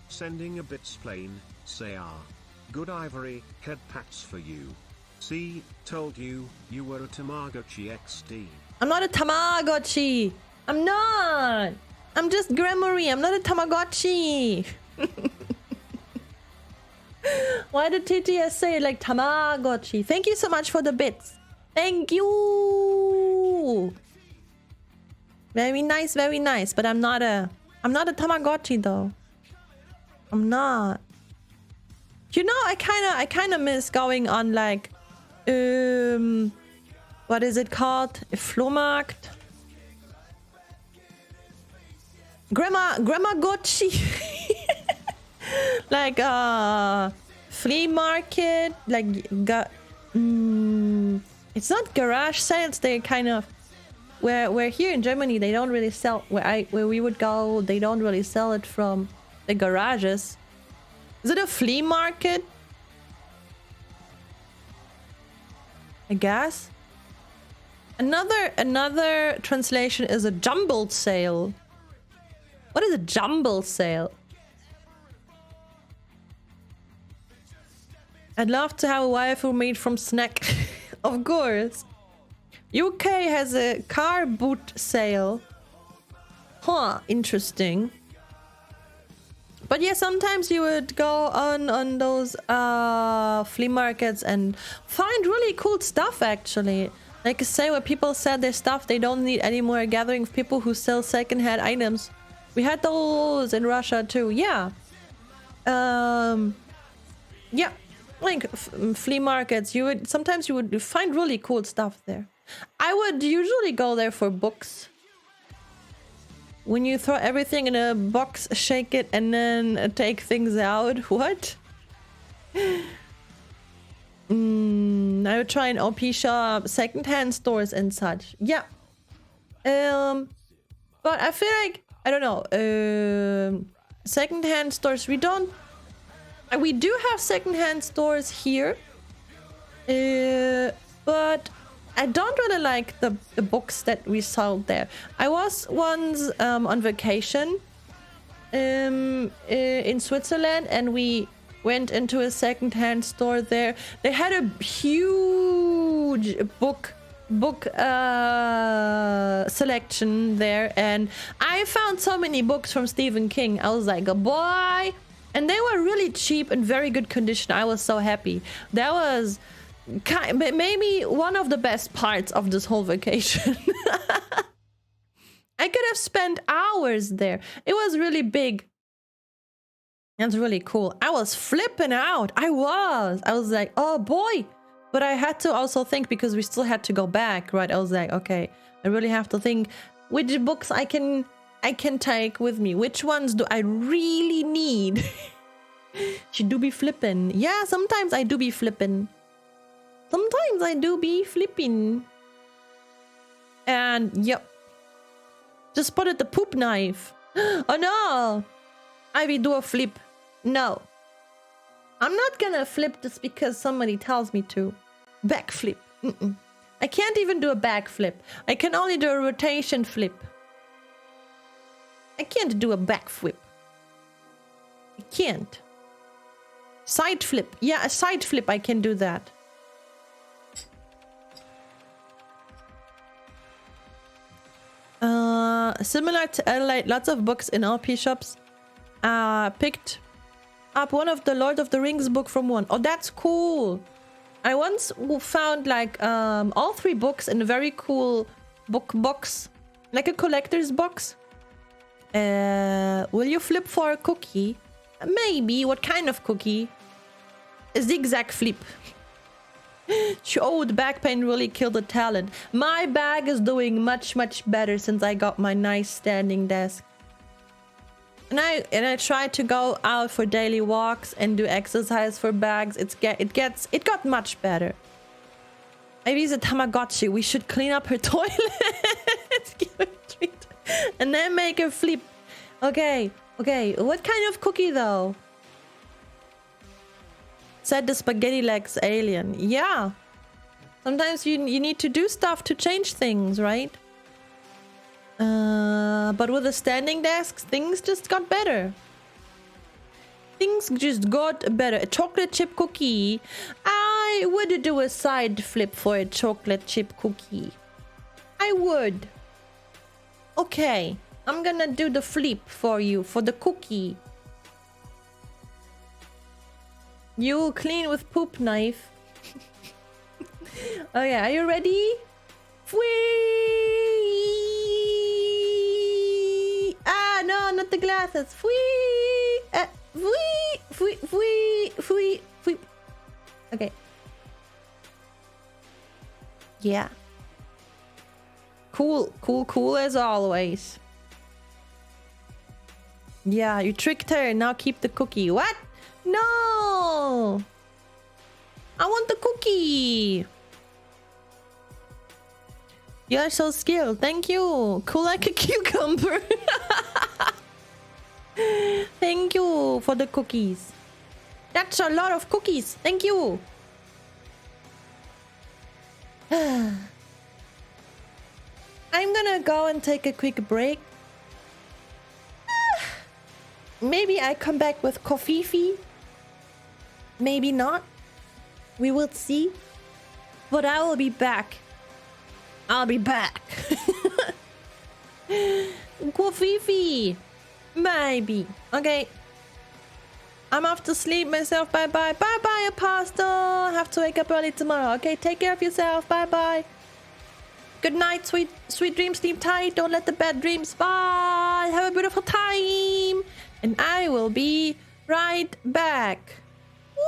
Sending a bits plain, say good ivory, head pats for you. See, told you, you were a Tamagotchi XD. I'm not a Tamagotchi! I'm not! I'm just Gremory, I'm not a Tamagotchi! Why did TTS say it like Tamagotchi? Thank you so much for the bits. Thank you! Very nice, very nice. But I'm not a Tamagotchi though. I'm not. You know, I kinda miss going on like what is it called? Flohmarkt? Gramagotchi. Like flea market, like it's not garage sales. They're kind of where here in Germany they don't really sell. Where we would go, they don't really sell it from the garages. Is it a flea market? I guess. Another translation is a jumble sale. What is a jumble sale? I'd love to have a waifu made from snack. Of course. UK has a car boot sale. Huh, interesting. But yeah, sometimes you would go on those flea markets and find really cool stuff actually. Like say where people sell their stuff, they don't need any more gathering of people who sell secondhand items. We had those in Russia too. Yeah. Yeah. Like flea markets, sometimes you would find really cool stuff there. I would usually go there for books. When you throw everything in a box, shake it, and then take things out. What? I would try an OP shop, secondhand stores and such. Yeah. But I feel like, I don't know, secondhand stores, we do have secondhand stores here. But I don't really like the books that we sold there. I was once on vacation in Switzerland, and we went into a secondhand store there. They had a huge book selection there, and I found so many books from Stephen King. I was like, boy, and they were really cheap and very good condition. I was so happy. That was maybe one of the best parts of this whole vacation. I could have spent hours there. It was really big. That's really cool. I was flipping out. I was like, oh boy. But I had to also think, because we still had to go back, right? I was like, okay, I really have to think which books I can take with me. Which ones do I really need? She do be flipping. Yeah, sometimes I do be flipping. Sometimes I do be flipping. And yep. Just spotted the poop knife. Oh no! Ivy, do a flip. No. I'm not gonna flip just because somebody tells me to. Backflip. I can't even do a backflip. I can only do a rotation flip. I can't do a backflip. I can't. Side flip. Yeah, a side flip, I can do that. Similar to Adelaide, lots of books in LP shops. Picked up one of the Lord of the Rings book from one. Oh, that's cool. I once found like all 3 books in a very cool book box, like a collector's box. Will you flip for a cookie? Maybe. What kind of cookie? A zigzag flip. Oh, the back pain really killed the talent. My bag is doing much better since I got my nice standing desk. And I try to go out for daily walks and do exercise for bags. It got much better. Maybe it's a Tamagotchi. We should clean up her toilet. Give her a treat. And then make her flip. Okay. What kind of cookie though? Said the spaghetti legs alien. Yeah. Sometimes you need to do stuff to change things, right? But with the standing desks, things just got better. Things just got better. A chocolate chip cookie. I would do a side flip for a chocolate chip cookie. I would. Okay. I'm gonna do the flip for you, for the cookie. You clean with poop knife. Okay, are you ready? Fwee! Ah, no, not the glasses. Fwee! Fwee! Fwee! Fwee! Fwee! Fwee! Okay. Yeah. Cool as always. Yeah, you tricked her. Now keep the cookie. What? No! I want the cookie! You're so skilled. Thank you. Cool like a cucumber. Thank you for the cookies. That's a lot of cookies. Thank you. I'm gonna go and take a quick break. Maybe I come back with coffee. Maybe not. We will see. But I will be back. I'll be back. Coffee. Maybe. Okay. I'm off to sleep myself. Bye-bye. Bye-bye, Apostle. I have to wake up early tomorrow. Okay, take care of yourself. Bye-bye. Good night, sweet dreams. Sleep tight. Don't let the bad dreams. Bye. Have a beautiful time. And I will be right back. Woo!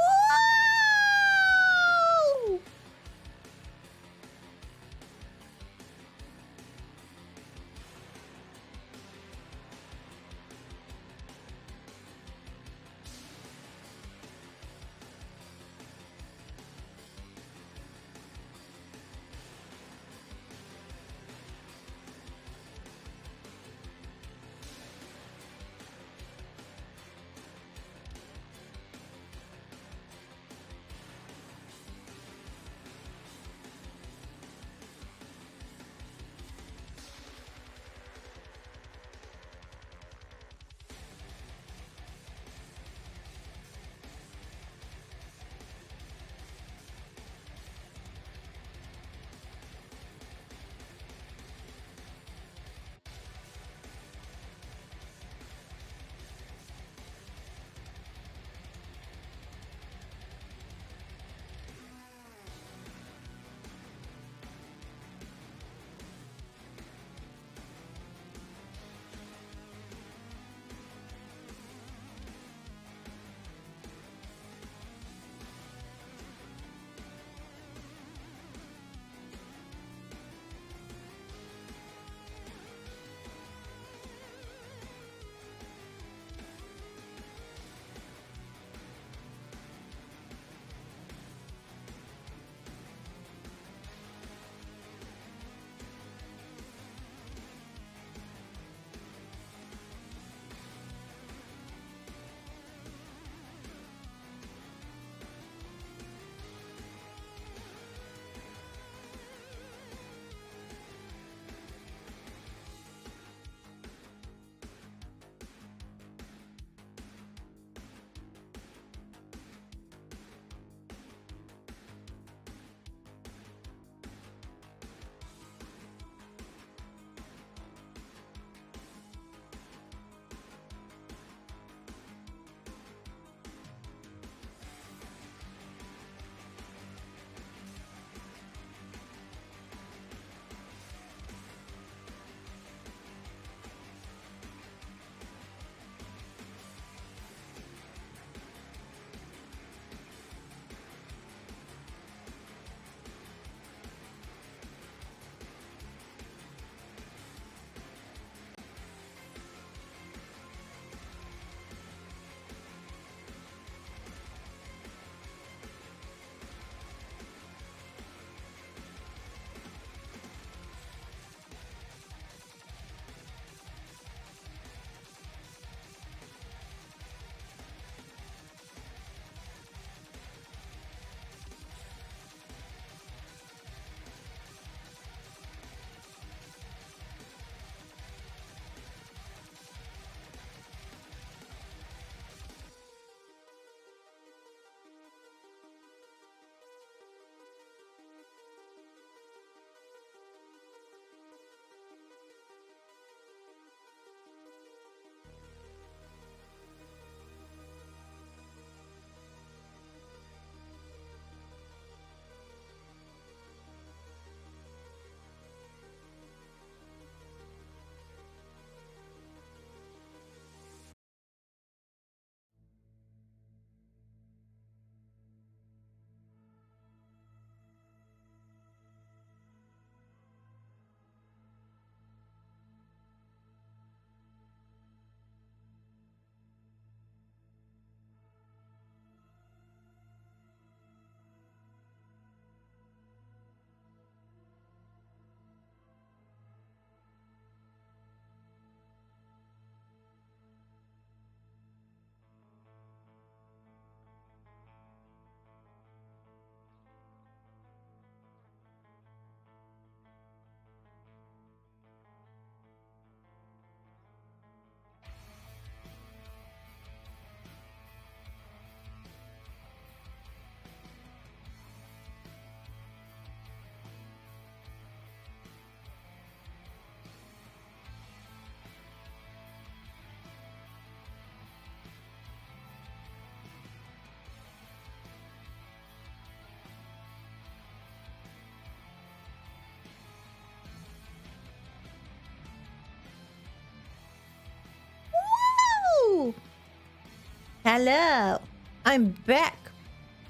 Hello, I'm back.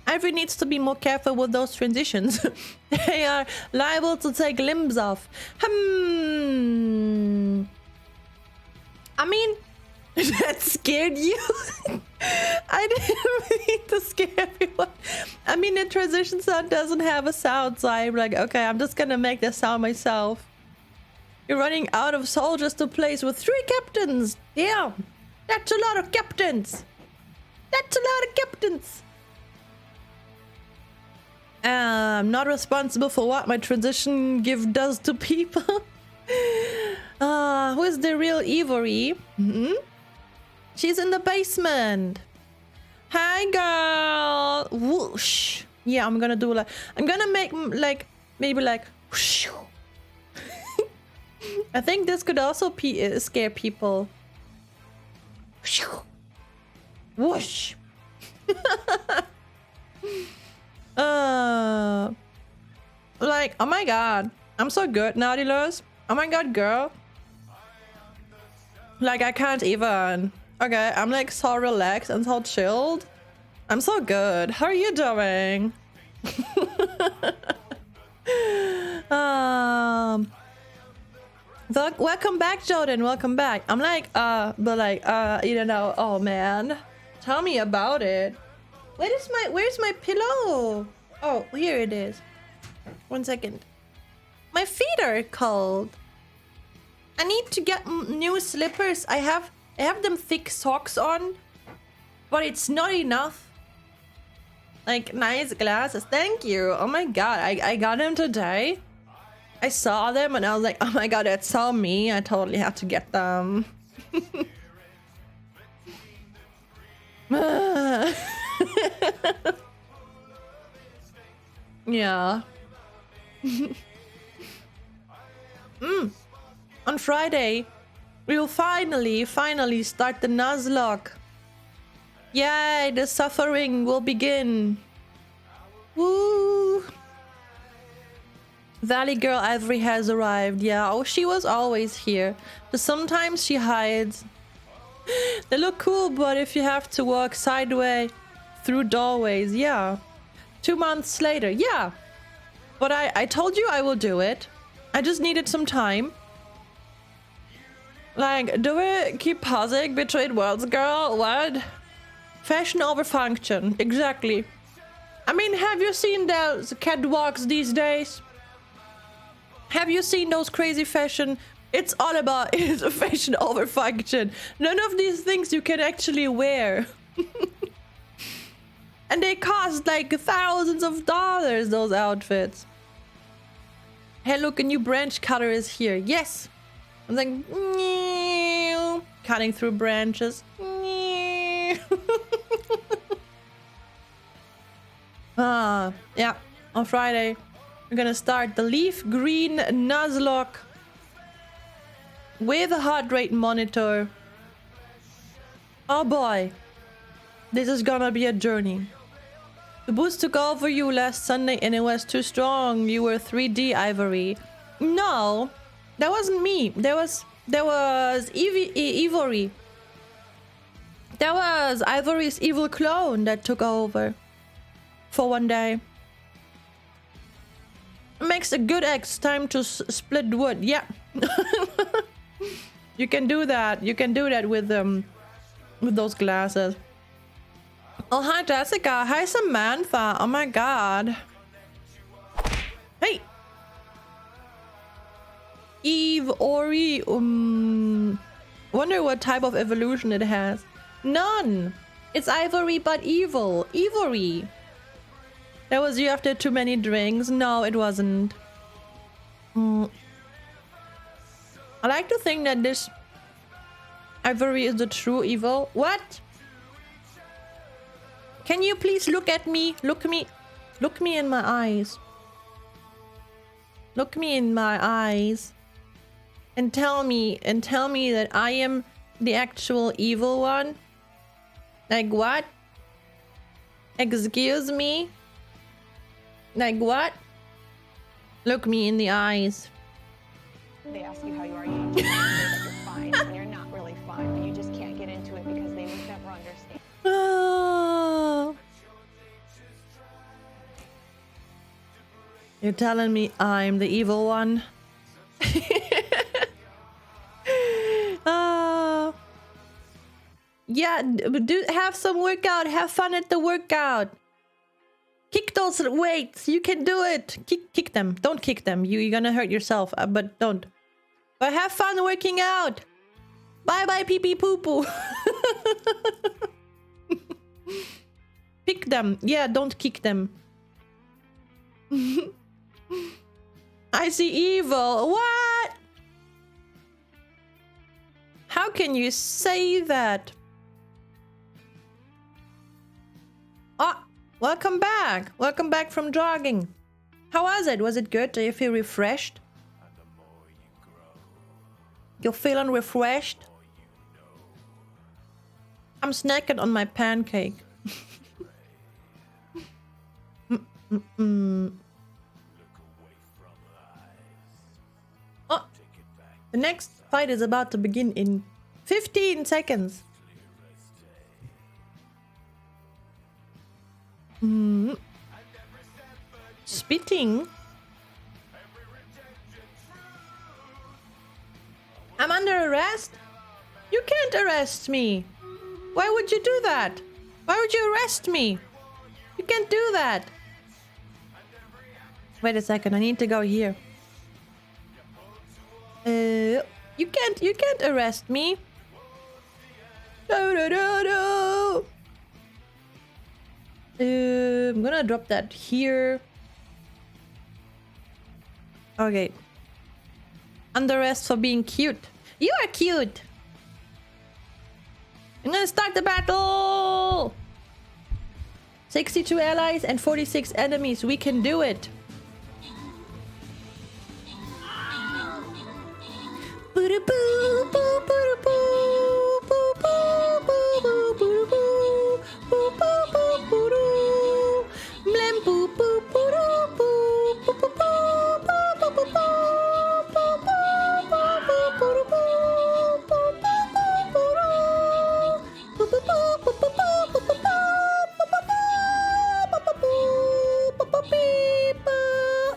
Ivory needs to be more careful with those transitions. They are liable to take limbs off. I mean, that scared you? I didn't mean to scare everyone. I mean, the transition sound doesn't have a sound, so I'm like, okay, I'm just gonna make the sound myself. You're running out of soldiers to place with 3 captains. Yeah, that's a lot of captains. That's a lot of captains. I'm not responsible for what my transition gift does to people. Who is the real Ivory? She's in the basement. Hi, girl. Whoosh. Yeah, I'm gonna do like, I'm gonna make like, maybe like, whoosh. I think this could also scare people. Whoosh. Like, oh my god, I'm so good, Nautilus. Oh my god, girl. Like, I can't even. Okay, I'm like so relaxed and so chilled. I'm so good. How are you doing? Welcome back, Jordan. Welcome back. I'm like, but like, you don't know. Oh man, tell me about it. Where's my pillow? Oh, here it is. 1 second. My feet are cold. I need to get new slippers. I have them thick socks on, but it's not enough. Like, nice glasses. Thank you. Oh my god, I got them today. I saw them and I was like, oh my god, that's so me. I totally have to get them. Yeah. On Friday, we will finally start the Nuzlocke. Yay, the suffering will begin. Woo! Valley Girl Ivory has arrived. Yeah, oh, she was always here. But sometimes she hides. They look cool, but if you have to walk sideways through doorways, yeah. 2 months later, yeah. But I told you I will do it. I just needed some time. Like, do we keep pausing between worlds, girl? What? Fashion over function. Exactly. I mean, have you seen those catwalks these days? Have you seen those crazy fashion? It's all about fashion over function. None of these things you can actually wear. And they cost like thousands of dollars, those outfits. Hey, look, a new branch cutter is here. Yes. I'm like, cutting through branches. Yeah. On Friday, we're gonna start the leaf green Nuzlocke with a heart rate monitor. Oh boy, this is gonna be a journey. The boost took over you last Sunday and it was too strong. You were 3D Ivory. No, that wasn't me. That was Ivory. That was Ivory's evil clone that took over for 1 day. Makes a good X. Time to split wood. Yeah. You can do that. You can do that with those glasses. Oh, hi, jEsSIca. Hi, Samantha. Oh, my God. Hey. Eve, Ori. Wonder what type of evolution it has. None. It's Ivory, but evil. Ivory. That was you after too many drinks. No, it wasn't. I like to think that this Ivory is the true evil. What? Can you please look at me? Look me in my eyes. Look me in my eyes. And tell me that I am the actual evil one? Like what? Excuse me? Like what? Look me in the eyes. They ask you how you are, you just say that you're fine, and you're not really fine, but you just can't get into it because they would never understand. You're telling me I'm the evil one? uh, yeah, do have some workout. Have fun at the workout. Kick those weights. You can do it. Kick them. Don't kick them. You're gonna hurt yourself. But don't. But have fun working out. Bye bye pee pee poo poo. Pick them. Yeah, don't kick them. I see evil. What? How can you say that? Ah, welcome back. Welcome back from jogging. How was it? Was it good? Do you feel refreshed? You're feeling refreshed? I'm snacking on my pancake. Oh, the next fight is about to begin in 15 seconds. Spitting? I'm under arrest? You can't arrest me. Why would you do that? Why would you arrest me? You can't do that. Wait a second, I need to go here. You can't arrest me. No. I'm gonna drop that here. Okay. Under arrest for being cute. You are cute. I'm gonna start the battle. 62 allies and 46 enemies. We can do it.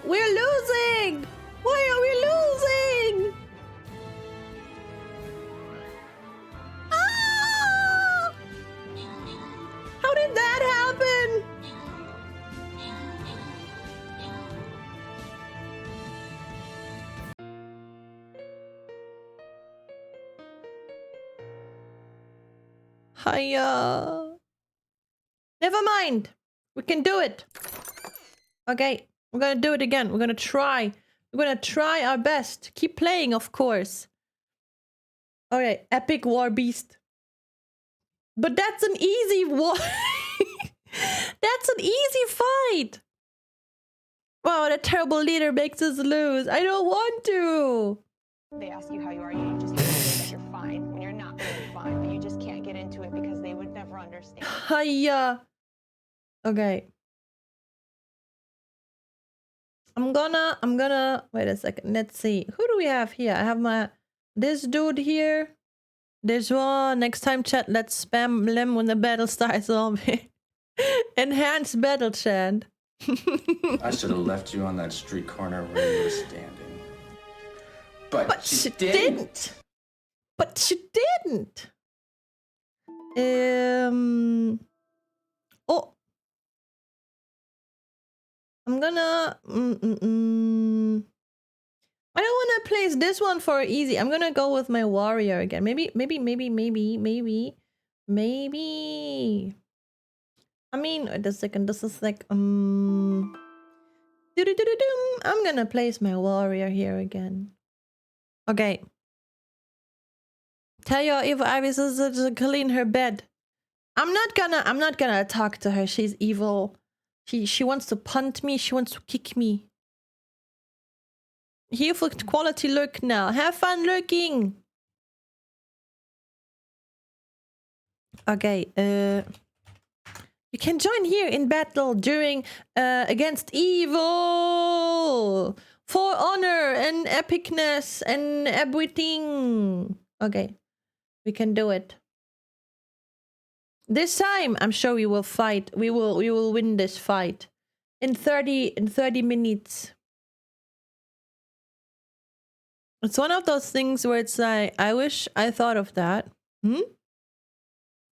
We're losing! Why are we losing? Ah! How did that happen? Hiya. Never mind. We can do it. Okay, we're gonna do it again. We're gonna try. We're gonna try our best. Keep playing, of course. Okay, epic war beast. But that's an easy war. That's an easy fight. Wow, that terrible leader makes us lose. I don't want to. They ask you how you are, you just have to say that you're fine when you're not really fine, but you just can't get into it because they would never understand. Hiya. Okay. I'm gonna wait a second. Let's see. Who do we have here? I have this dude here. There's one. Next time, chat, let's spam them when the battle starts. Enhanced battle chant. I should have left you on that street corner where you were standing. But she didn't. But she didn't. Oh. I'm gonna... I don't want to place this one for easy. I'm gonna go with my warrior again. Maybe. I mean, wait a second. This is like... I'm gonna place my warrior here again. Okay. Tell your evil Ivy to clean her bed. I'm not gonna talk to her. She's evil. She wants to punt me. She wants to kick me. Here for quality lurk now. Have fun lurking. Okay. You can join here in battle during against evil for honor and epicness and everything. Okay, we can do it. This time, I'm sure we will fight. We will win this fight. in 30 minutes. It's one of those things where it's like, I wish I thought of that.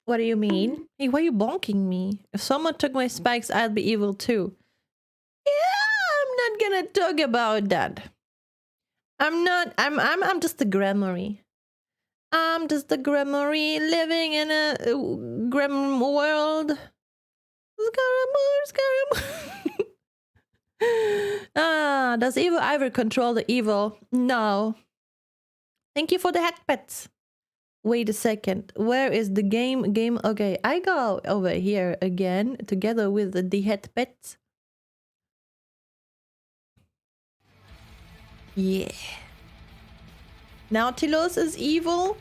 What do you mean? Hey, why are you bonking me? If someone took my spikes, I'd be evil too. Yeah, I'm not gonna talk about that. I'm just a Grammary. I'm just a Grammary living in a Gram world. Does Evil Ivor control the evil? No. Thank you for the hat pets. Wait a second. Where is the game? Okay, I go over here again together with the hat pets. Yeah. Nautilus is evil?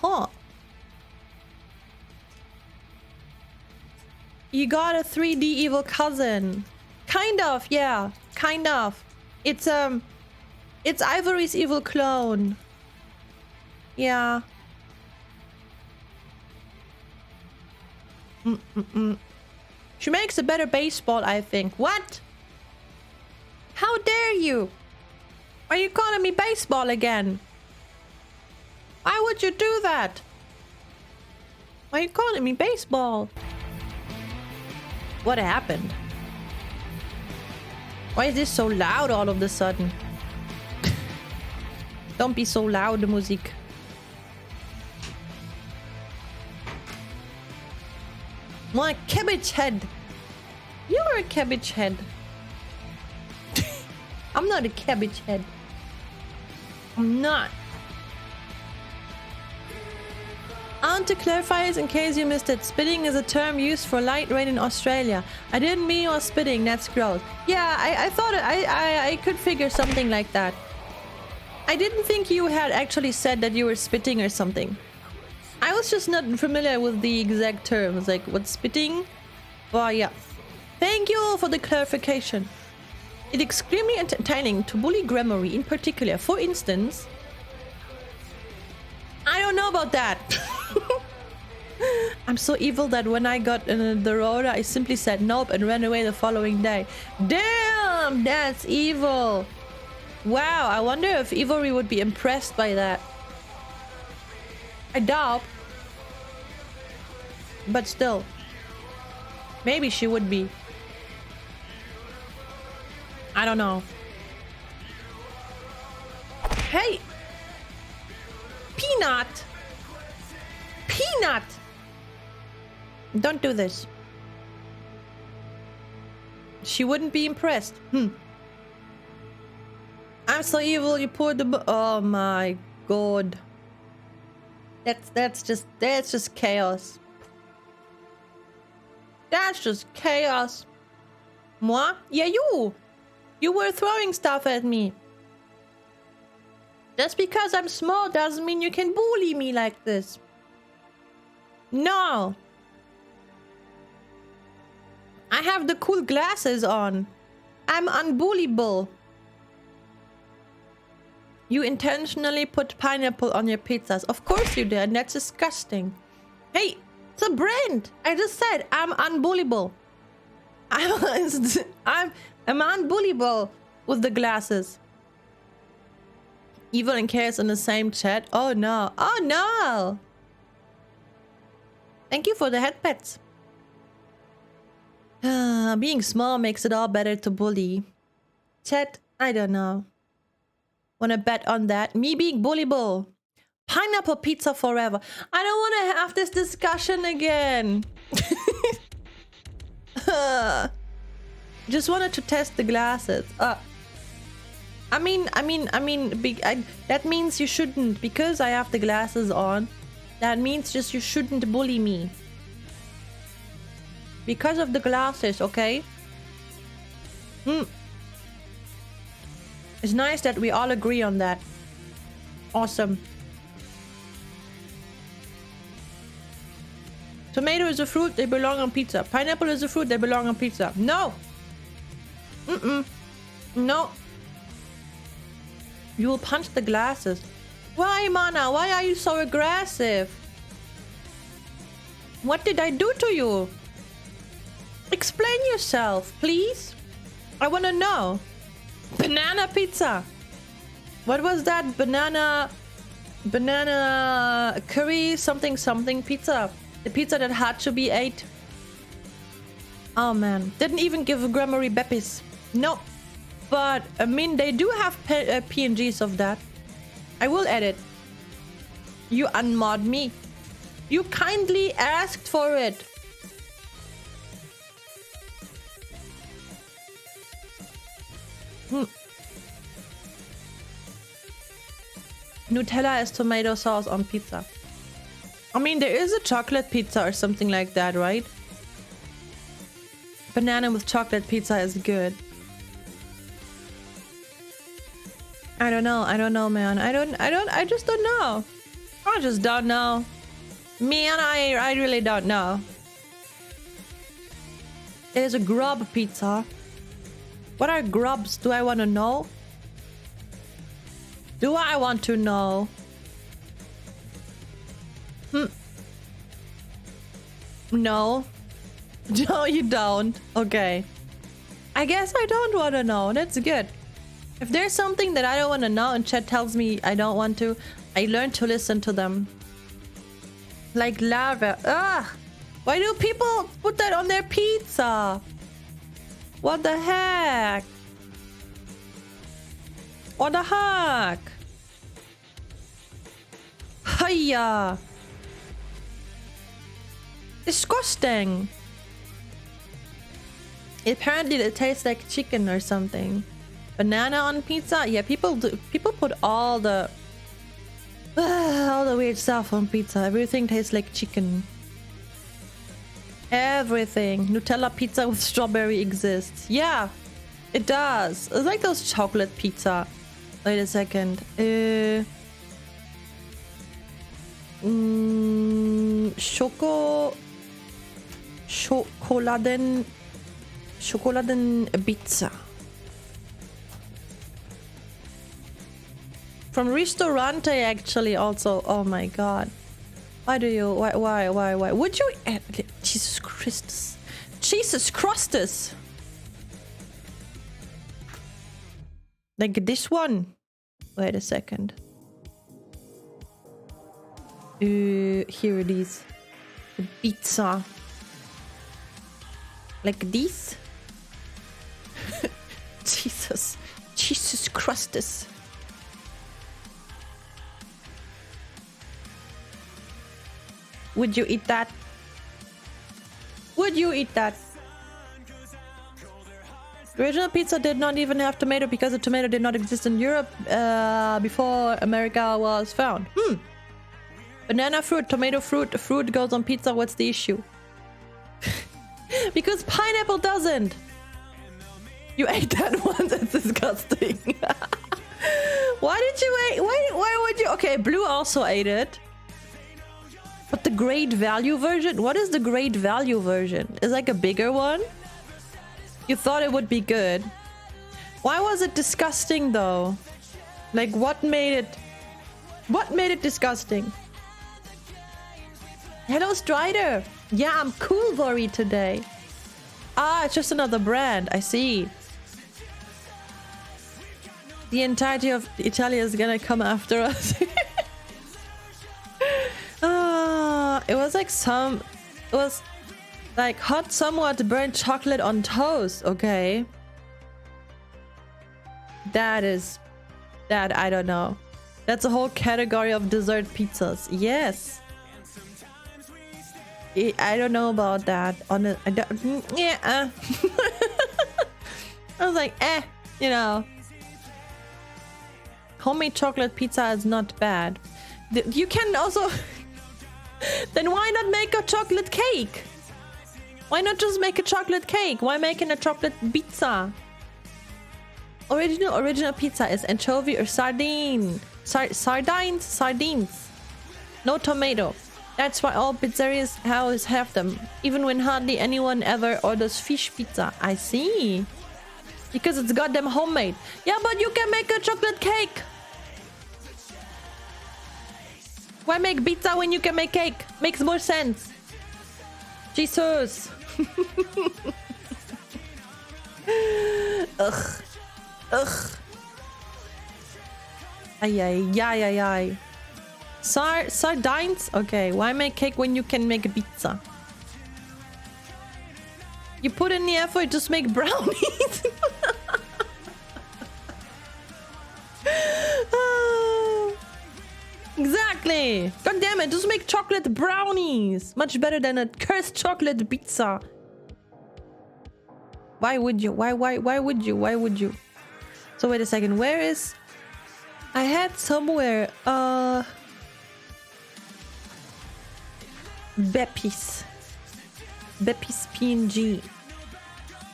Huh. You got a 3D evil cousin. Kind of, yeah. Kind of. It's Ivory's evil clone. Yeah. She makes a better baseball, I think. What? How dare you? Are you calling me baseball again? Why would you do that? Why are you calling me baseball? What happened? Why is this so loud all of a sudden? Don't be so loud, music. My cabbage head. You're a cabbage head. I'm not a cabbage head. I'm not. To clarify this in case you missed it, spitting is a term used for light rain in Australia. I didn't mean you were spitting, that's gross. Yeah, I thought I could figure something like that. I didn't think you had actually said that you were spitting or something. I was just not familiar with the exact terms, like what's spitting? Well, yeah. Thank you all for the clarification. It's extremely entertaining to bully Grammary in particular. For instance, I don't know about that. I'm so evil that when I got the Rora, I simply said nope and ran away the following day. Damn, that's evil. Wow, I wonder if Ivory would be impressed by that. I doubt. But still. Maybe she would be. I don't know. Hey! Peanut! Peanut! Don't do this. She wouldn't be impressed. I'm so evil, you poured the oh my god. That's just chaos. That's just chaos. Moi? Yeah, you! You were throwing stuff at me. Just because I'm small doesn't mean you can bully me like this. No. I have the cool glasses on. I'm unbullyable. You intentionally put pineapple on your pizzas. Of course you did, and that's disgusting. Hey, it's a brand. I just said I'm unbullyable. I'm unbullyable with the glasses. Evil and Chaos in the same chat. Oh no. Oh no. Thank you for the head pets. Being small makes it all better to bully. Chat, I don't know. Wanna bet on that? Me being bullyable. Pineapple pizza forever. I don't wanna have this discussion again. Just wanted to test the glasses. I mean, that means you shouldn't, because I have the glasses on. That means just you shouldn't bully me. Because of the glasses, okay? It's nice that we all agree on that. Awesome. Tomato is a fruit, they belong on pizza. Pineapple is a fruit, they belong on pizza. No! No. You will punch the glasses. Why, Mana? Why are you so aggressive? What did I do to you? Explain yourself, please. I want to know. Banana pizza. What was that? Banana curry something pizza. The pizza that had to be ate. Oh man, didn't even give Grammary Beppis. No, but I mean they do have PNGs of that. I will edit. You unmod me. You kindly asked for it. Nutella is tomato sauce on pizza. I mean, there is a chocolate pizza or something like that, right? Banana with chocolate pizza is good. I don't know, man. I just don't know. I just don't know. Man, I really don't know. There's a grub pizza. What are grubs? Do I want to know? Do I want to know? No. No, you don't. Okay. I guess I don't want to know. That's good. If there's something that I don't want to know and chat tells me I don't want to, I learn to listen to them. Like lava. Ugh! Why do people put that on their pizza? What the heck? What the heck? Hiya! Disgusting. Apparently it tastes like chicken or something. Banana on pizza? Yeah, people put all the weird stuff on pizza. Everything tastes like chicken. Everything. Nutella pizza with strawberry exists. Yeah, it does. It's like those chocolate pizza. Wait a second. Schokoladen pizza. From Ristorante actually also. Oh my god. Why? Would you... Jesus Christus. Jesus Christus. Like this one. Wait a second. Here it is. The pizza. Like this. Jesus Christus. Would you eat that? Would you eat that? The original pizza did not even have tomato because the tomato did not exist in Europe before America was found. Banana fruit, tomato fruit goes on pizza. What's the issue? Because pineapple doesn't. You ate that one. That's disgusting. Why did you eat? Why would you? Okay, Blue also ate it. But the great value version? What is the great value version? Is like a bigger one? You thought it would be good. Why was it disgusting though? Like what made it disgusting? Hello Strider. Yeah, I'm cool Vori today. Ah, it's just another brand. I see. The entirety of Italia is gonna come after us. It was like hot somewhat burnt chocolate on toast. Okay. That I don't know. That's a whole category of dessert pizzas. Yes. I don't know about that. Yeah. I was like, you know. Homemade chocolate pizza is not bad. You can also... Then why not make a chocolate cake? Why not just make a chocolate cake? Why making a chocolate pizza? Original pizza is anchovy or sardine. Sardines. No tomato. That's why all pizzerias always have them. Even when hardly anyone ever orders fish pizza. I see. Because it's goddamn homemade. Yeah, but you can make a chocolate cake. Why make pizza when you can make cake? Makes more sense. Jesus. Ugh. Ugh. Ay, ay, ay, ay, ay. Sardines? Okay, why make cake when you can make a pizza? You put in the effort, just make brownies. Exactly. God damn it, just make chocolate brownies. Much better than a cursed chocolate pizza. Why would you? Why would you? Why would you? So wait a second, where is... I had somewhere, Beppis. Beppis PNG.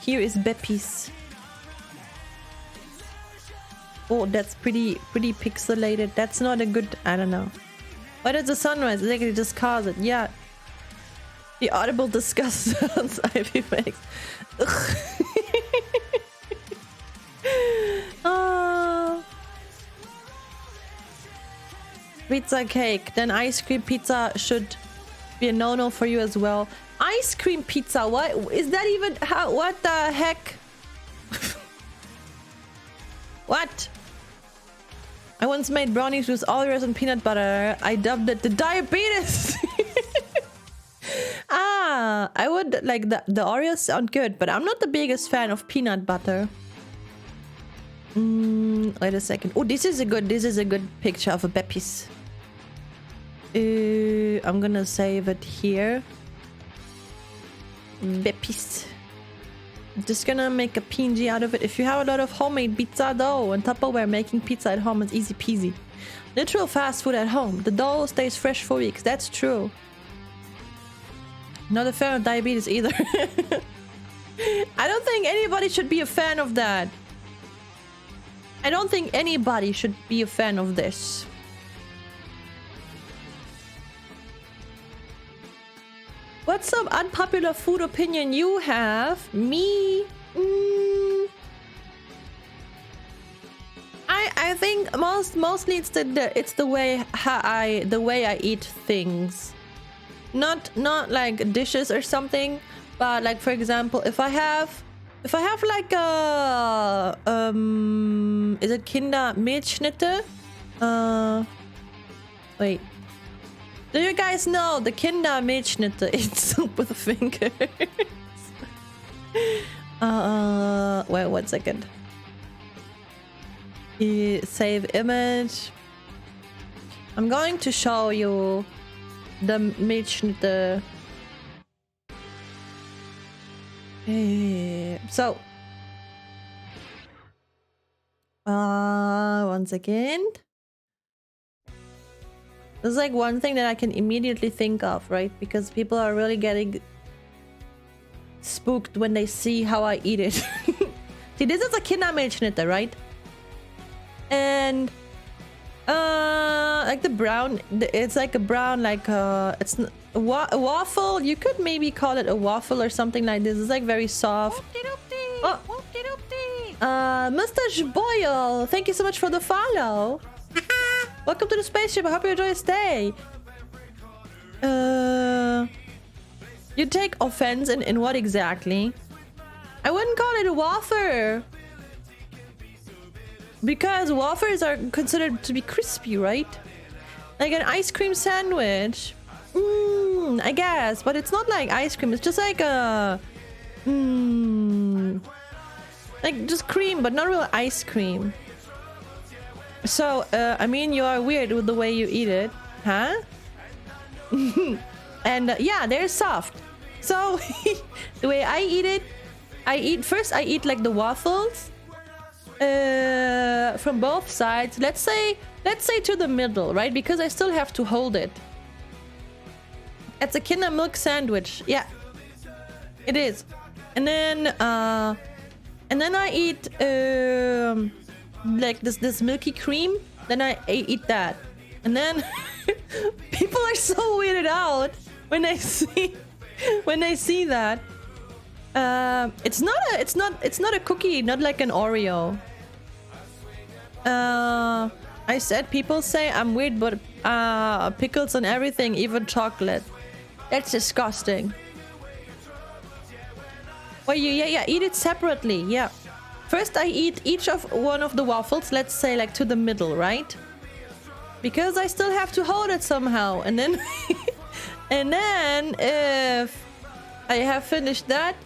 Here is Beppis. Oh, that's pretty pixelated. That's not a good... I don't know. What is the sunrise? Exactly, just cause it. Yeah. The audible disgust sounds Ivy makes. Ugh. Pizza cake. Then ice cream pizza should be a no-no for you as well. Ice cream pizza? What is that even? How? What the heck? What? I once made brownies with Oreos and peanut butter. I dubbed it the diabetes. I would like the Oreos sound good, but I'm not the biggest fan of peanut butter. Wait a second. Oh, this is a good picture of a Beppis. I'm gonna save it here. Beppis. Just gonna make a PNG out of it. If you have a lot of homemade pizza dough and Tupperware, making pizza at home is easy peasy. Literal fast food at home. The dough stays fresh for weeks. That's true. Not a fan of diabetes either. I don't think anybody should be a fan of that. I don't think anybody should be a fan of this. What's some unpopular food opinion you have? Me? I think mostly it's the way I eat things. Not like dishes or something, but like for example, if I have like a is it Kinder Milchschnitte? Wait. Do you guys know the Kinder Milchschnitte eat soup with fingers? Wait 1 second. Save image. I'm going to show you the Milchschnitte. So 1 second. This is like one thing that I can immediately think of, right? Because people are really getting spooked when they see how I eat it. See, this is a Kinder Milchschnitte, right? And like the brown, it's like a brown, like it's a waffle. You could maybe call it a waffle or something like this. It's like very soft. Oh. Mustache Boyle, thank you so much for the follow. Welcome to the spaceship. I hope you enjoy your stay. You take offense in what exactly? I wouldn't call it a wafer. Because wafers are considered to be crispy, right? Like an ice cream sandwich. I guess. But it's not like ice cream. It's just like a... like just cream, but not real ice cream. So, I mean, you are weird with the way you eat it. Huh? And yeah, they're soft. So, the way I eat it, I eat like the waffles. From both sides. Let's say to the middle, right? Because I still have to hold it. It's a Kinder Milk sandwich. Yeah. It is. And then I eat like this milky cream. Then I eat that. And then people are so weirded out when they see that. It's not a cookie, not like an Oreo. I said people say I'm weird, but pickles on everything, even chocolate. That's disgusting. Well, yeah, eat it separately. Yeah. First, I eat each of one of the waffles, let's say like to the middle, right? Because I still have to hold it somehow. And then, and then if I have finished that,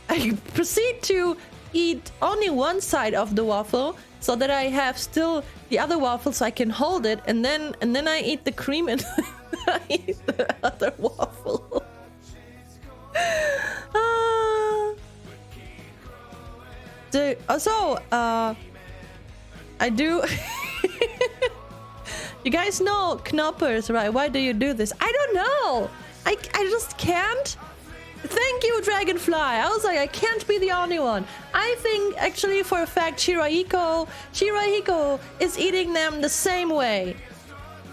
I proceed to eat only one side of the waffle so that I have still the other waffle so I can hold it. And then I eat the cream and I eat the other waffle. I do. You guys know knoppers, right? Why do you do this? I don't know. I just can't. Thank you, Dragonfly. I was like, I can't be the only one. I think actually for a fact Shirahiko is eating them the same way.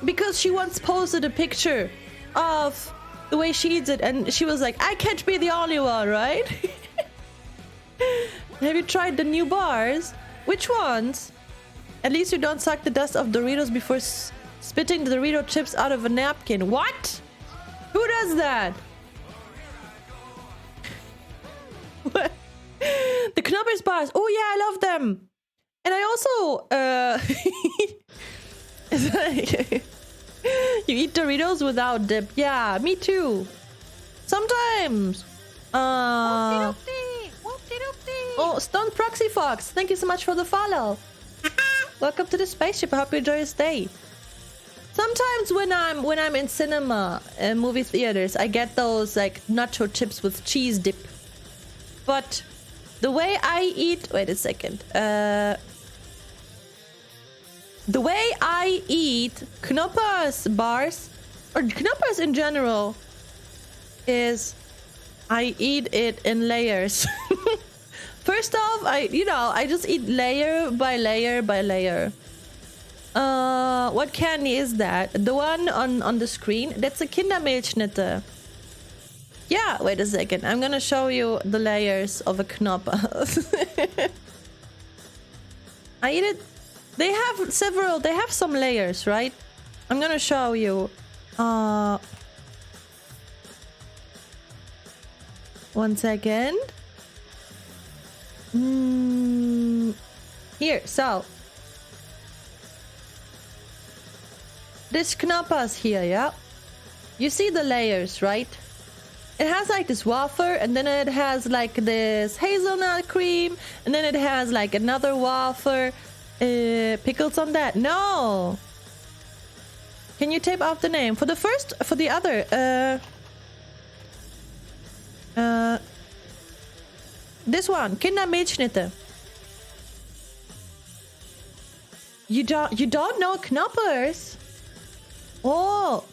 Because she once posted a picture of the way she eats it and she was like, I can't be the only one, right? Have you tried the new bars? Which ones? At least you don't suck the dust of Doritos before spitting the Dorito chips out of a napkin. What? Who does that? What? The Knoppers bars. Oh yeah, I love them. And I also it's like you eat Doritos without dip. Yeah, me too. Sometimes. Oh, Stone Proxy Fox, thank you so much for the follow. Welcome to the spaceship. I hope you enjoy your stay. Sometimes when I'm in cinema and movie theaters, I get those like nacho chips with cheese dip. But the way I eat, wait a second. The way I eat Knoppers bars or Knoppers in general is I eat it in layers. First off, I just eat layer by layer by layer. What candy is that? The one on the screen? That's a Kindermilchschnitte. Yeah, wait a second. I'm gonna show you the layers of a Knoppers. I eat it. They have some layers, right? I'm gonna show you. One second. Here, so this Knoppers here, yeah? You see the layers, right? It has like this wafer, and then it has like this hazelnut cream, and then it has like another wafer. Pickles on that? No! Can you tape off the name? For the other, this one, Kindermilchschnitte. You don't know Knoppers? Oh.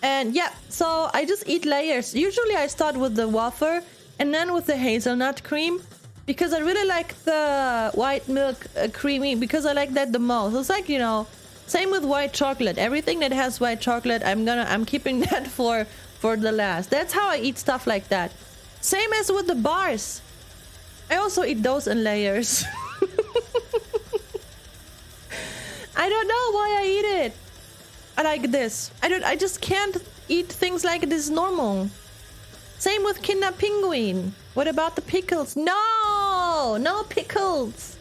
And yeah, so I just eat layers. Usually I start with the wafer and then with the hazelnut cream because I really like the white milk creamy because I like that the most. It's like, same with white chocolate. Everything that has white chocolate, I'm keeping that for the last. That's how I eat stuff like that. Same as with the bars. I also eat those in layers. I don't know why I eat it. I like this. I just can't eat things like this normal. Same with Kinder Penguin. What about the pickles? No pickles.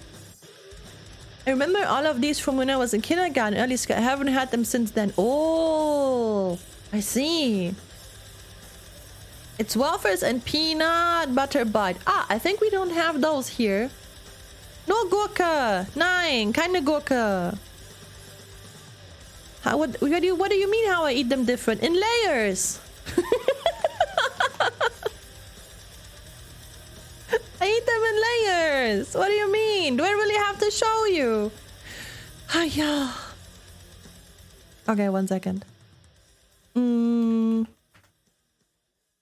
I remember all of these from when I was in kindergarten, early school. I haven't had them since then. Oh, I see. It's wafers and peanut butter bite. I think we don't have those here. No Gurke. Nein, keine Gurke. What do you mean how I eat them different? In layers. I eat them in layers. What do you mean? Do I really have to show you? Yeah. Okay, one second.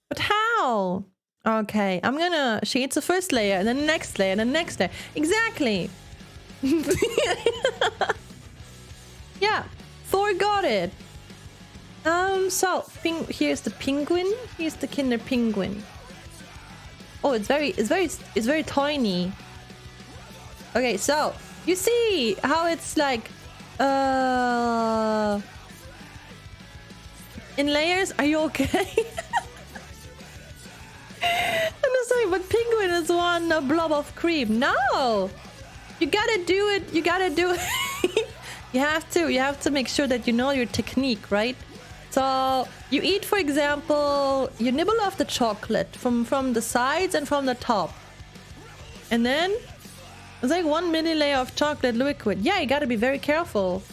But how? Okay, she eats the first layer and then the next layer and the next layer. Exactly. Yeah, Thor got it. So here's the penguin. Here's the Kinder Penguin. Oh, it's very tiny. Okay, so you see how it's like in layers. Are you okay? And the like, but penguin is one blob of cream. No! You gotta do it. You gotta do it. You have to make sure that you know your technique, right? So you eat, for example, you nibble off the chocolate from the sides and from the top. And then it's like 1 mini layer of chocolate liquid. Yeah, you gotta be very careful.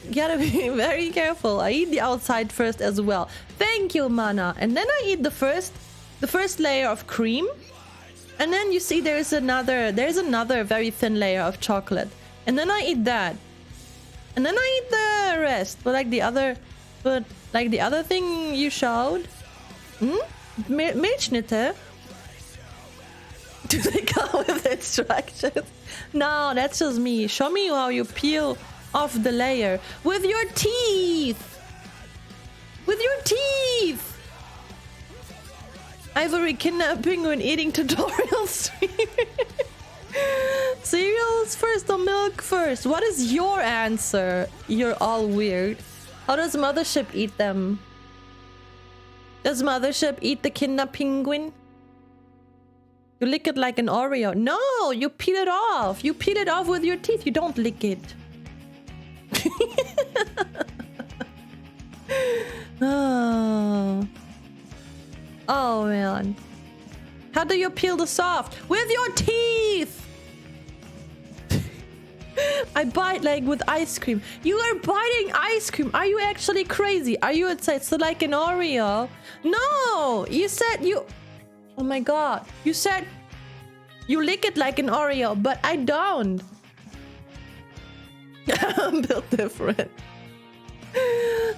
You gotta be very careful. I eat the outside first as well. Thank you, Mana. And then I eat the first layer of cream. And then you see there's another very thin layer of chocolate. And then I eat that. And then I eat the rest. But like the other thing you showed. Milchschnitte. Do they come with instructions? No, that's just me. Show me how you peel off the layer with your teeth. With your teeth. Ivory Kinder Penguin eating tutorial stream. Cereals first or milk first? What is your answer? You're all weird. How does Mothership eat them? Does Mothership eat the Kinder Penguin? You lick it like an Oreo. No, you peel it off. You peel it off with your teeth. You don't lick it. Oh. Oh man. How do you peel the soft? With your teeth! I bite like with ice cream. You are biting ice cream. Are you actually crazy? Are you it's like an Oreo? No! You said you... Oh my god. You said you lick it like an Oreo, but I don't. I'm built different.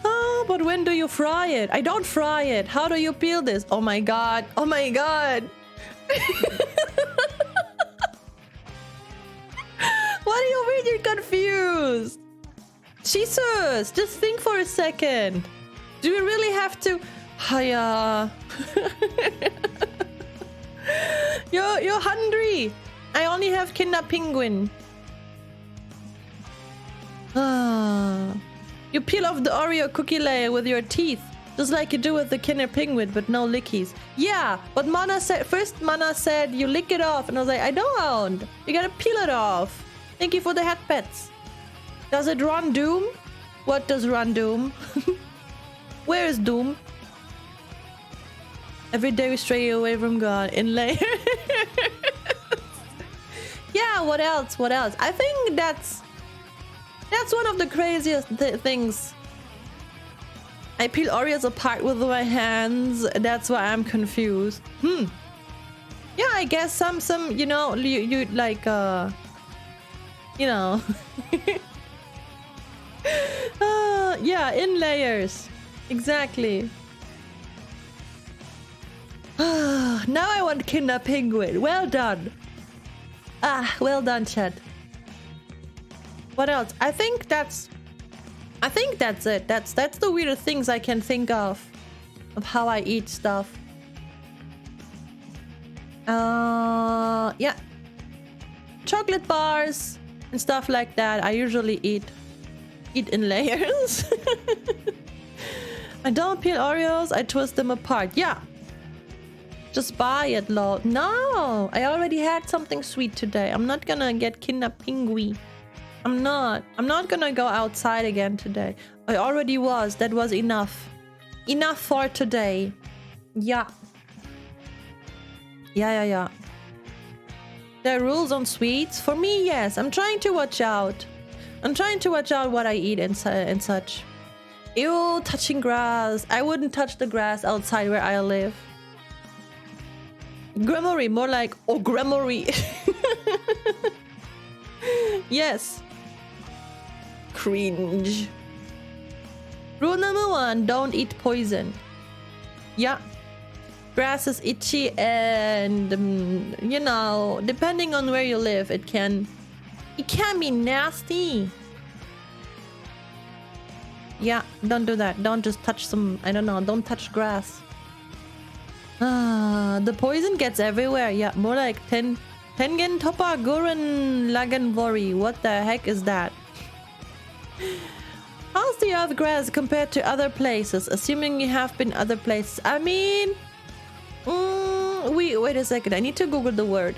Oh, but when do you fry it? I don't fry it. How do you peel this? Oh my god. Oh my god. What do you mean you're confused? Jesus, just think for a second. Do we really have to... Hiya. You're hungry. I only have Kinder Penguin. Ah. You peel off the Oreo cookie layer with your teeth, just like you do with the Kinder Penguin, but no lickies. Yeah, but Mana said you lick it off, and I was like, I don't. You gotta peel it off. Thank you for the hat pets. Does it run Doom? What does run Doom? Where is Doom? Every day we stray away from God in layer. Yeah, what else? What else? I think that's one of the craziest things. I peel Oreos apart with my hands. That's why I'm confused. Yeah, I guess some you know, you like you know. Yeah, in layers. Exactly. Now I want Kinder Penguin. Well done. Well done, chat. What else? I think that's it. That's the weirdest things I can think of how I eat stuff. Yeah. Chocolate bars and stuff like that. I usually eat in layers. I don't peel Oreos. I twist them apart. Yeah. Just buy it, lol. No, I already had something sweet today. I'm not gonna get Kinder Penguin. I'm not gonna go outside again today. I already was. That was enough. Enough for today. Yeah. Yeah. There are rules on sweets? For me, yes. I'm trying to watch out. I'm trying to watch out what I eat and such. Ew, touching grass. I wouldn't touch the grass outside where I live. Grammary, more like oh grammary. Yes. Cringe. Rule number 1, don't eat poison. Yeah. Grass is itchy and you know, depending on where you live, it can be nasty. Yeah, don't do that. Don't just touch some, I don't know, don't touch grass. The poison gets everywhere. Yeah, more like Tengen Toppa Gurren Laganvori. What the heck is that? How's the earth grass compared to other places? Assuming you have been other places. I mean, Wait a second. I need to Google the word.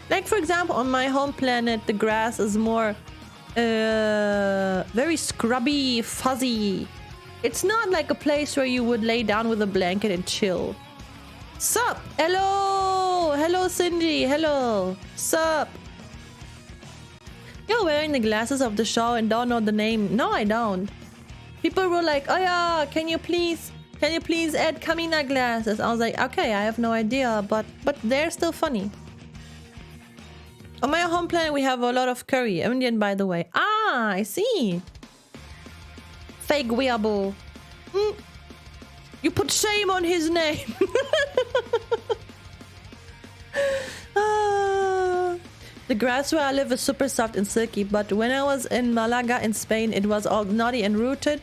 Like, for example, on my home planet, the grass is more very scrubby, fuzzy. It's not like a place where you would lay down with a blanket and chill. Sup? Hello! Hello, Cindy. Hello. Sup? You're wearing the glasses of the show and don't know the name. No, I don't. People were like, oh yeah, can you please add Kamina glasses? I was like, okay, I have no idea, but they're still funny. On my home planet, we have a lot of curry. Indian, by the way. Ah, I see. Fake weeaboo. You put shame on his name. The grass where I live is super soft and silky, but when I was in Malaga in Spain, it was all knotty and rooted.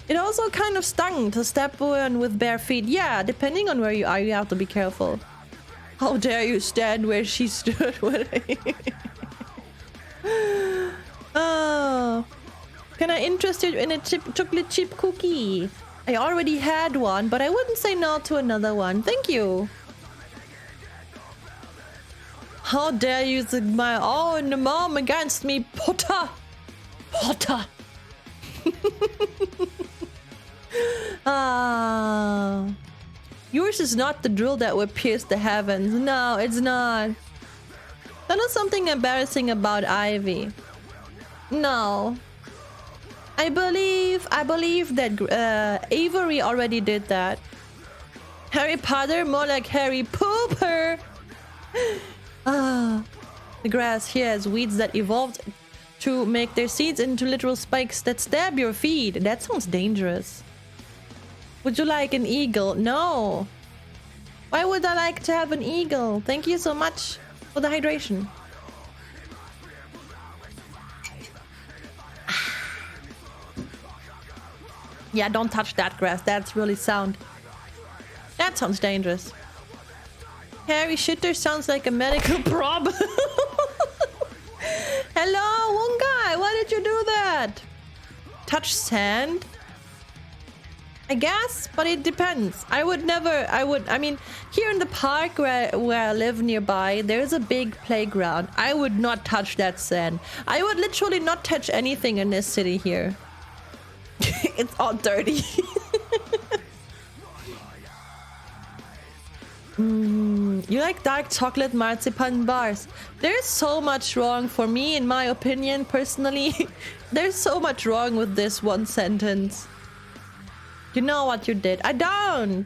It also kind of stung to step on with bare feet. Yeah, depending on where you are, you have to be careful. How dare you stand where she stood? Oh. Can I interest you in a chocolate chip cookie? I already had one, but I wouldn't say no to another one. Thank you. How dare you use my own mom against me, Potter? Potter. Yours is not the drill that would pierce the heavens. No, it's not. That is something embarrassing about Ivy. No. I believe that Avery already did that. Harry Potter, more like Harry Pooper. The grass here has weeds that evolved to make their seeds into literal spikes that stab your feet. That sounds dangerous. Would you like an eagle? No. Why would I like to have an eagle? Thank you so much for the hydration. Yeah, don't touch that grass. That's really sound. That sounds dangerous. Harry Shitter sounds like a medical problem. Hello, one guy. Why did you do that? Touch sand? I guess, but it depends. I mean, here in the park where I live nearby, there's a big playground. I would not touch that sand. I would literally not touch anything in this city here. It's all dirty. You like dark chocolate marzipan bars? There's so much wrong for me, in my opinion, personally. There's so much wrong with this one sentence. You know what you did. I don't.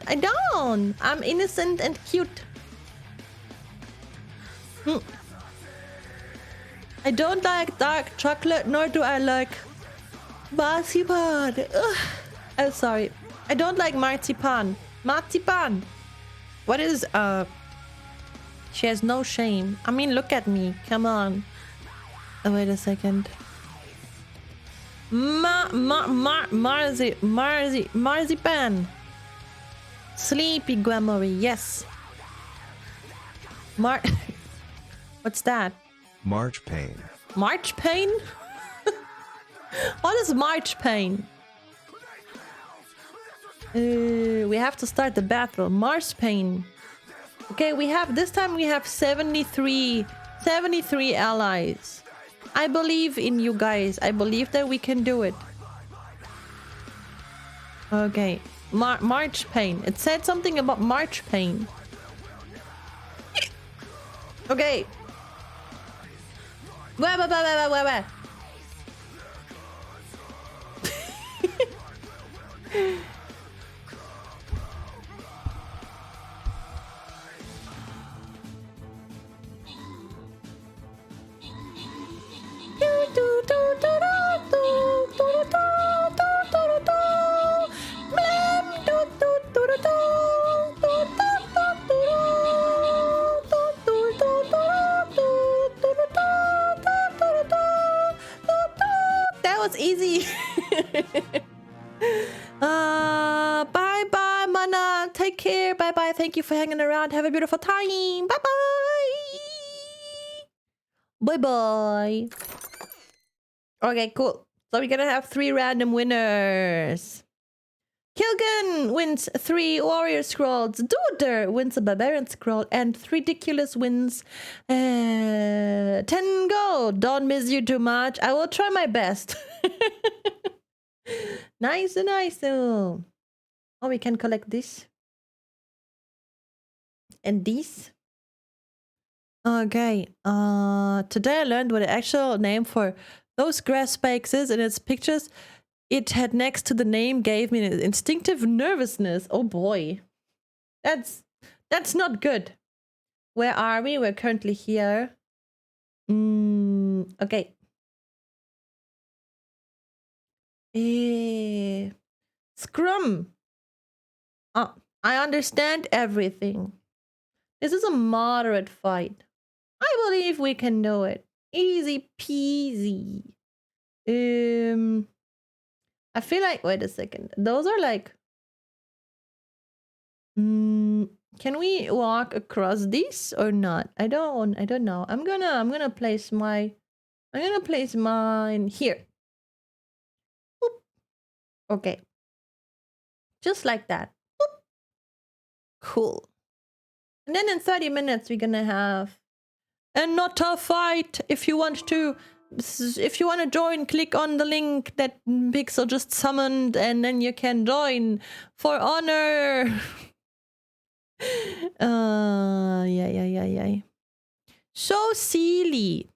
I'm innocent and cute. I don't like dark chocolate, nor do I like marzipan. I'm sorry. I don't like marzipan. Marzipan. What is She has no shame. I mean, look at me. Come on. Oh, wait a second. Marzipan. Sleepy Gwamory. Yes. What's that? March pain. March pain? What is March pain? We have to start the battle. Mars pain. Okay, this time we have 73 allies. I believe in you guys. I believe that we can do it. Okay. March pain. It said something about March pain. Okay. Where? That was easy. Bye bye, Mana. Take care. Bye bye. Thank you for hanging around. Have a beautiful time. Bye bye. Bye bye. Okay, cool. So we're gonna have 3 random winners. Kilgan wins 3 warrior scrolls. Duder wins a barbarian scroll. And Ridiculous wins 10 gold. Don't miss you too much. I will try my best. Nice, nice. Oh, we can collect this. And these. Okay. Today I learned what the actual name for those grass spikes is, and its pictures it had next to the name gave me an instinctive nervousness. Oh boy. That's not good. Where are we? We're currently here. Okay. Scrum. I understand everything. This is a moderate fight. I believe we can do it. Easy peasy. I feel like, wait a second. Those are like, can we walk across these or not? I don't know. I'm gonna place mine here. Boop. Okay. Just like that. Boop. Cool. And then in 30 minutes we're gonna have another fight. If you want to join, click on the link that Pixel just summoned, and then you can join for honor. Yeah. So silly.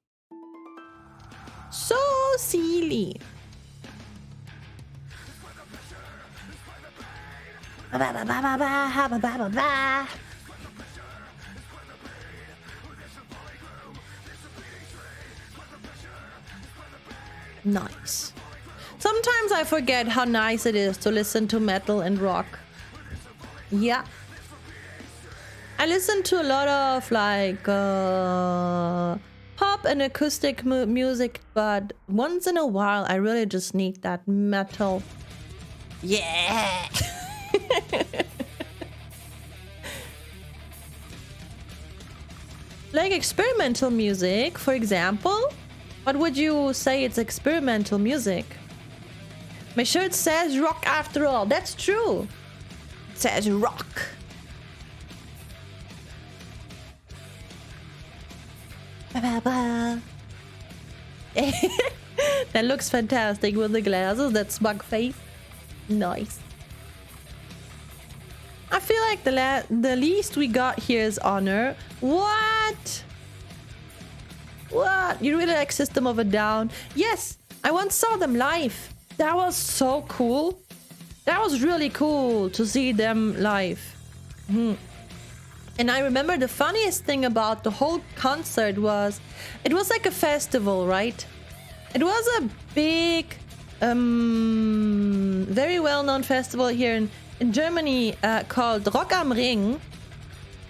So silly. Nice. Sometimes I forget how nice it is to listen to metal and rock. Yeah. I listen to a lot of like pop and acoustic music, but once in a while I really just need that metal. Yeah. Like experimental music, for example. What would you say it's experimental music? My shirt says rock after all. That's true. It says rock. That looks fantastic with the glasses. That smug face. Nice. I feel like the least we got here is honor. What? What? You really like System of a Down? Yes, I once saw them live. That was so cool. That was really cool to see them live. And I remember the funniest thing about the whole concert was it was like a festival, right? It was a big, very well-known festival here in Germany called Rock am Ring.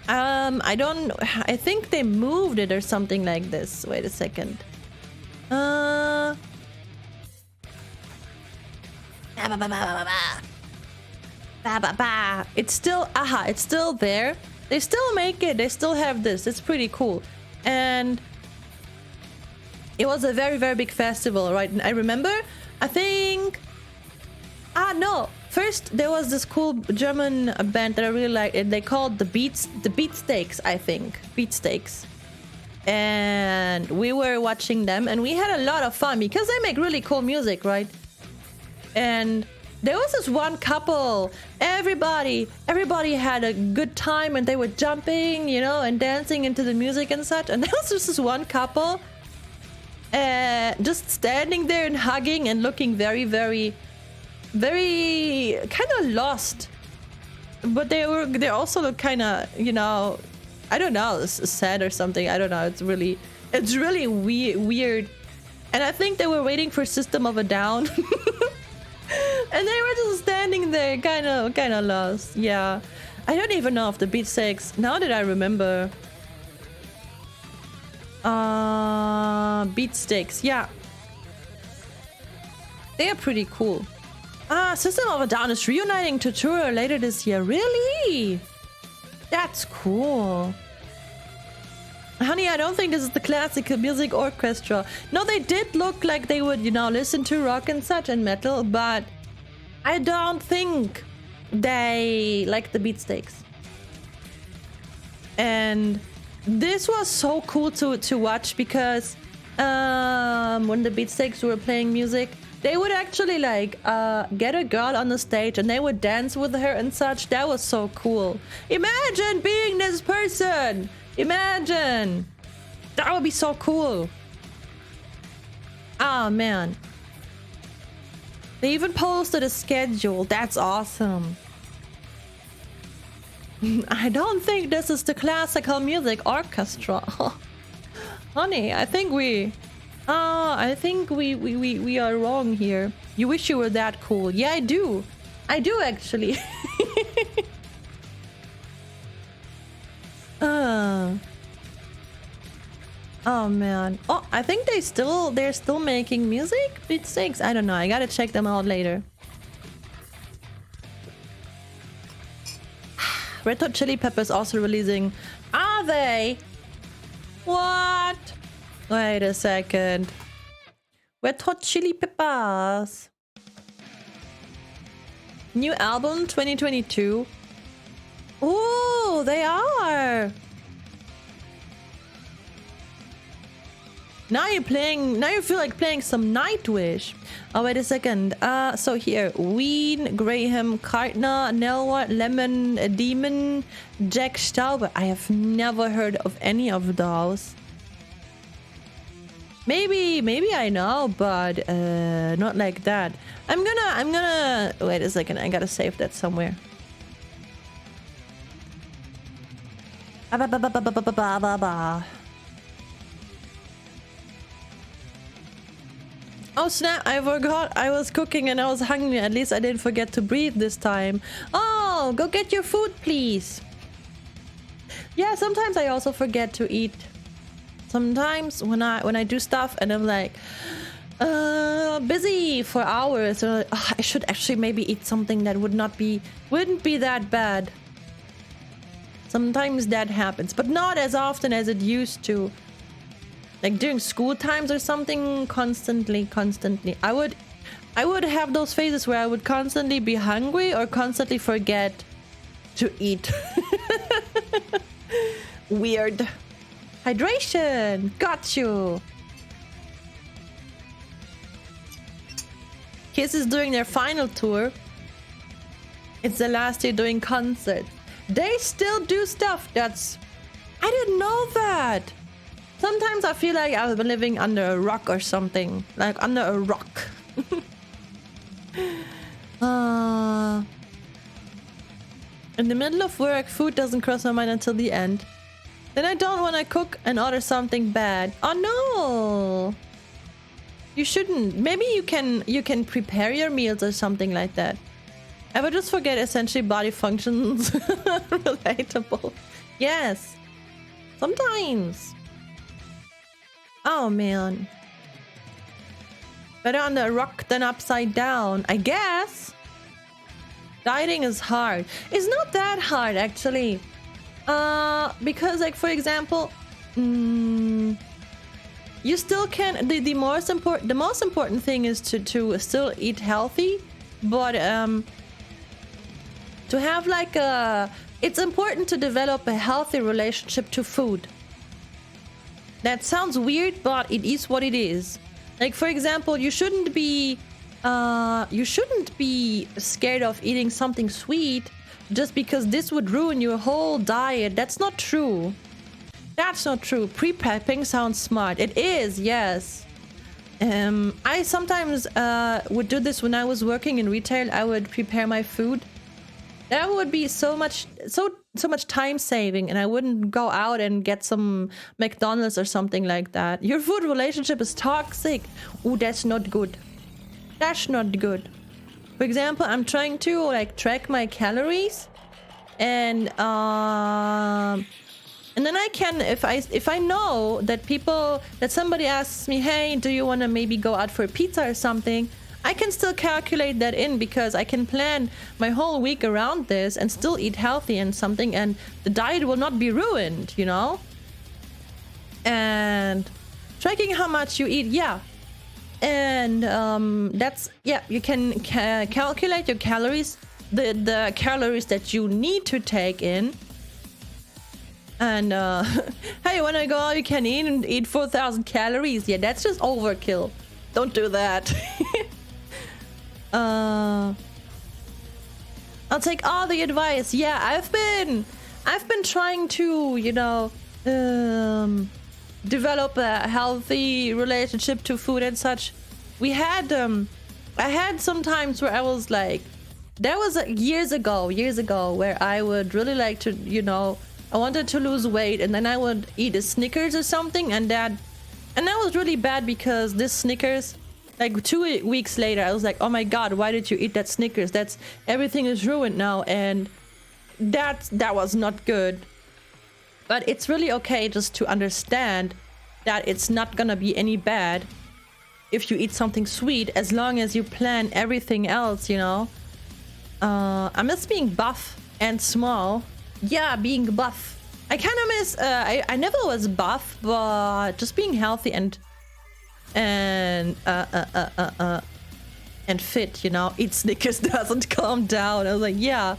I think they moved it or something like this. Wait a second. It's still, it's still there. They still make it. They still have this. It's pretty cool. And it was a very, very big festival, right? And I remember, I think, no. First, there was this cool German band that I really liked. They called the Beatsteaks, I think. Beatsteaks. And we were watching them, and we had a lot of fun because they make really cool music, right? And there was this one couple. Everybody had a good time, and they were jumping, you know, and dancing into the music and such. And there was just this one couple, just standing there and hugging and looking very, very, very kind of lost, but they also look kind of, you know, I don't know, sad or something. I don't know. It's really weird. And I think they were waiting for System of a Down. And they were just standing there kind of lost. Yeah, I don't even know if the Beatsteaks, now that I remember, Beatsteaks, yeah, they are pretty cool. System of a Down is reuniting to tour later this year. Really? That's cool. Honey, I don't think this is the classical music orchestra. No, they did look like they would, you know, listen to rock and such and metal, but I don't think they like the beatsteaks. And this was so cool to watch because when the beatsteaks were playing music, they would actually like get a girl on the stage and they would dance with her and such. That was so cool. Imagine being this person. Imagine. That would be so cool. Oh man. They even posted a schedule. That's awesome. I don't think this is the classical music orchestra. Honey, I think we are wrong here. You wish you were that cool. Yeah, I do. I do actually. Oh man. Oh, I think they're still making music. Beatsteaks. I don't know. I gotta check them out later. Red Hot Chili Peppers also releasing. Are they? What? Wait a second. Red Hot Chili Peppers. New album 2022. Oh, they are. Now you feel like playing some Nightwish. Oh, wait a second. So here, Ween, Graham, Cartner, Nelwart, Lemon, Demon, Jack Stauber. I have never heard of any of those. Maybe I know, but not like that. I'm gonna wait a second. I gotta save that somewhere. Oh snap, I forgot I was cooking and I was hungry. At least I didn't forget to breathe this time. Oh, go get your food, please. Yeah, sometimes I also forget to eat. Sometimes when I do stuff and I'm like busy for hours, or like, oh, I should actually maybe eat something that wouldn't be that bad. Sometimes that happens, but not as often as it used to. Like during school times or something, constantly. I would have those phases where I would constantly be hungry or constantly forget to eat. Weird. Hydration. Got you. Kiss is doing their final tour. It's the last year doing concerts. They still do stuff. I didn't know that. Sometimes I feel like I've been living under a rock or something. Like under a rock. In the middle of work, food doesn't cross my mind until the end. Then I don't want to cook and order something bad. Oh no! You shouldn't. Maybe you can prepare your meals or something like that. I would just forget essentially body functions. Relatable. Yes. Sometimes. Oh man. Better on the rock than upside down, I guess. Dieting is hard. It's not that hard actually. Because like for example, you still can. The most important thing is to still eat healthy, but to have like it's important to develop a healthy relationship to food. That sounds weird, but it is what it is. Like for example, you shouldn't be scared of eating something sweet just because this would ruin your whole diet. That's not true. That's not true. Pre-prepping sounds smart. It is, yes. I sometimes would do this when I was working in retail. I would prepare my food. That would be so much time saving, and I wouldn't go out and get some McDonald's or something like that. Your food relationship is toxic. Ooh, that's not good. That's not good. For example, I'm trying to like track my calories, and then I can, if I know that somebody asks me, hey, do you want to maybe go out for pizza or something, I can still calculate that in because I can plan my whole week around this and still eat healthy and something, and the diet will not be ruined, you know? And tracking how much you eat, yeah. And that's, yeah, you can calculate your calories the calories that you need to take in. And hey, when I go all you can eat and eat 4,000 calories, yeah, that's just overkill. Don't do that. I'll take all the advice. Yeah, I've been trying to, you know, develop a healthy relationship to food and such. We had I had some times where I was like, that was years ago where I would really like to, you know, I wanted to lose weight, and then I would eat a Snickers or something, and that was really bad, because this Snickers, like 2 weeks later, I was like, oh my god, why did you eat that Snickers? That's, everything is ruined now, and that was not good. But it's really okay just to understand that it's not gonna be any bad if you eat something sweet, as long as you plan everything else, you know. I miss being buff and small. Yeah, being buff. I kind of miss, I never was buff, but just being healthy and fit, you know. Eat Snickers doesn't calm down. I was like, yeah.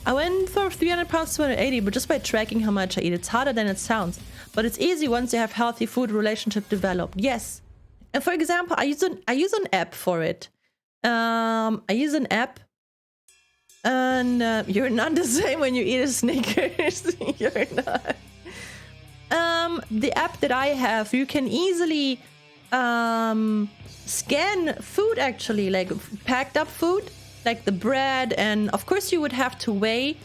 I went from 300 pounds to 280, but just by tracking how much I eat. It's harder than it sounds, but it's easy once you have healthy food relationship developed. Yes. And for example, I use an app for it. I use an app, and you're not the same when you eat a Snickers. You're not. The app that I have, you can easily scan food, actually, like packed up food, like the bread, and of course you would have to weigh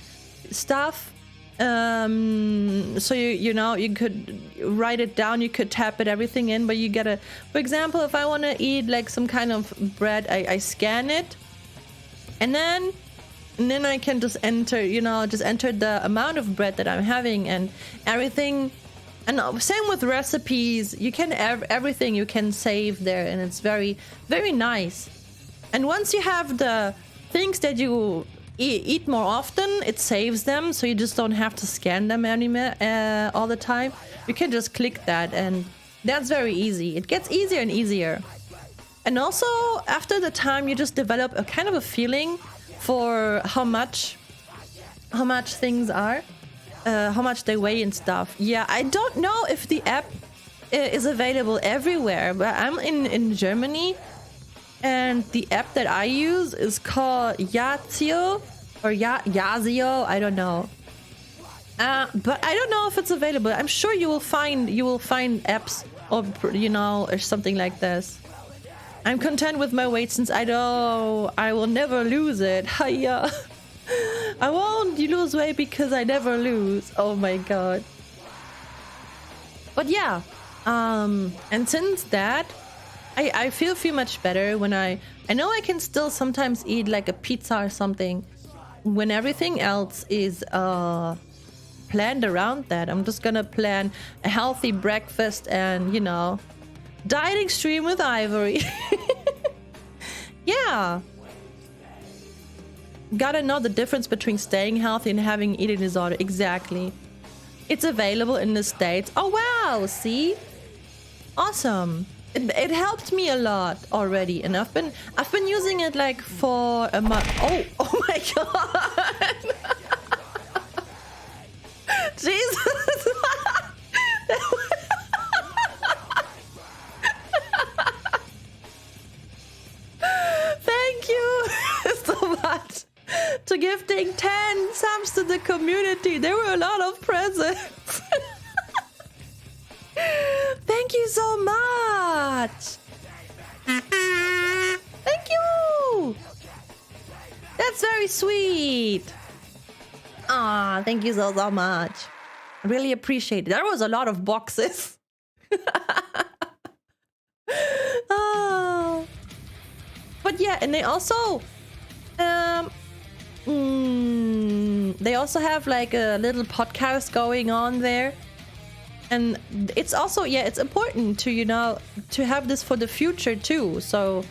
stuff. So you know, you could write it down, you could tap it everything in, but you gotta, for example, if I want to eat like some kind of bread, I scan it, and then I can just enter, you know, just enter the amount of bread that I'm having and everything. And same with recipes, you can everything you can save there, and it's very, very nice. And once you have the things that you eat more often, it saves them, so you just don't have to scan them anymore all the time. You can just click that, and that's very easy. It gets easier and easier. And also, after the time, you just develop a kind of a feeling for how much things are, how much they weigh and stuff. Yeah, I don't know if the app is available everywhere, but I'm in Germany, and the app that I use is called jEsSIca or jEsSIca, I don't know. But I don't know if it's available. I'm sure you will find apps, or you know, or something like this. I'm content with my weight since I will never lose it. Hiya. I won't lose weight because I never lose. Oh my god. But yeah, and since that, I feel much better when I know I can still sometimes eat like a pizza or something. When everything else is planned around that, I'm just gonna plan a healthy breakfast and, you know, dieting stream with Ivory. Yeah. Gotta know the difference between staying healthy and having eating disorder. Exactly. It's available in the States. Oh wow, see? Awesome. It helped me a lot already, and I've been using it like for a month. Oh my god. Jesus. Thank you so much to gifting 10 subs to the community. There were a lot of presents. Thank you so much. Thank you. That's very sweet. Ah, thank you so much. I really appreciate it. There was a lot of boxes. Oh. But yeah, and they also have like a little podcast going on there. And it's also, yeah, it's important to, you know, to have this for the future too. So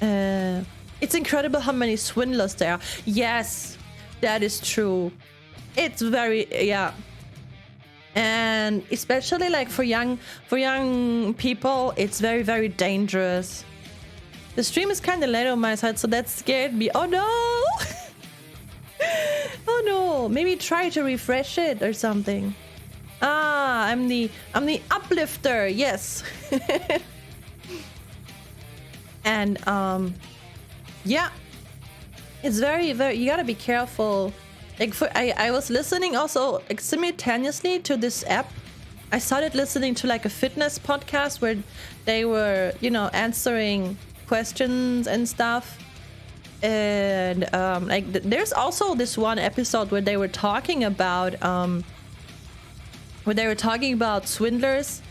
it's incredible how many swindlers there are. Yes, that is true. It's very, yeah. And especially like for young people, it's very, very dangerous. The stream is kind of late on my side, so that scared me. Oh no! know. Maybe try to refresh it or something. Ah, I'm the uplifter. Yes. And yeah, it's very you gotta be careful. Like I was listening also like simultaneously to this app. I started listening to like a fitness podcast where they were, you know, answering questions and stuff. And like there's also this one episode where they were talking about swindlers.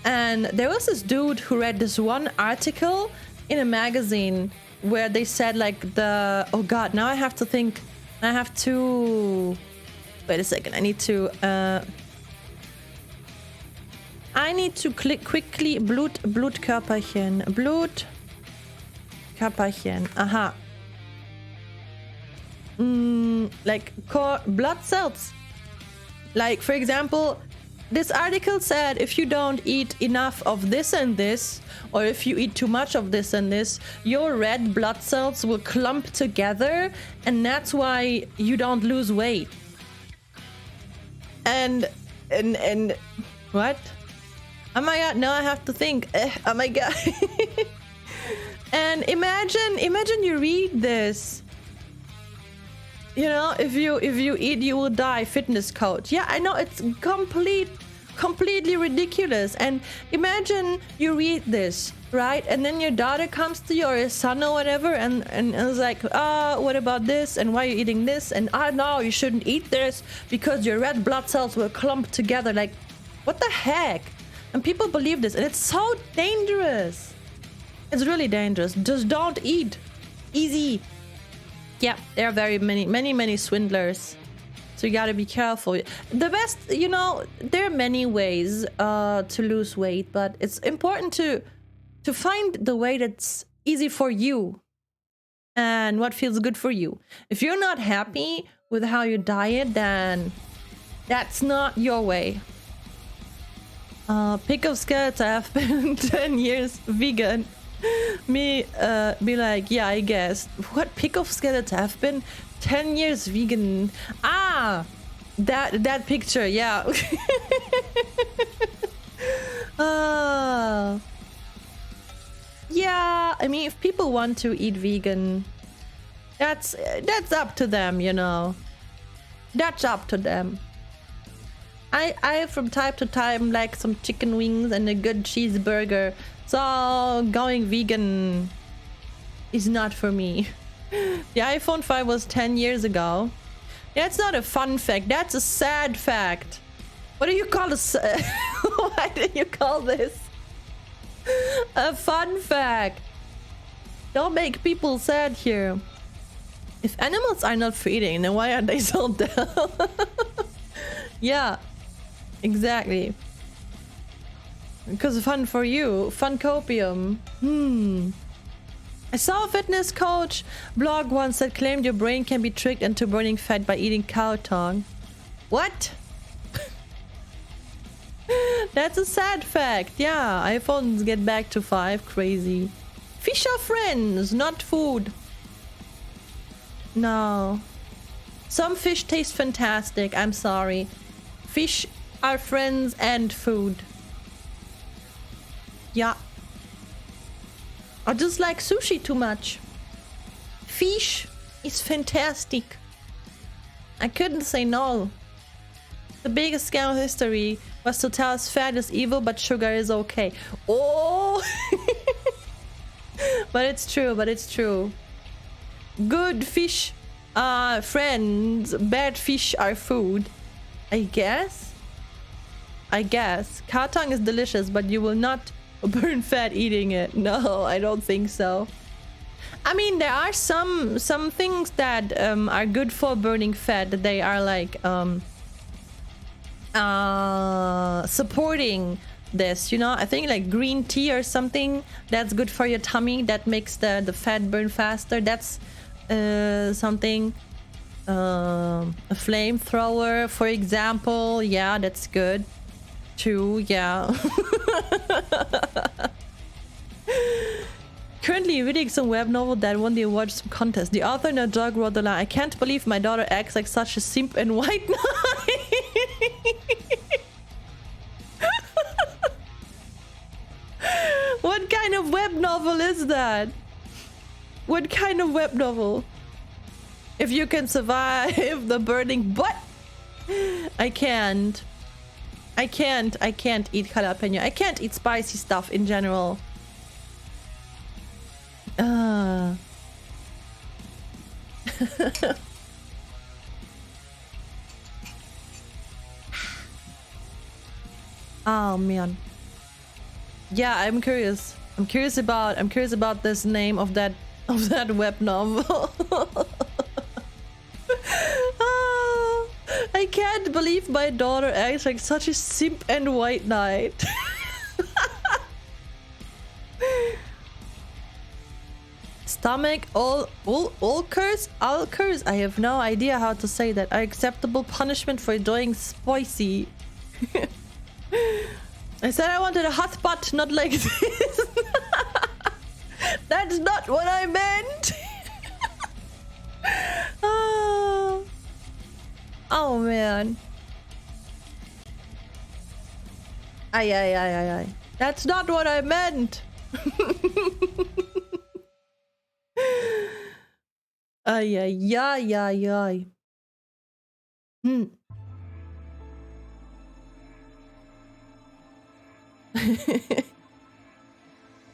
And there was this dude who read this one article in a magazine where they said like oh god, now I have to think. I have to wait a second. I need to click quickly. Blutkörperchen. Aha. Like blood cells. Like for example, this article said if you don't eat enough of this and this, or if you eat too much of this and this, your red blood cells will clump together, and that's why you don't lose weight. And what? Oh my god, now I have to think. Oh my god. And imagine you read this. You know, if you eat, you will die. Fitness coach. Yeah, I know it's completely ridiculous. And imagine you read this, right? And then your daughter comes to you, or your son or whatever, and is like, what about this? And why are you eating this? And no, you shouldn't eat this because your red blood cells will clump together. Like, what the heck? And people believe this, and it's so dangerous. It's really dangerous. Just don't eat. Easy. Yeah, there are very many swindlers. So you gotta be careful. The best, you know, there are many ways to lose weight, but it's important to find the way that's easy for you and what feels good for you. If you're not happy with how you diet, then that's not your way. Pick of Skeleton, I've been 10 years vegan. Me be like, yeah, I guess. What? Pick of Skeleton, I've been 10 years vegan. Ah, that picture, yeah. Yeah, I mean, if people want to eat vegan, that's up to them, you know. That's up to them. I from time to time like some chicken wings and a good cheeseburger. So going vegan is not for me. The iPhone 5 was 10 years ago. That's not a fun fact. That's a sad fact. What do you call this? Why do you call this a fun fact? Don't make people sad here. If animals are not for eating, then why are they sold down? Yeah, exactly. Because fun for you. Fun copium. I saw a fitness coach blog once that claimed your brain can be tricked into burning fat by eating cow tongue. What? That's a sad fact. Yeah, iPhones get back to 5. Crazy. Fish are friends, not food. No. Some fish taste fantastic. I'm sorry. Fish are friends and food. Yeah. I just like sushi too much. Fish is fantastic. I couldn't say no. The biggest scam of history was to tell us fat is evil, but sugar is okay. Oh! But it's true, but it's true. Good fish are friends, bad fish are food. I guess? I guess. Cow tongue is delicious, but you will not burn fat eating it. No, I don't think so. I mean, there are some things that are good for burning fat. That they are like supporting this, you know. I think like green tea or something that's good for your tummy, that makes the fat burn faster. That's something. A flamethrower, for example. Yeah, that's good too. Yeah. currently reading some web novel that won the award some contest. The author and a dog wrote the line, I can't believe my daughter acts like such a simp and white knight. What kind of web novel is that? What kind of web novel? If you can survive the burning butt. I can't eat jalapeno. I can't eat spicy stuff in general. Oh man. Yeah, I'm curious. I'm curious about this name of that web novel. Oh, I can't believe my daughter acts like such a simp and white knight. Stomach all curse? All curse. I have no idea how to say that. Acceptable punishment for doing spicy. I said I wanted a hot butt, not like this. That's not what I meant. Oh man. Ay. That's not what I meant. Ay.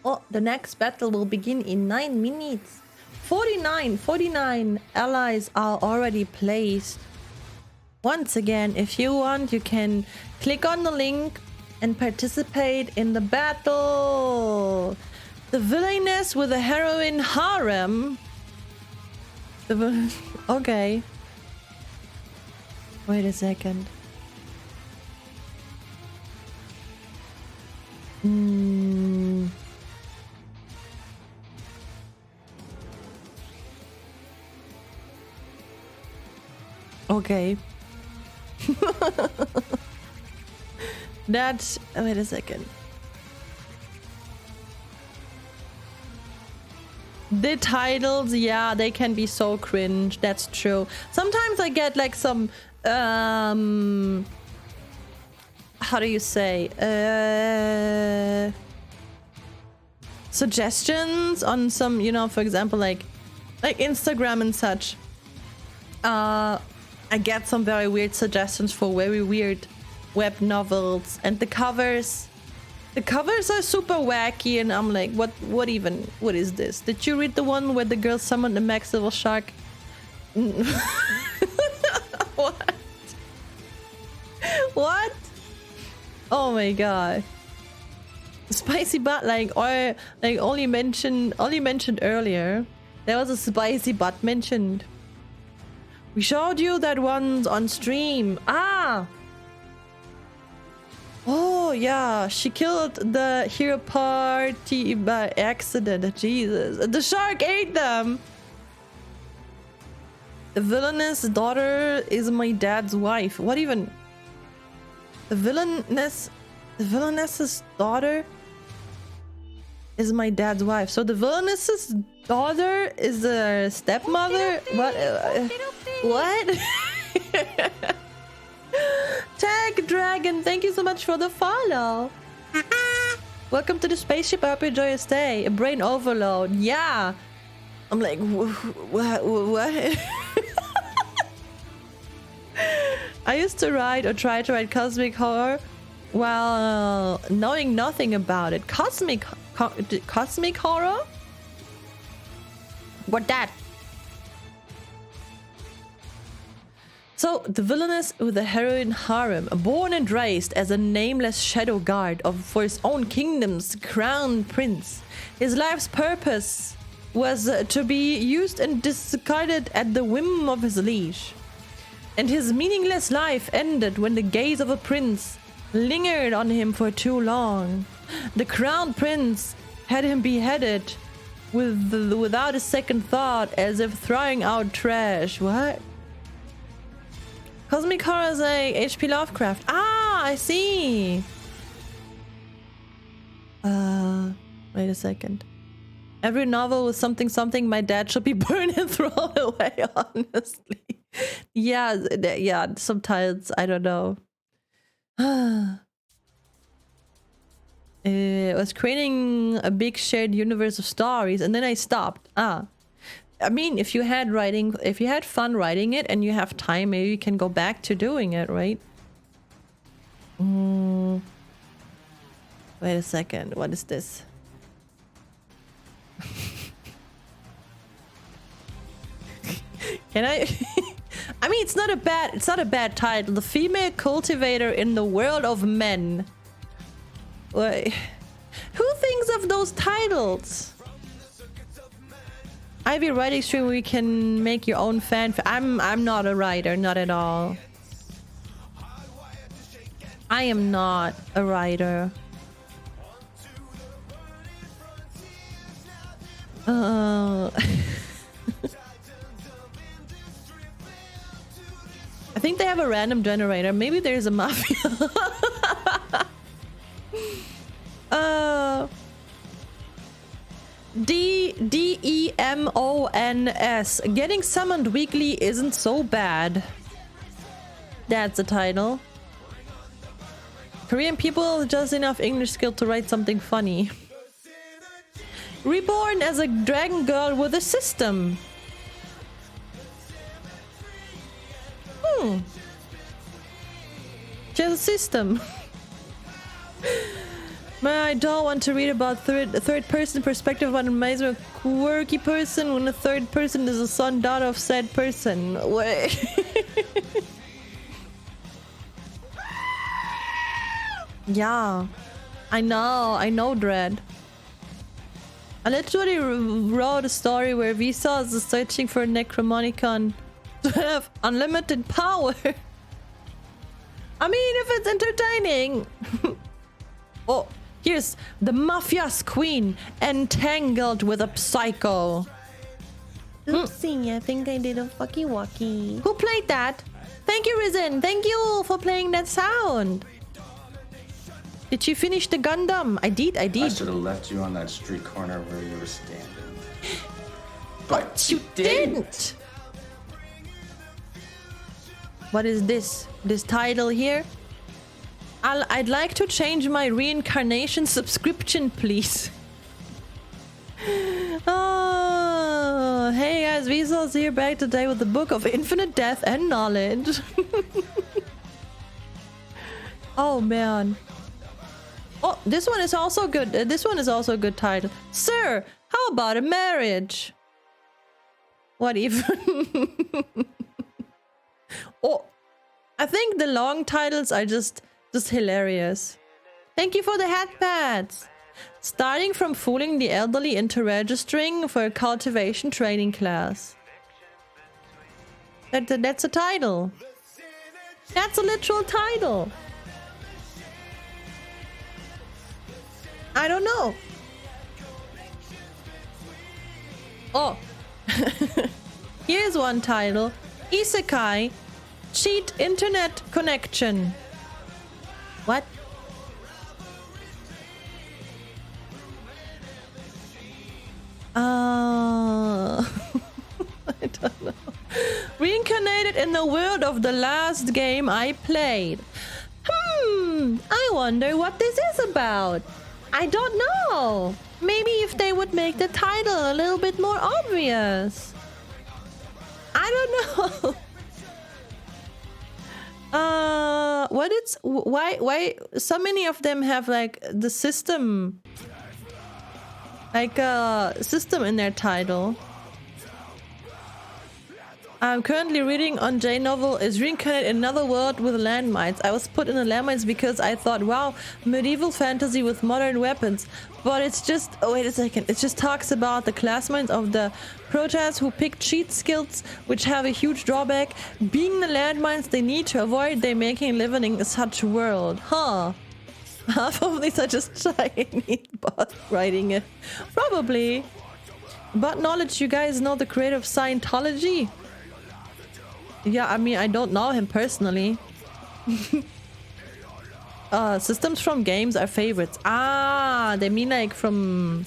Oh, the next battle will begin in 9 minutes. 49 allies are already placed. Once again, if you want, you can click on the link and participate in the battle. The villainess with a heroine harem. Okay. Wait a second. Okay. That's... wait a second. The titles, yeah, they can be so cringe. That's true. Sometimes I get like some... how do you say? Suggestions on some, you know, for example, like Instagram and such. I get some very weird suggestions for very weird web novels, and the covers are super wacky, and I'm like, what is this? Did you read the one where the girl summoned a max level shark? What? Oh my god. Spicy butt, only mentioned earlier. There was a spicy butt mentioned. We showed you that once on stream. Ah! Oh, yeah. She killed the hero party by accident. Jesus. The shark ate them! The villainous daughter is my dad's wife. What even? The villainess's daughter is my dad's wife. So the villainess's daughter is a stepmother? What? Tag Dragon, thank you so much for the follow. Welcome to the spaceship. I hope you enjoy your stay. A brain overload. Yeah. I'm like, what? I used to write or try to write cosmic horror while knowing nothing about it. Cosmic horror? What that? So, the villainess with the heroine harem, born and raised as a nameless shadow guard for his own kingdom's crown prince. His life's purpose was to be used and discarded at the whim of his liege. And his meaningless life ended when the gaze of a prince lingered on him for too long. The crown prince had him beheaded without a second thought, as if throwing out trash. What? Cosmic horror is a H.P. Lovecraft. Ah, I see. Wait a second. Every novel with something something my dad should be burned and thrown away, honestly. Yeah, yeah, subtitles, I don't know. I was creating a big shared universe of stories and then I stopped. I mean, if you had fun writing it and you have time, maybe you can go back to doing it, right? Wait a second, what is this? Can I? I mean, it's not a bad title. The female cultivator in the world of men. Wait, who thinks of those titles? Ivy writing stream where you can make your own fan. I'm not a writer, not at all. I am not a writer. I think they have a random generator. Maybe there's a mafia. DEMONS. Getting summoned weekly isn't so bad. That's the title. Korean people just enough English skill to write something funny. Reborn as a dragon girl with a system. Just a system. I don't want to read about third person perspective about an amazing quirky person when the third person is a son daughter of said person. Yeah, I know, Dread. I literally wrote a story where Vsauce is searching for a Necromonicon to have unlimited power. I mean, if it's entertaining. Oh, here's the Mafia's Queen entangled with a psycho. Oopsie, I think I did a fucky walkie. Who played that? Thank you, Risen. Thank you for playing that sound. Did you finish the Gundam? I did. I should have left you on that street corner where you were standing. But you didn't. What is this? This title here? I'd like to change my reincarnation subscription, please. Oh, hey guys, Vsauce here back today with the Book of Infinite Death and Knowledge. Oh man. Oh, this one is also good. This one is also a good title. Sir, how about a marriage? What even? Oh, I think the long titles are just hilarious. Thank you for the hat pads. Starting from fooling the elderly into registering for a cultivation training class. That's a title. That's a literal title. I don't know. Oh. Here's one title. Isekai. Cheat internet connection. What? I don't know. Reincarnated in the world of the last game I played. I wonder what this is about. I don't know. Maybe if they would make the title a little bit more obvious. I don't know. Why so many of them have like the system, like a system in their title. I'm currently reading on J novel is reincarnated in another world with landmines. I was put in the landmines because I thought, wow, medieval fantasy with modern weapons. But it's just, oh wait a second, it just talks about the class minds of the protas who pick cheat skills, which have a huge drawback. Being the landmines they need to avoid, they making a living in such a world. Huh. Half of these are just Chinese bots writing it. Probably. But knowledge, you guys know the creator of Scientology? Yeah, I mean, I don't know him personally. Systems from games are favorites. Ah, they mean like from...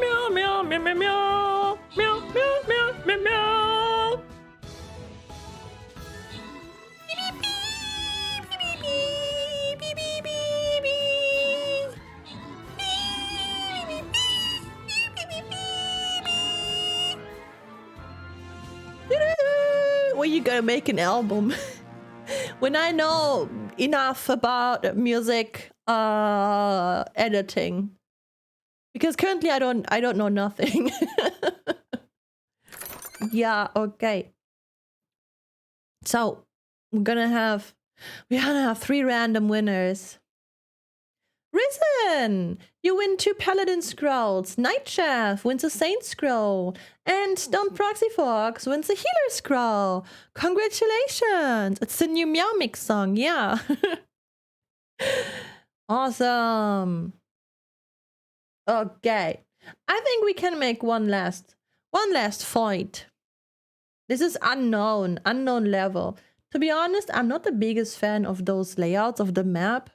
Meow, meow, meow, meow, meow, meow, meow, meow, meow, meow, meow. When you gonna make an album? When I know enough about music editing, because currently I don't know nothing. Yeah, okay. So we're gonna have 3 random winners. Risen! You win 2 Paladin Scrolls. Night Chef wins a Saint Scroll. And Stone Proxy Fox wins a Healer Scroll. Congratulations! It's the new Meow Mix song, yeah. Awesome. Okay. I think we can make one last fight. This is unknown level. To be honest, I'm not the biggest fan of those layouts of the map.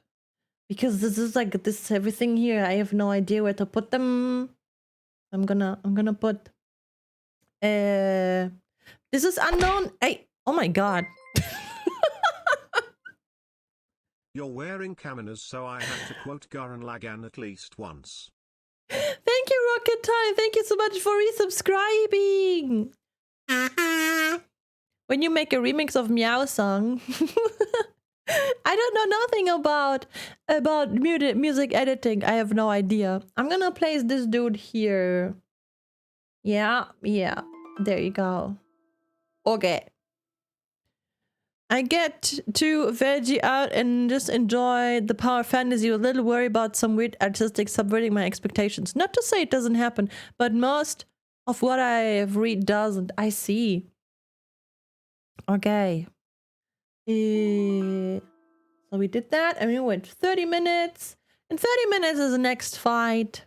Because this is like this everything here. I have no idea where to put them. I'm gonna put this is unknown. Hey, oh my god. You're wearing kaminas, so I have to quote Gurren Lagann at least once. Thank you, Rocket Time. Thank you so much for resubscribing. When you make a remix of Meow Song. I don't know nothing about music editing. I have no idea. I'm gonna place this dude here. Yeah. There you go. Okay. I get to veggie out and just enjoy the power fantasy. A little worry about some weird artistic subverting my expectations. Not to say it doesn't happen, but most of what I've read doesn't. I see. Okay. So we did that and we went 30 minutes. And 30 minutes is the next fight.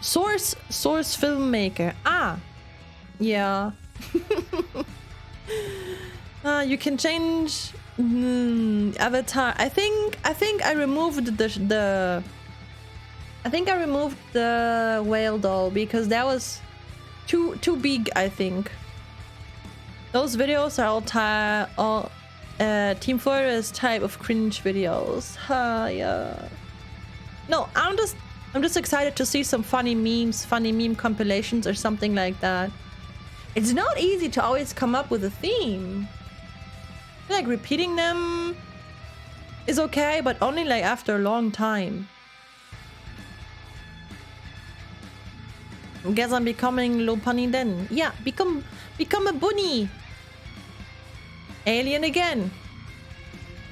Source filmmaker. Ah, yeah. You can change avatar. I think I removed the whale doll because that was too big. I think those videos are all Team Fortress type of cringe videos. Yeah. No, I'm just excited to see some funny memes, funny meme compilations or something like that. It's not easy to always come up with a theme. I feel like repeating them is okay, but only like after a long time. Guess I'm becoming low punny then. Yeah, become a bunny. Alien again.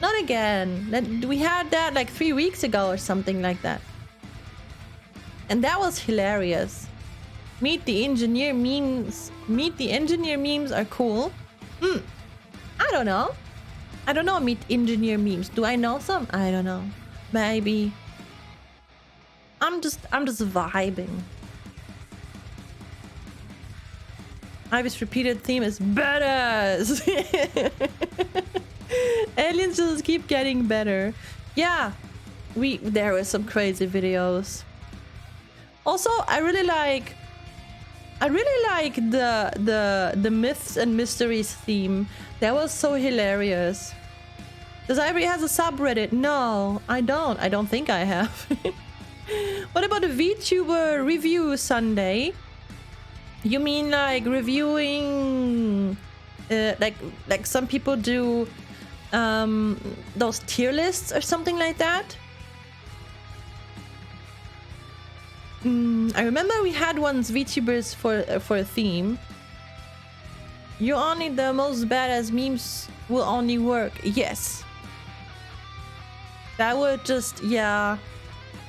Not again. We had that like 3 weeks ago or something like that. And that was hilarious. Meet the engineer memes are cool. I don't know. Meet engineer memes. Do I know some? I don't know. Maybe. I'm just vibing. Ivy's repeated theme is badass. Aliens just keep getting better. Yeah. There were some crazy videos. Also, I really like the myths and mysteries theme. That was so hilarious. Does Ivory has a subreddit? No, I don't. I don't think I have. What about a VTuber review Sunday? You mean like reviewing like some people do those tier lists or something like that? I remember we had once VTubers for a theme. You only the most badass memes will only work. Yes. That would just, yeah.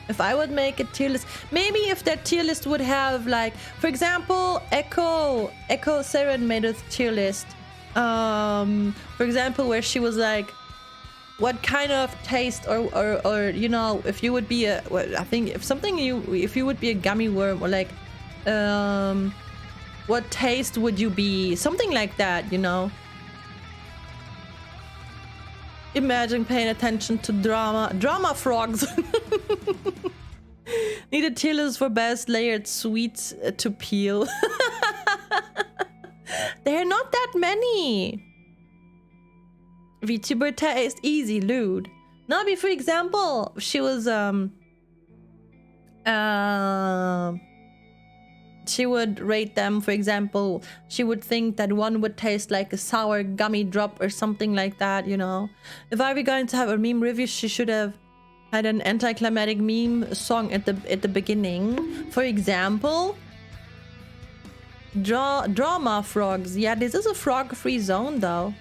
If I would make a tier list, maybe if that tier list would have like, for example, Echo Seren made a tier list. For example, where she was like, what kind of taste or you know, if you would be a, well, I think if you would be a gummy worm, or like what taste would you be, something like that, you know. Imagine paying attention to drama frogs. Need a tier list for best layered sweets to peel. There are not that many. VTuber taste easy lewd. Nabi, for example, she was she would rate them. For example, she would think that one would taste like a sour gummy drop or something like that, you know. If I were going to have a meme review, she should have had an anticlimactic meme song at the beginning. For example, drama frogs. Yeah, this is a frog-free zone though.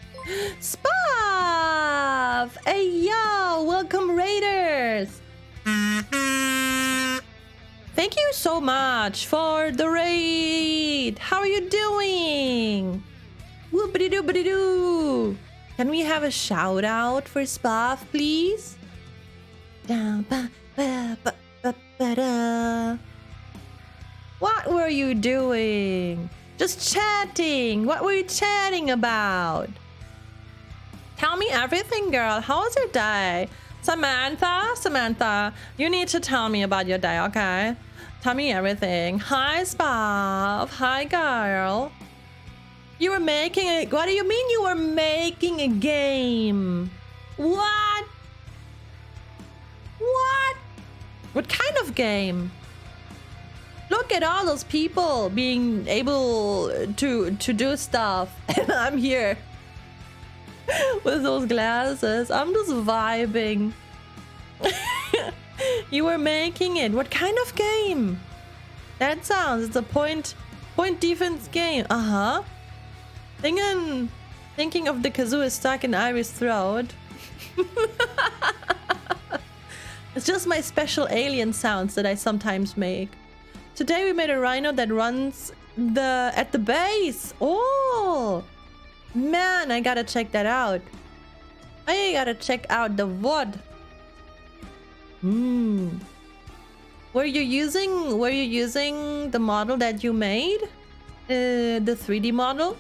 Spav! Hey yo, welcome Raiders! Thank you so much for the raid! How are you doing? Whoopity-doopity-doo! Can we have a shout out for Spav, please? What were you doing? Just chatting. What were you chatting about? Tell me everything, girl. How was your day? Samantha, you need to tell me about your day, okay? Tell me everything. Hi, Spav. Hi, girl. You were making a... What do you mean you were making a game? What? What? What kind of game? Look at all those people being able to do stuff. And I'm here with those glasses. I'm just vibing. You were making it. What kind of game? That sounds... It's a point defense game. Uh-huh. Thinking of the kazoo stuck in Iris' throat. It's just my special alien sounds that I sometimes make. Today we made a rhino that runs at the base. Oh man, I gotta check that out. I gotta check out the VOD. What Were you using the model that you made? The 3D model?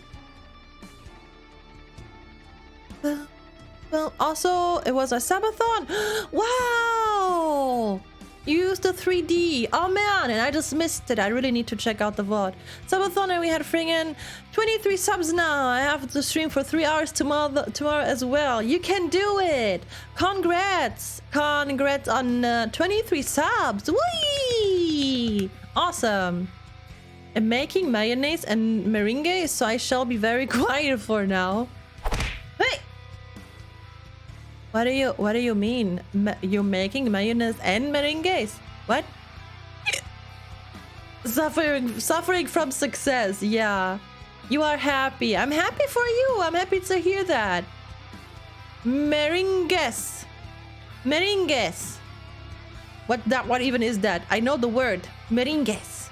Well, also it was a subathon. Wow! You used the 3D. Oh man, and I just missed it. I really need to check out the VOD. Subathon, and we had friggin' 23 subs now. I have to stream for 3 hours tomorrow as well. You can do it. Congrats. Congrats on 23 subs. Whee! Awesome. I'm making mayonnaise and meringue, so I shall be very quiet for now. Hey! What do you mean? You're making mayonnaise and meringues? What? Suffering from success. Yeah. You are happy. I'm happy for you. I'm happy to hear that. Meringues. Meringues. What even is that? I know the word. Meringues.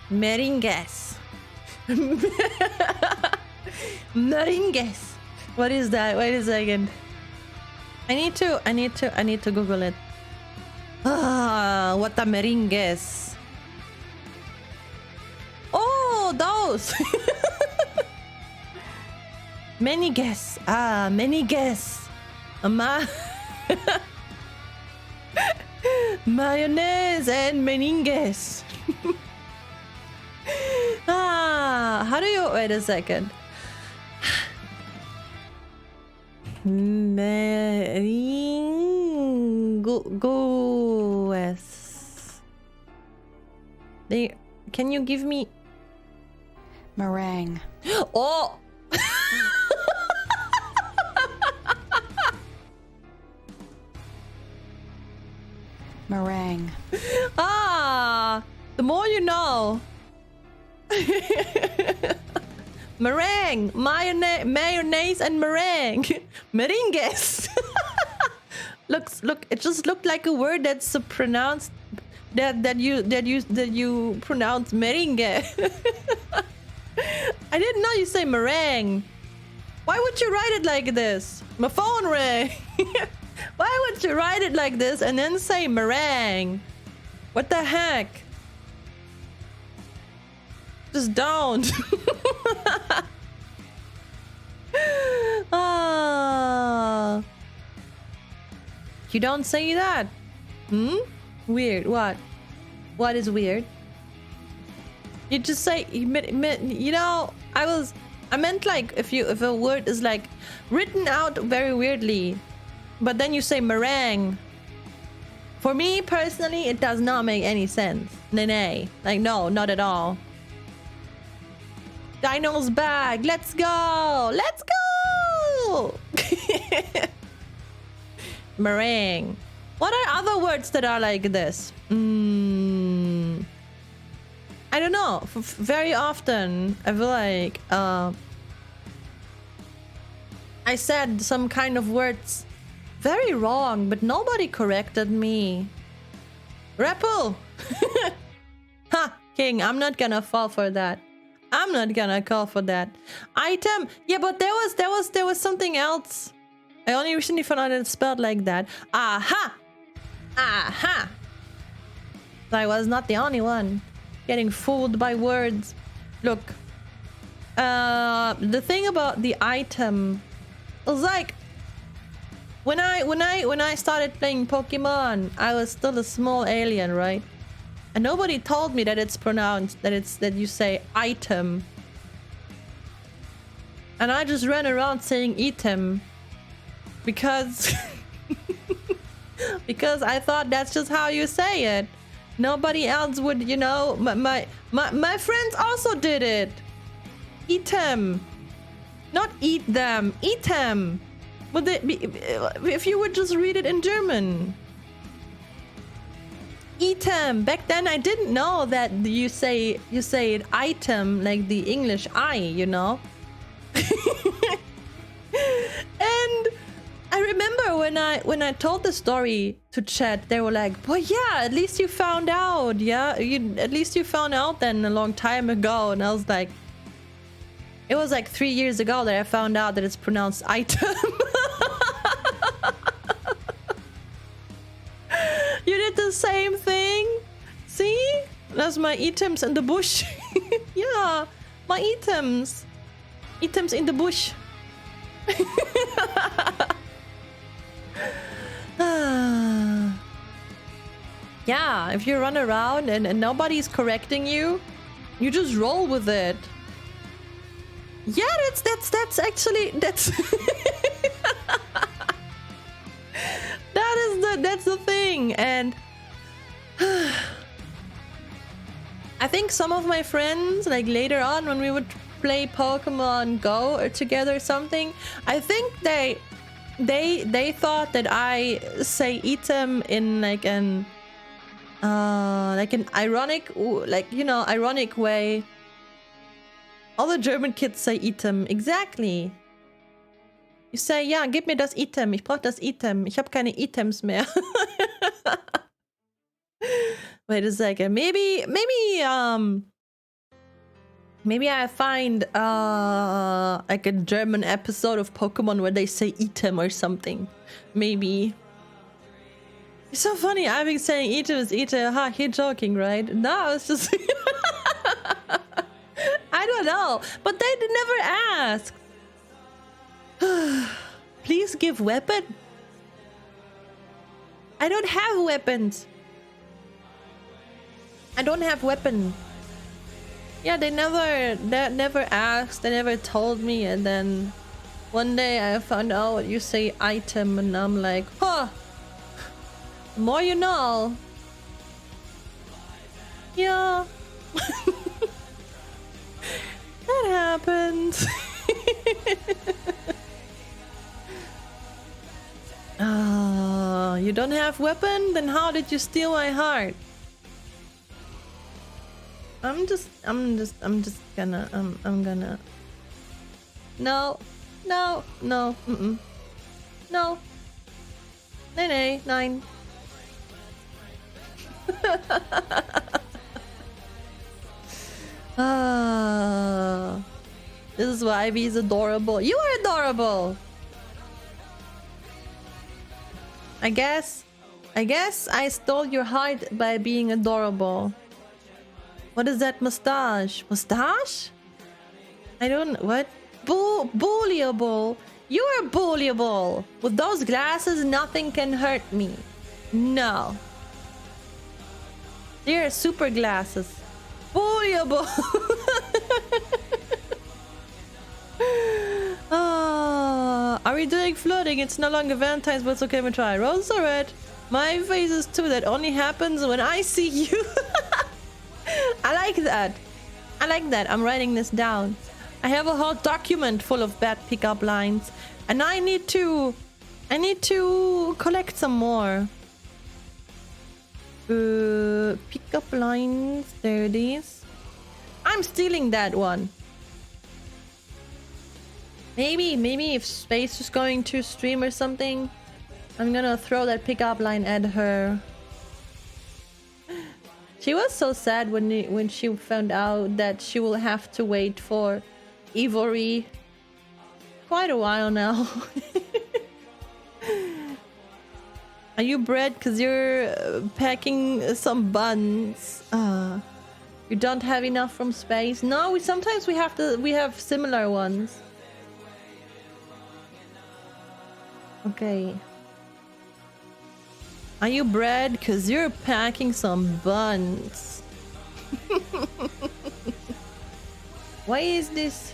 Meringues. Meringues. What is that? Wait a second. I need to Google it. Ah, what the meringues? Oh, those. Meringues. Ah, meringues. Mayonnaise and meringues. Ah, how do you wait a second? Meringues. Can you give me Meringue. Oh. Meringue. Ah, the more you know. Meringue, mayonnaise and meringue. Meringues. Look, it just looked like a word that's pronounced that you pronounce meringue. I didn't know you say meringue. Why would you write it like this? My phone rang. Why would you write it like this and then say meringue? What the heck? Just don't. Ah. You don't say that. Weird. What? What is weird? You just say, you know, I meant like if a word is like written out very weirdly, but then you say meringue. For me personally, it does not make any sense. Nay. Like, no, not at all. Dino's back. Let's go. Let's go. Meringue. What are other words that are like this? I don't know. Very often, I feel like I said some kind of words very wrong, but nobody corrected me. Repple. Ha, King. I'm not gonna fall for that. I'm not gonna call for that. Item. Yeah, but there was something else. I only recently found out that it's spelled like that. Aha! Aha! So I was not the only one getting fooled by words. Look. The thing about the item was like when I started playing Pokemon, I was still a small alien, right? And nobody told me that it's pronounced that you say item. And I just ran around saying item because because I thought that's just how you say it. Nobody else would, you know. My friends also did it. Item, not eat them. Item. Would it be if you would just read it in German? Item. Back then I didn't know that you say it item like the English I, you know. And I remember when I told the story to chat, they were like, "Well, yeah, at least you found out. Yeah, at least you found out then a long time ago." And I was like, it was like 3 years ago that I found out that it's pronounced item. That's my items in the bush. Yeah, my items. Items in the bush. Yeah, if you run around and nobody's correcting you, you just roll with it. Yeah, that's actually that's that's the thing. And I think some of my friends, like later on when we would play Pokemon Go or together or something, I think they thought that I say item in like an ironic, like, you know, ironic way. All the German kids say item. Exactly. You say, yeah, gib mir das Item. Ich brauch das Item. Ich habe keine Items mehr. Wait a second. Maybe I find like a German episode of Pokemon where they say item or something. Maybe. It's so funny. I've been saying item is item. Ha, you're joking, right? No, it's just I don't know. But they never asked. Please give weapon. I don't have weapons. I don't have weapon. Yeah, they never asked. They never told me. And then one day I found out you say item, and I'm like, huh. The more you know. Yeah. That happens. Oh, you don't have weapon? Then how did you steal my heart? I'm just gonna No, mm-mm. No. Nay, 9. Ah, this is why Ivy is adorable. You are adorable. I guess I stole your heart by being adorable. What is that mustache? Mustache? I don't... What? Bullyable. You are bullyable. With those glasses, nothing can hurt me. No. They are super glasses. Bullyable. Are we doing floating? It's no longer Valentine's, but it's okay, we'll try. Rose or red? My face is too. That only happens when I see you. I like that. I like that. I'm writing this down. I have a whole document full of bad pickup lines, and I need to collect some more. Pickup lines. There it is. I'm stealing that one. Maybe if Space is going to stream or something, I'm gonna throw that pickup line at her. She was so sad when she found out that she will have to wait for Ivory quite a while now. Are you bread? Cause you're packing some buns. You don't have enough from Space. No, sometimes we have similar ones. Okay. Are you bread? Cause you're packing some buns. Why is this?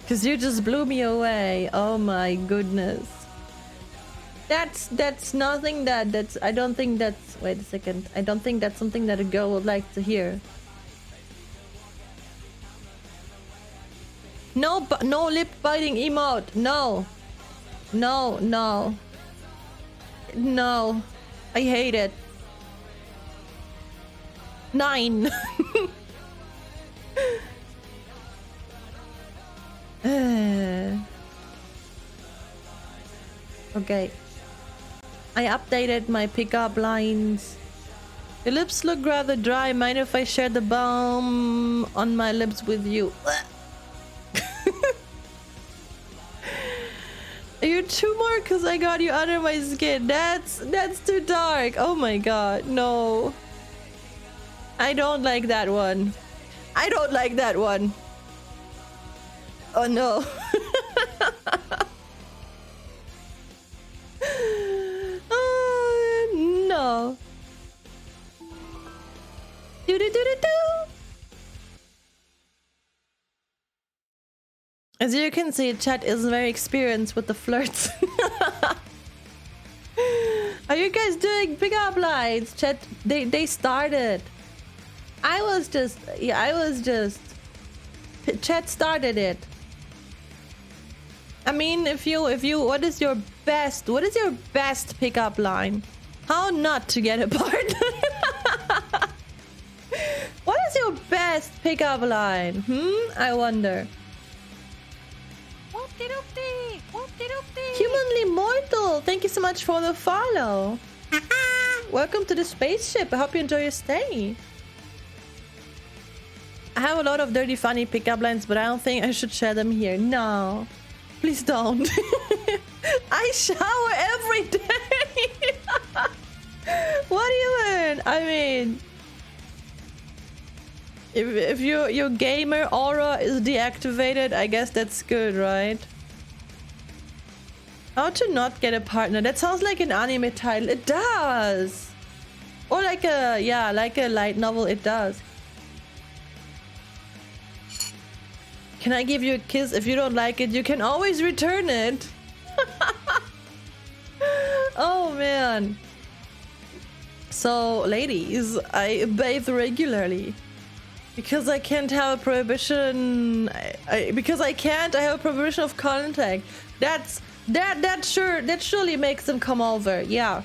Cause you just blew me away. Oh my goodness. That's nothing that's I don't think that's wait a second. I don't think that's something that a girl would like to hear. No lip biting emote. No. No. I hate it. 9. Okay. I updated my pickup lines. Your lips look rather dry. Mind if I share the balm on my lips with you? You're too more because I got you under my skin. That's too dark. Oh my god, no. I don't like that one. I don't like that one. Oh no. Oh no. Do do do do do. As you can see, chat is very experienced with the flirts. Are you guys doing pickup lines? Chat, they started. I was just chat started it. I mean, if you what is your best pickup line? How not to get a partner? What is your best pickup line? I wonder. Humanly Mortal, thank you so much for the follow. Welcome to the spaceship. I hope you enjoy your stay. I have a lot of dirty funny pickup lines, but I don't think I should share them here. No, please don't. I shower every day. What do you mean? I mean, if your gamer aura is deactivated, I guess that's good, right? How to not get a partner? That sounds like an anime title. It does. Or like a light novel. It does. Can I give you a kiss? If you don't like it, you can always return it. Oh man. So ladies, I bathe regularly. Because I can't have a prohibition. Because I can't, I have a prohibition of contact. That surely makes them come over. Yeah.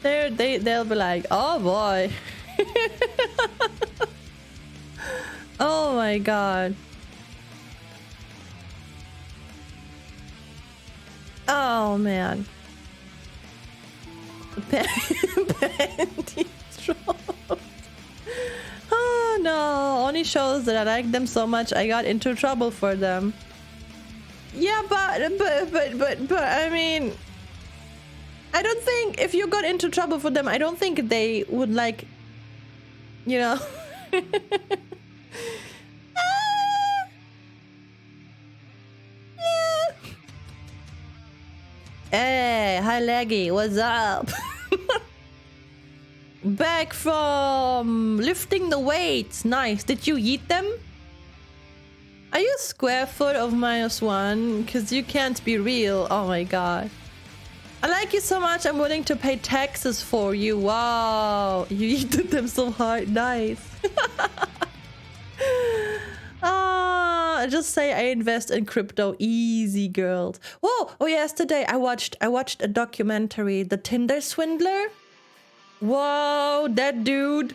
They'll be like, oh boy. Oh my god. Oh man. Panty strokes. Oh no, only shows that I like them so much I got into trouble for them. Yeah, but I mean, I don't think if you got into trouble for them, I don't think they would like, you know. Hey, hi Leggy, what's up? Back from lifting the weights. Nice. Did you eat them? Are you square foot of -1? Because you can't be real. Oh my god. I like you so much, I'm willing to pay taxes for you. Wow. You eat them so hard. Nice. Ah, just say I invest in crypto. Easy, girls. Whoa. Oh, yesterday I watched a documentary, The Tinder Swindler. Whoa, that dude.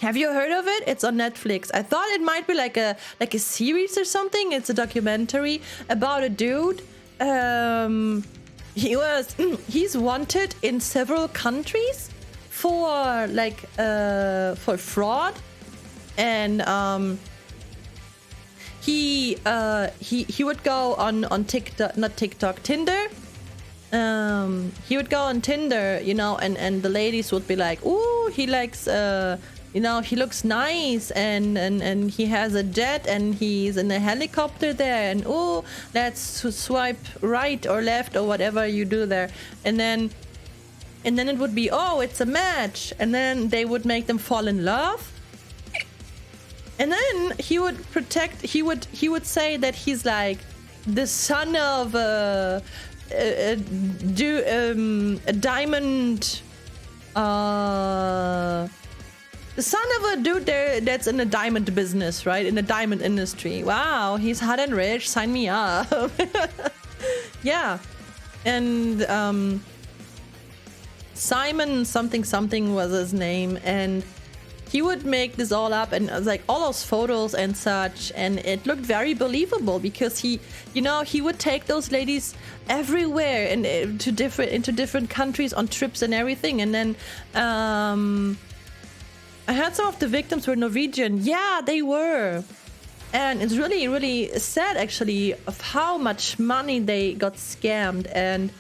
Have you heard of it? It's on Netflix. I thought it might be like a series or something. It's a documentary about a dude. He's wanted in several countries for for fraud, and he would go on TikTok, not TikTok, Tinder. He would go on Tinder, you know, and the ladies would be like, "Ooh, he likes, you know, he looks nice, and he has a jet, and he's in a helicopter there, and ooh, let's swipe right or left or whatever you do there," and then it would be, "Oh, it's a match," and then they would make them fall in love, and then he would say that he's like the son of a diamond, the son of a dude there that's in the diamond business, right? In the diamond industry. Wow, he's hot and rich. Sign me up. Yeah, and Simon something was his name, and he would make this all up, and like all those photos and such, and it looked very believable because he would take those ladies everywhere and into different countries on trips and everything. And then I heard some of the victims were Norwegian. Yeah, they were, and it's really, really sad actually of how much money they got scammed. And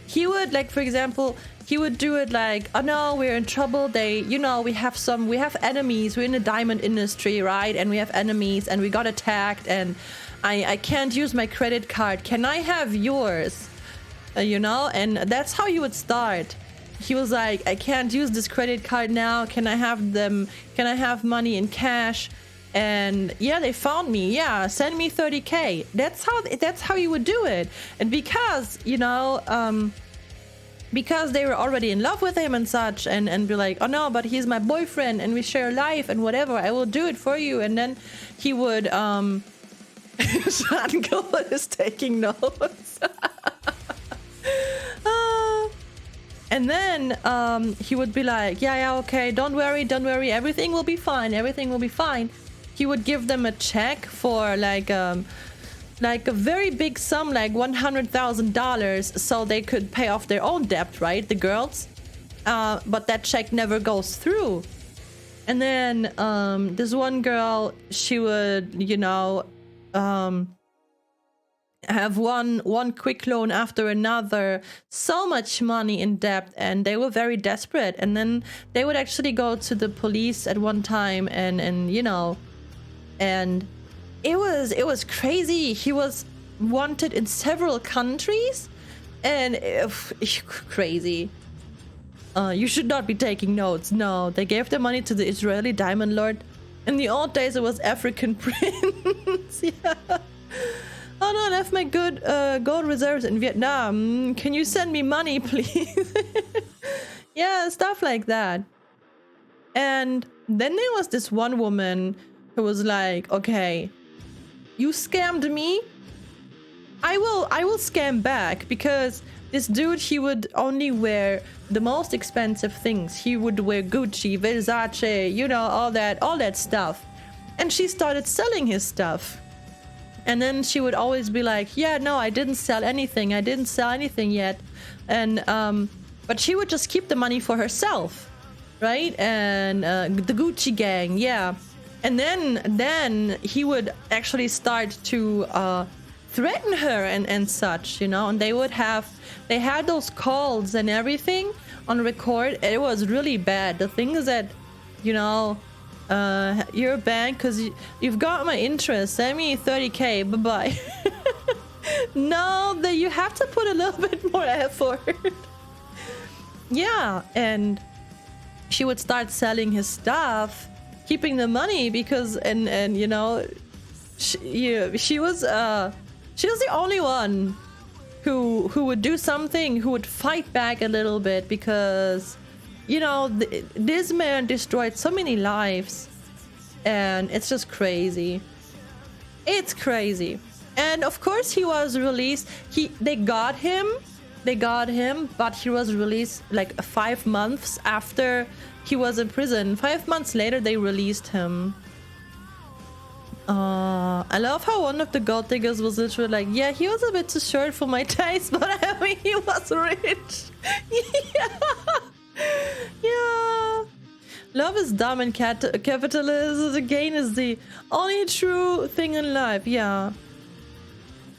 he would, like, for example, he would do it like, oh no, we're in trouble. They, you know, we have enemies. We're in the diamond industry, right? And we have enemies and we got attacked and I can't use my credit card. Can I have yours? You know, and that's how he would start. He was like, I can't use this credit card now. Can I have them? Can I have money in cash? And yeah, they found me. Yeah, send me 30K. That's how you would do it. And because, you know, because they were already in love with him and such, and be like, oh no, but he's my boyfriend and we share life and whatever, I will do it for you. And then he would, Sean Gilbert is taking notes. And then he would be like, yeah, okay, don't worry, everything will be fine. He would give them a check for like a very big sum, like $100,000, so they could pay off their own debt, right, the girls? But that check never goes through. And then this one girl, she would, you know, have one quick loan after another, so much money in debt, and they were very desperate. And then they would actually go to the police at one time, and you know, and it was crazy. He was wanted in several countries, and crazy. You should not be taking notes. No, they gave the money to the Israeli diamond lord. In the old days, it was African prince. Yeah. Oh no, I left my good gold reserves in Vietnam. Can you send me money, please? Yeah, stuff like that. And then there was this one woman who was like, okay, you scammed me. I will scam back, because this dude, he would only wear the most expensive things. He would wear Gucci, Versace, you know, all that stuff. And she started selling his stuff. And then she would always be like, yeah, no, I didn't sell anything yet. And but she would just keep the money for herself, right? And the Gucci gang, yeah. And then he would actually start to threaten her and such, you know. And they had those calls and everything on record. It was really bad. The thing is that, you know, you're a bank, because you've got my interest, send me 30K, bye-bye. No, you have to put a little bit more effort. Yeah, and she would start selling his stuff, keeping the money, because and you know, she was the only one who would do something, who would fight back a little bit, because, you know, this man destroyed so many lives, and it's just crazy. It's crazy. And of course he was released. They got him, but he was released like 5 months after he was in prison. 5 months later, they released him. I love how one of the gold diggers was literally like, yeah, he was a bit too short for my taste, but I mean, he was rich. Yeah. Yeah. Love is dumb and capitalism again is the only true thing in life. Yeah.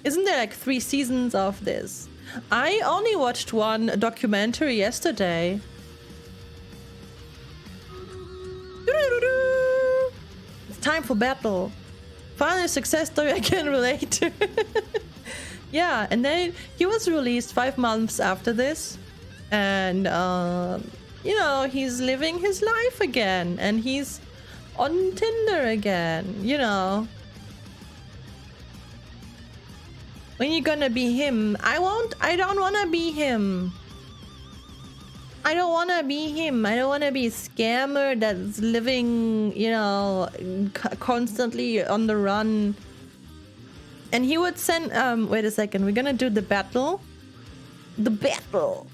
Isn't there like 3 seasons of this? I only watched one documentary yesterday. It's time for battle. Finally, a success story I can relate to. Yeah, and then he was released 5 months after this. And, you know, he's living his life again. And he's on Tinder again, you know. When you gonna be him? I don't wanna be him. I don't wanna be him. I don't wanna be a scammer that's living, you know, constantly on the run. And he would send, wait a second, we're gonna do the battle. The battle.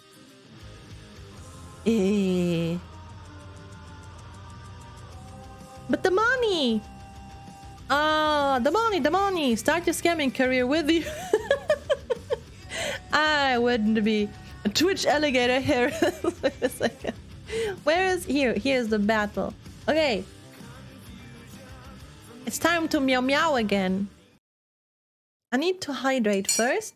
But the money. The money. Start your scamming career with you. I wouldn't be a Twitch alligator here. Wait a second. Where is here? Here's the battle. Okay. It's time to meow meow again. I need to hydrate first.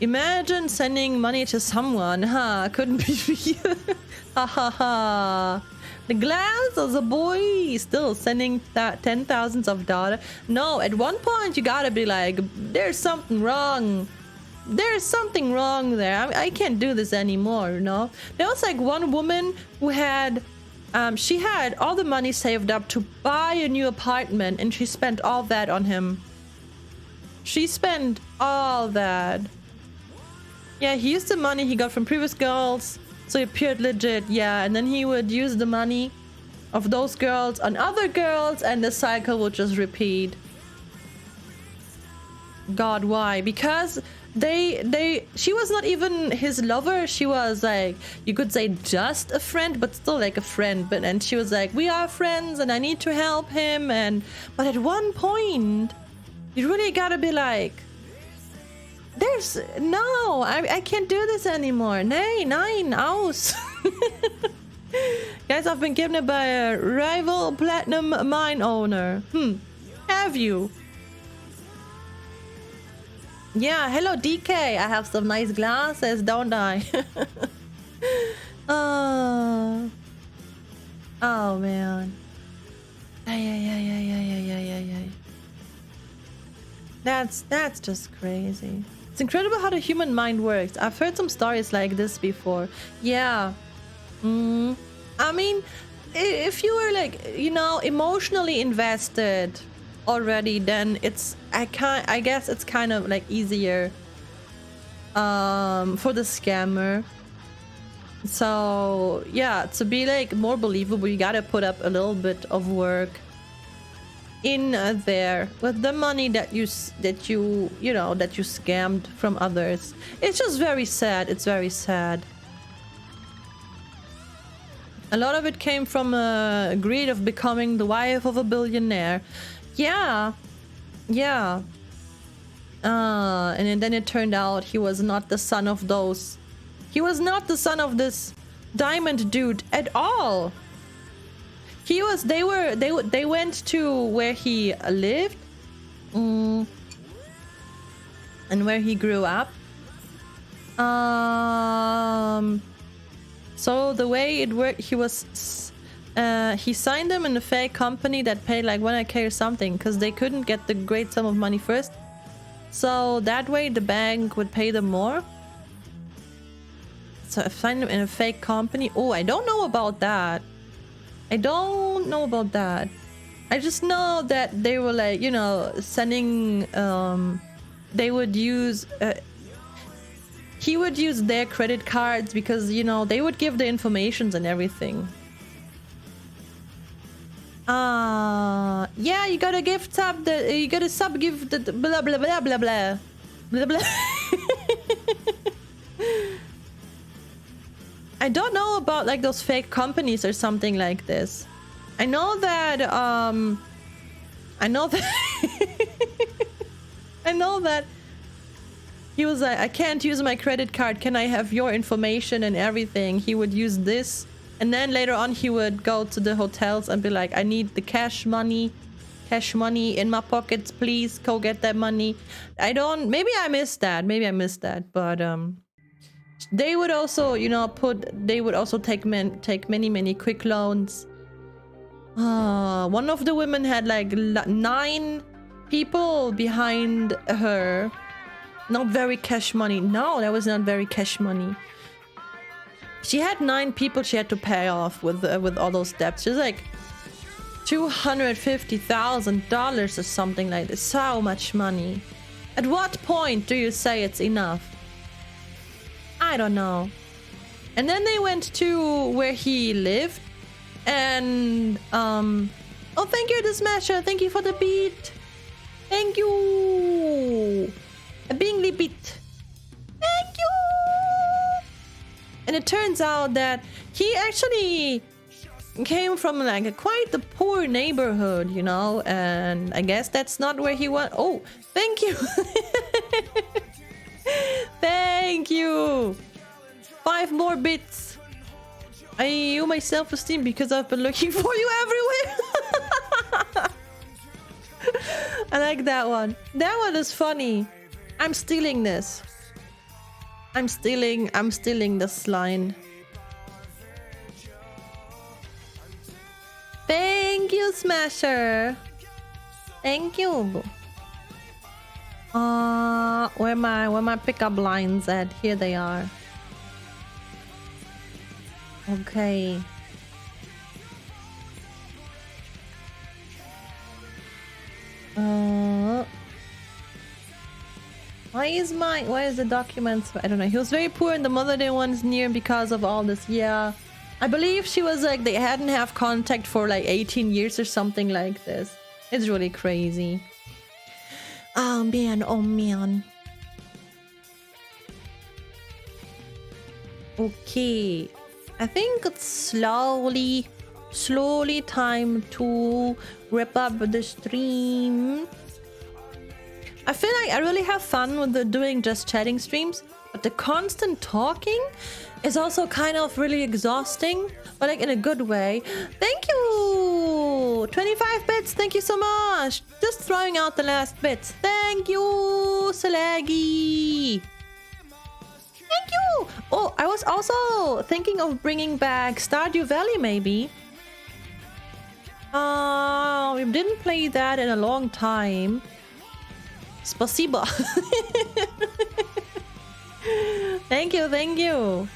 Imagine sending money to someone, huh? Couldn't be for you. Ha ha ha. The glass of the boy still sending that $10,000s. No, at one point you gotta be like, there's something wrong. There's something wrong there. I can't do this anymore, you know? There was like one woman who had, she had all the money saved up to buy a new apartment, and she spent all that on him. She spent all that. Yeah, he used the money he got from previous girls, so he appeared legit, yeah, and then he would use the money of those girls on other girls, and the cycle would just repeat. God, why? Because she was not even his lover. She was like, you could say just a friend, but still like a friend. And she was like, we are friends and I need to help him. But at one point, you really gotta be like, I can't do this anymore. Nay, nein, aus. Guys, I've been kidnapped by a rival platinum mine owner. Have you? Yeah, hello DK. I have some nice glasses, don't I? Oh man. Yeah. That's just crazy. It's incredible how the human mind works. I've heard some stories like this before. Yeah. I mean, if you were like, you know, emotionally invested already, then I guess it's kind of like easier for the scammer. So yeah, to be like more believable, you gotta put up a little bit of work in there with the money that you scammed from others. It's just very sad. It's very sad. A lot of it came from greed of becoming the wife of a billionaire. Yeah. And then it turned out he was not the son of those. He was not the son of this diamond dude at all. They went to where he lived, and where he grew up. So the way it worked, he signed them in a fake company that paid like 100k or something, because they couldn't get the great sum of money first. So that way the bank would pay them more. So I signed them in a fake company. Oh, I don't know about that. I just know that they were like, you know, sending, they would use, he would use their credit cards because, you know, they would give the informations and everything. Yeah, you gotta give sub the, you gotta sub give the blah blah blah blah blah blah blah. I don't know about like those fake companies or something like this. I know that I know that he was like, I can't use my credit card, can I have your information and everything? He would use this, and then later on he would go to the hotels and be like, I need the cash money in my pockets, please go get that money. Maybe I missed that, but they would also, you know, take many quick loans. One of the women had like 9 people behind her. Not very cash money. No, that was not very cash money. She had 9 people she had to pay off with all those debts. She was like $250,000 or something like this. So much money. At what point do you say it's enough? I don't know. And then they went to where he lived, and oh, thank you, the Smasher. Thank you for the beat. Thank you. A Bingley beat. Thank you. And it turns out that he actually came from like quite the poor neighborhood, you know, and I guess that's not where he went. Oh, thank you. Thank you. 5 more bits. I owe my self-esteem because I've been looking for you everywhere. I like that one. That one is funny. I'm stealing this. I'm stealing this line. Thank you, Smasher. Thank you. Where my pickup lines at? Here they are. Okay. Why is the documents? I don't know. He was very poor and the mother didn't want near because of all this. Yeah. I believe she was like, they hadn't have contact for like 18 years or something like this. It's really crazy. Oh man, oh man. Okay. I think it's slowly time to wrap up the stream. I feel like I really have fun with doing just chatting streams, but the constant talking is also kind of really exhausting, but like in a good way. Thank you! 25 bits, thank you so much! Just throwing out the last bits. Thank you, Salagi! Thank you! Oh, I was also thinking of bringing back Stardew Valley, maybe. We didn't play that in a long time. Spasiba. Thank you, thank you.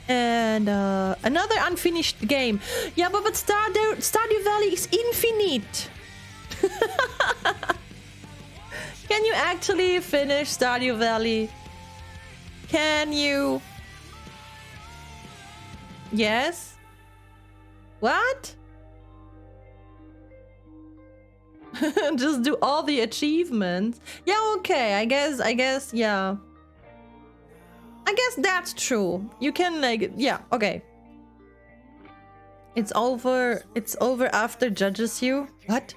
And another unfinished game. Yeah, but Stardew Valley is infinite. Can you actually finish Stardew Valley? Can you? Yes? What? Just do all the achievements. Yeah, okay. I guess, yeah. I guess that's true. You can like, yeah, okay. It's over after judges you. What?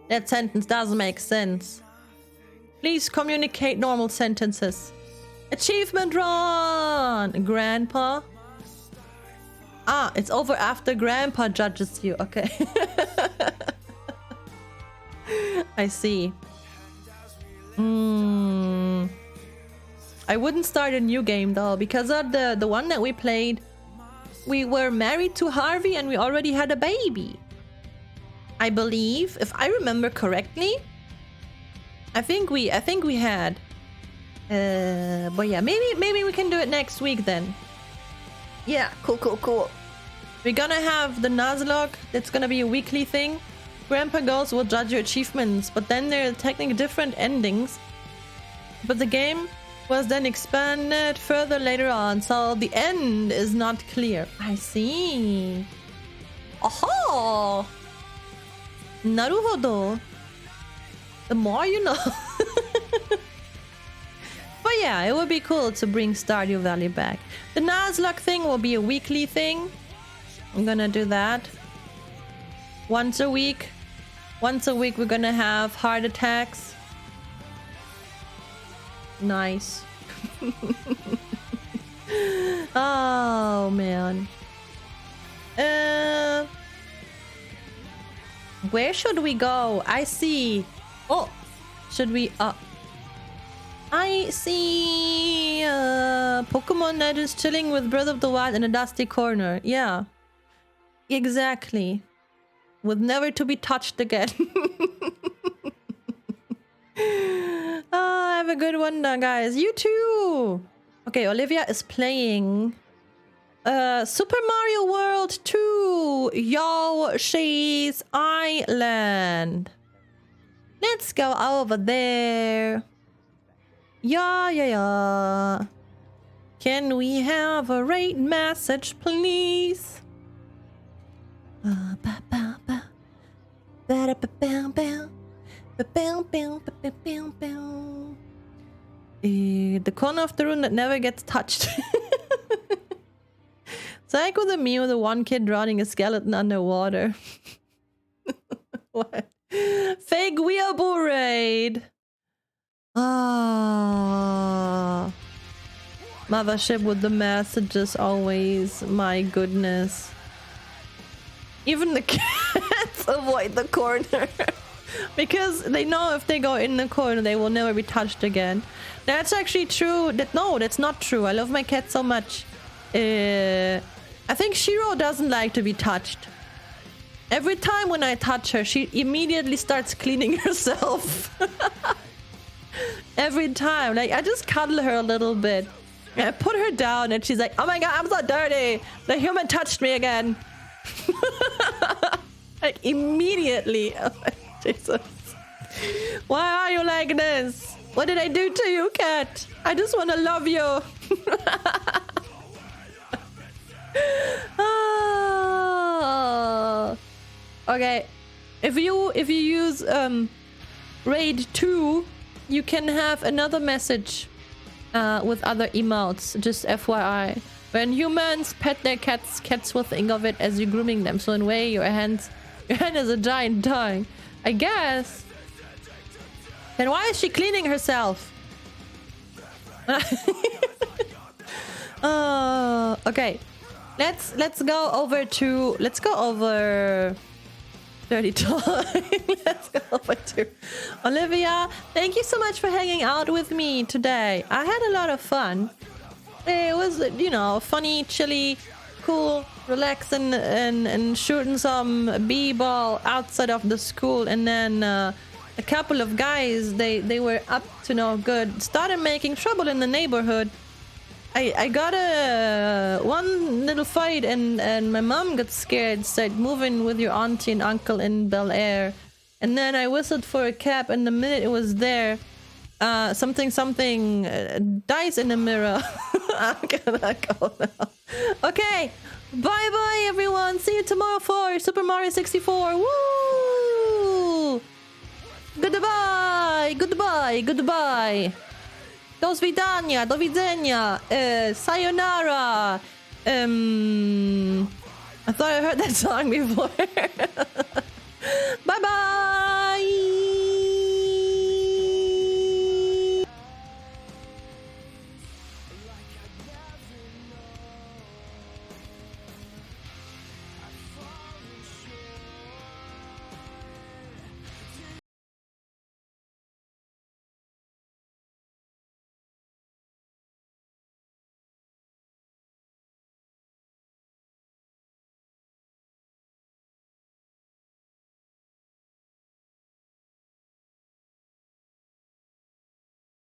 That sentence doesn't make sense. Please communicate normal sentences. Achievement run! Grandpa? Ah, it's over after Grandpa judges you. Okay. I see. I wouldn't start a new game though, because of the one that we played, we were married to Harvey and we already had a baby. I believe, if I remember correctly. I think we had. But yeah, maybe we can do it next week then. Yeah, cool. We're gonna have the Nuzlocke. That's gonna be a weekly thing. Grandpa Girls will judge your achievements, but then there are technically different endings. But the game was then expanded further later on, so the end is not clear. I see. Aha! Naruhodo. The more you know. But yeah, it would be cool to bring Stardew Valley back. The Nuzlocke thing will be a weekly thing. I'm gonna do that. Once a week we're gonna have heart attacks. Nice. Oh man. Where should we go? I see. Oh, should we I see Pokemon that is chilling with Breath of the Wild in a dusty corner. Yeah. Exactly. With never to be touched again. Have a good one now, guys. You too. Okay, Olivia is playing Super Mario World 2 Yoshi's Island. Let's go over there. Yeah. Can we have a rate message, please? The corner of the room that never gets touched. Psycho the meme of the one kid drowning a skeleton underwater. What? Fake weeaboo raid. Mothership with the messages always. My goodness. Even the cats avoid the corner. Because they know if they go in the corner, they will never be touched again. That's actually true. No, that's not true. I love my cat so much. I think Shiro doesn't like to be touched. Every time when I touch her, she immediately starts cleaning herself. Every time. Like, I just cuddle her a little bit. I put her down and she's like, oh my god, I'm so dirty. The human touched me again. Like, immediately. Oh, Jesus. Why are you like this? What did I do to you, cat? I just want to love you. Oh. Okay. If you use raid 2, you can have another message with other emotes, just FYI. When humans pet their cats, cats will think of it as you grooming them. So in a way, your hand is a giant dog, I guess. Then why is she cleaning herself? Okay. Let's go over dirty time. Let's go over to Olivia. Thank you so much for hanging out with me today. I had a lot of fun. It was, you know, funny, chilly, cool, relaxing, and shooting some b-ball outside of the school. And then a couple of guys, they were up to no good, started making trouble in the neighborhood. I got one little fight, and my mom got scared, said, moving with your auntie and uncle in Bel Air. And then I whistled for a cab, and the minute it was there, something dies in the mirror. I'm gonna go now. Okay, bye bye everyone. See you tomorrow for Super Mario 64. Woo! Goodbye, goodbye, goodbye. Do widzenia, do widzenia. Sayonara. I thought I heard that song before.